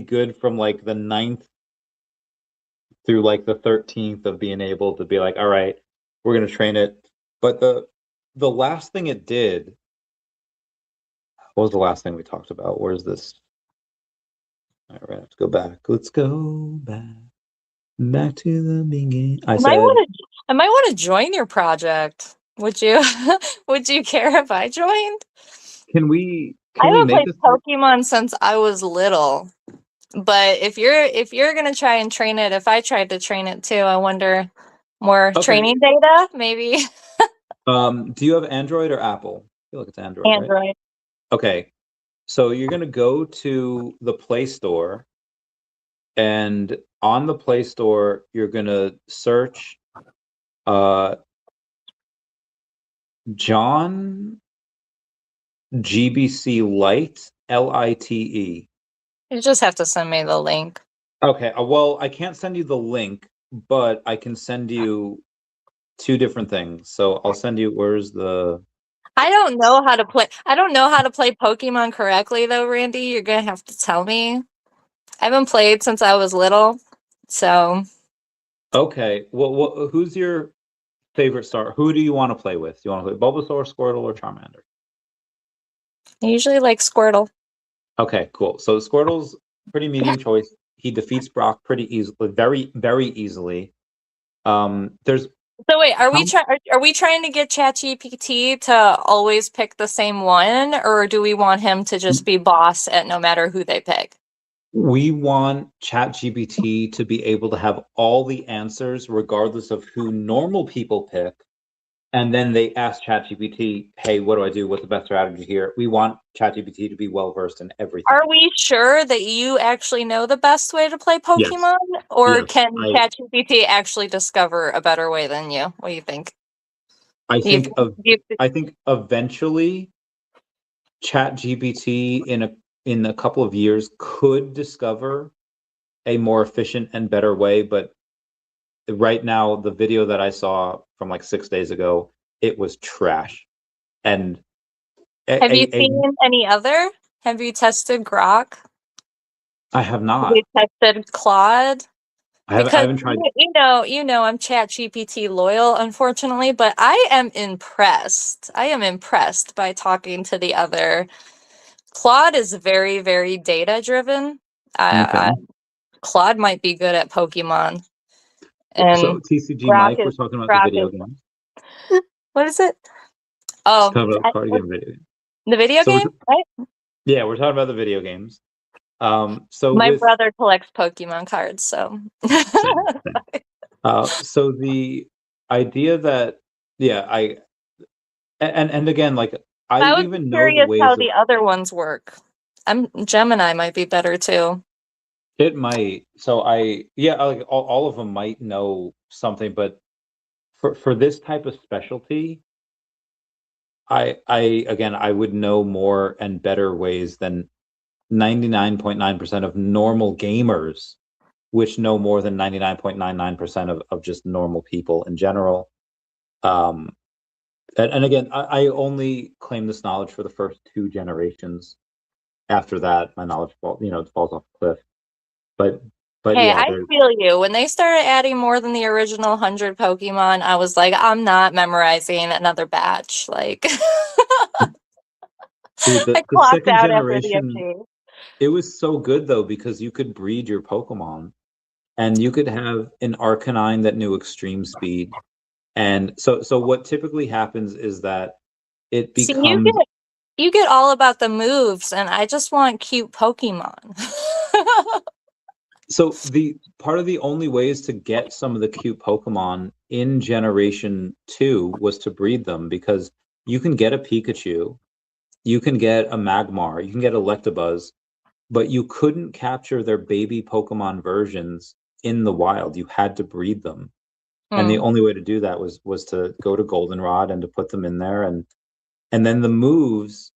good from like the 9th through like the 13th of being able to be like, all right, we're gonna train it. But the last thing it did, what was the last thing we talked about? Where's this? All right, let's go back. Let's go back to the beginning. I said, I might want to join your project. Would you? Would you care if I joined? can we I can we haven't make played this? Pokemon since I was little. But if you're gonna try and train it, if I tried to train it too, I wonder more Okay. training data, maybe. Do you have Android or Apple? I feel like it's Android, right? Android. Okay. So you're gonna go to the Play Store, and on the Play Store, you're gonna search uh John GBC Lite LITE. You just have to send me the link. Okay. Well, I can't send you the link, but I can send you two different things. So I'll send you. Where's the? I don't know how to play. I don't know how to play Pokemon correctly, though, Randy. You're gonna have to tell me. I haven't played since I was little, so Okay. Well, who's your favorite star? Who do you want to play with? Do you want to play Bulbasaur, Squirtle, or Charmander? I usually like Squirtle. Okay, cool. So Squirtle's pretty medium choice. He defeats Brock pretty easily, very, very easily. There's So wait, are we how trying? Are we trying to get ChatGPT to always pick the same one, or do we want him to just be boss at no matter who they pick? we want ChatGPT to be able to have all the answers, regardless of who normal people pick. And then they ask ChatGPT, "Hey, what do I do? What's the best strategy here?" We want ChatGPT to be well versed in everything. Are we sure that you actually know the best way to play Yes, Pokemon, or yes. can ChatGPT actually discover a better way than you? What do you think? I Do you, think of do you, I think eventually ChatGPT in a couple of years could discover a more efficient and better way, but right now the video that I saw from like 6 days ago, it was trash. And have you a seen any other? Have you tested Grok? I have Have you not. tested Claude? I Because haven't tried. I'm ChatGPT loyal, unfortunately, but I am impressed. I am impressed by talking to the other. Claude is very, very data driven. Okay. Claude might be good at Pokemon, So and TCG Grok Mike, we're is talking about the Grok video is games. what is it? Let's Oh, talk about the card game video game. the video So game, right? yeah, we're talking about the video games. So My with brother collects Pokemon cards, so same, same. So the idea that yeah, and again, like I I would be even know the curious how ways of the other ones work. Gemini might be better too. it might. So I yeah, like all of them might know something, but for this type of specialty, I again I would know more and better ways than 99.9% of normal gamers, which know more than 99.99% of just normal people in general. Um, and again, I only claim this knowledge for the first two generations. After that, my knowledge falls off a cliff. But but Hey, yeah, I there's feel you. When they started adding more than the original 100 Pokemon, I was like, I'm not memorizing another batch. Like, dude, I the clocked second out after the generation, FD. it was so good though because you could breed your Pokemon and you could have an Arcanine that knew extreme speed. And so what typically happens is that it See, becomes you get all about the moves, and I just want cute Pokemon. so the part of the only ways to get some of the cute Pokemon in Generation 2 was to breed them because you can get a Pikachu, you can get a Magmar, you can get Electabuzz, but you couldn't capture their baby Pokemon versions in the wild. You had to breed them. And the only way to do that was to go to Goldenrod and to put them in there. And then the moves,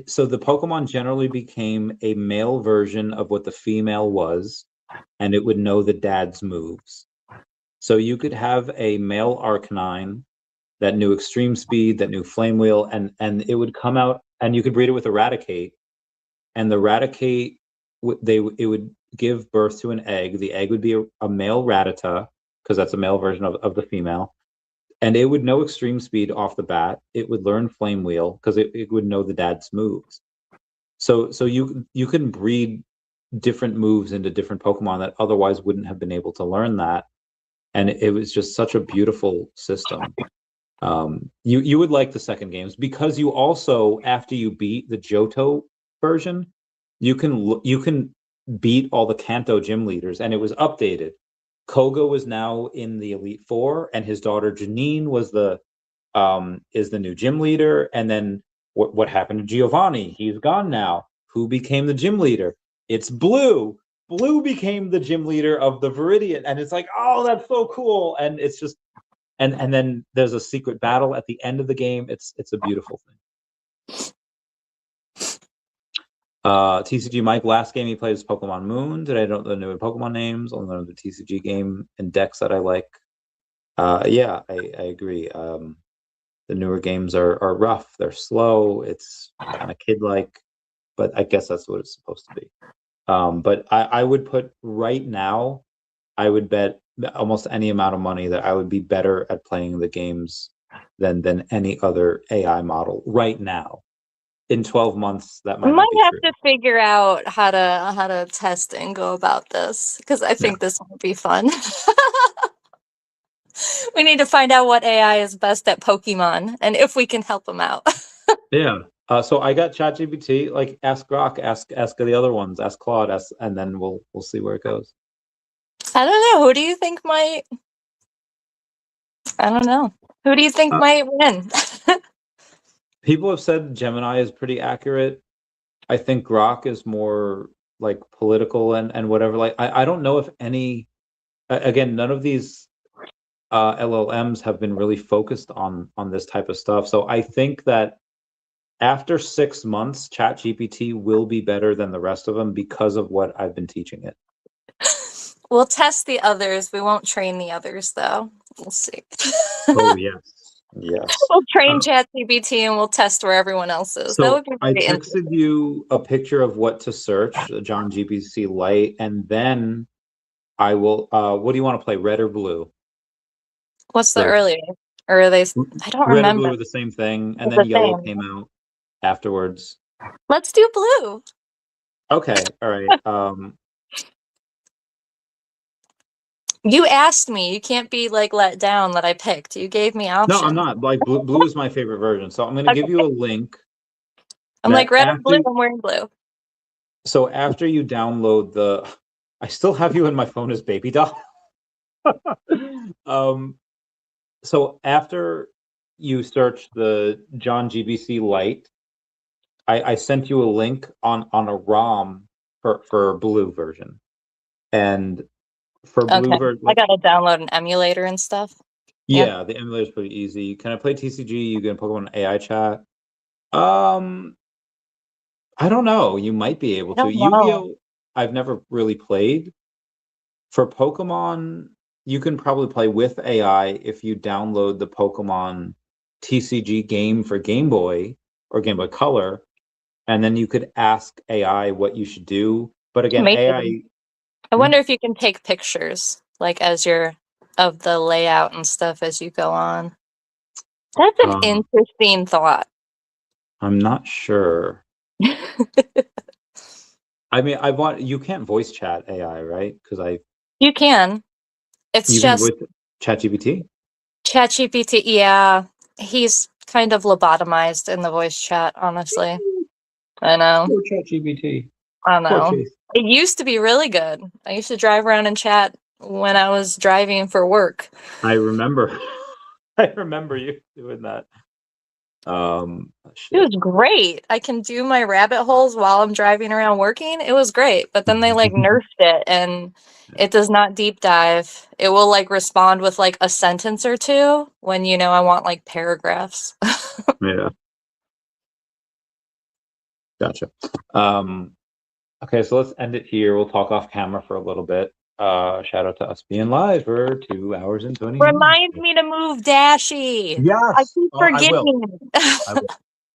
so the Pokemon generally became a male version of what the female was, and it would know the dad's moves. So you could have a male Arcanine that knew Extreme Speed, that knew Flame Wheel, and it would come out, and you could breed it with Eradicate, and the Eradicate, it would give birth to an egg. The egg would be a male Rattata, because that's a male version of the female, and it would know Extreme Speed off the bat. It would learn Flame Wheel because it would know the dad's moves. So you can breed different moves into different Pokemon that otherwise wouldn't have been able to learn that, and it was just such a beautiful system. You would like the second games because you also, after you beat the Johto version, you can beat all the Kanto gym leaders, and it was updated. Koga was now in the Elite Four, and his daughter Janine was is the new gym leader. And then what happened to Giovanni? He's gone now. Who became the gym leader? It's Blue. Blue became the gym leader of the Viridian, and it's like, oh, that's so cool. And it's just, and then there's a secret battle at the end of the game. It's a beautiful thing. TCG Mike, last game he played is Pokemon Moon. Did I know the new Pokemon names? Only know the TCG game and decks that I like. Yeah, I agree. The newer games are rough. They're slow. It's kind of kid-like, but I guess that's what it's supposed to be. But I would put right now, I would bet almost any amount of money that I would be better at playing the games than any other AI model right now. In 12 months, that might not be have true. to figure out how to test and go about this, because I think this would be fun. We need to find out what AI is best at Pokemon and if we can help them out. Yeah. So I got ChatGPT. Like, ask Grok, ask the other ones, ask Claude, and then we'll see where it goes. I don't know. Who do you think might? I don't know. Who do you think might win? People have said Gemini is pretty accurate. I think Grok is more like political and whatever. Like, I don't know if any. Again, none of these LLMs have been really focused on this type of stuff. So I think that after 6 months, ChatGPT will be better than the rest of them because of what I've been teaching it. We'll test the others. We won't train the others, though. We'll see. Oh, yes. Yes. We'll train ChatGPT and we'll test where everyone else is. That So would be I pretty texted you a picture of what to search, John GBC Lite, and then I will. What do you want to play, red or blue? What's the earlier? Or are they? I don't Red remember. or blue are the same thing, and It's then the yellow same. came out afterwards. Let's do blue. Okay, all right. You asked me. You can't be like let down that I picked. You gave me options. No, I'm not. Like, blue is my favorite version, so I'm going to give you a link. I'm like, red or blue? I'm wearing blue. So after you download I still have you in my phone as baby doll. So after you search the John GBC Lite, I sent you a link on a ROM for blue version, and for blue version, I gotta download an emulator and stuff. Yeah, the emulator is pretty easy. Can I play TCG? You can Pokemon AI chat. I don't know. You might be able to. Yu-Gi-Oh! I've never really played. For Pokemon, you can probably play with AI if you download the Pokemon TCG game for Game Boy or Game Boy Color, and then you could ask AI what you should do. But again, AI. I wonder if you can take pictures, like as of the layout and stuff as you go on. That's an interesting thought. I'm not sure. I mean, you can't voice chat AI, right? Because you can. It's you just can voice ChatGPT. ChatGPT. Yeah, he's kind of lobotomized in the voice chat. Honestly, I know. Poor ChatGPT. I know. It used to be really good. I used to drive around and chat when I was driving for work. I remember. I remember you doing that. It was great. I can do my rabbit holes while I'm driving around working. It was great. But then they like nerfed it and it does not deep dive. It will like respond with like a sentence or two when, you know, I want like paragraphs. Yeah. Gotcha. Okay, so let's end it here. We'll talk off camera for a little bit. Shout out to us being live for 2 hours and 20 minutes. Remind me to move Dashy. Yes. I keep I will. forgetting. I will.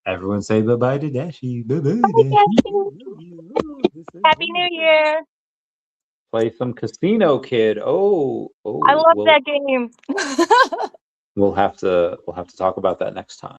Everyone say bye-bye to Dashy. Bye-bye, Bye, Dashy. Happy New Year. Play some Casino Kid. I love that game. We'll have to talk about that next time.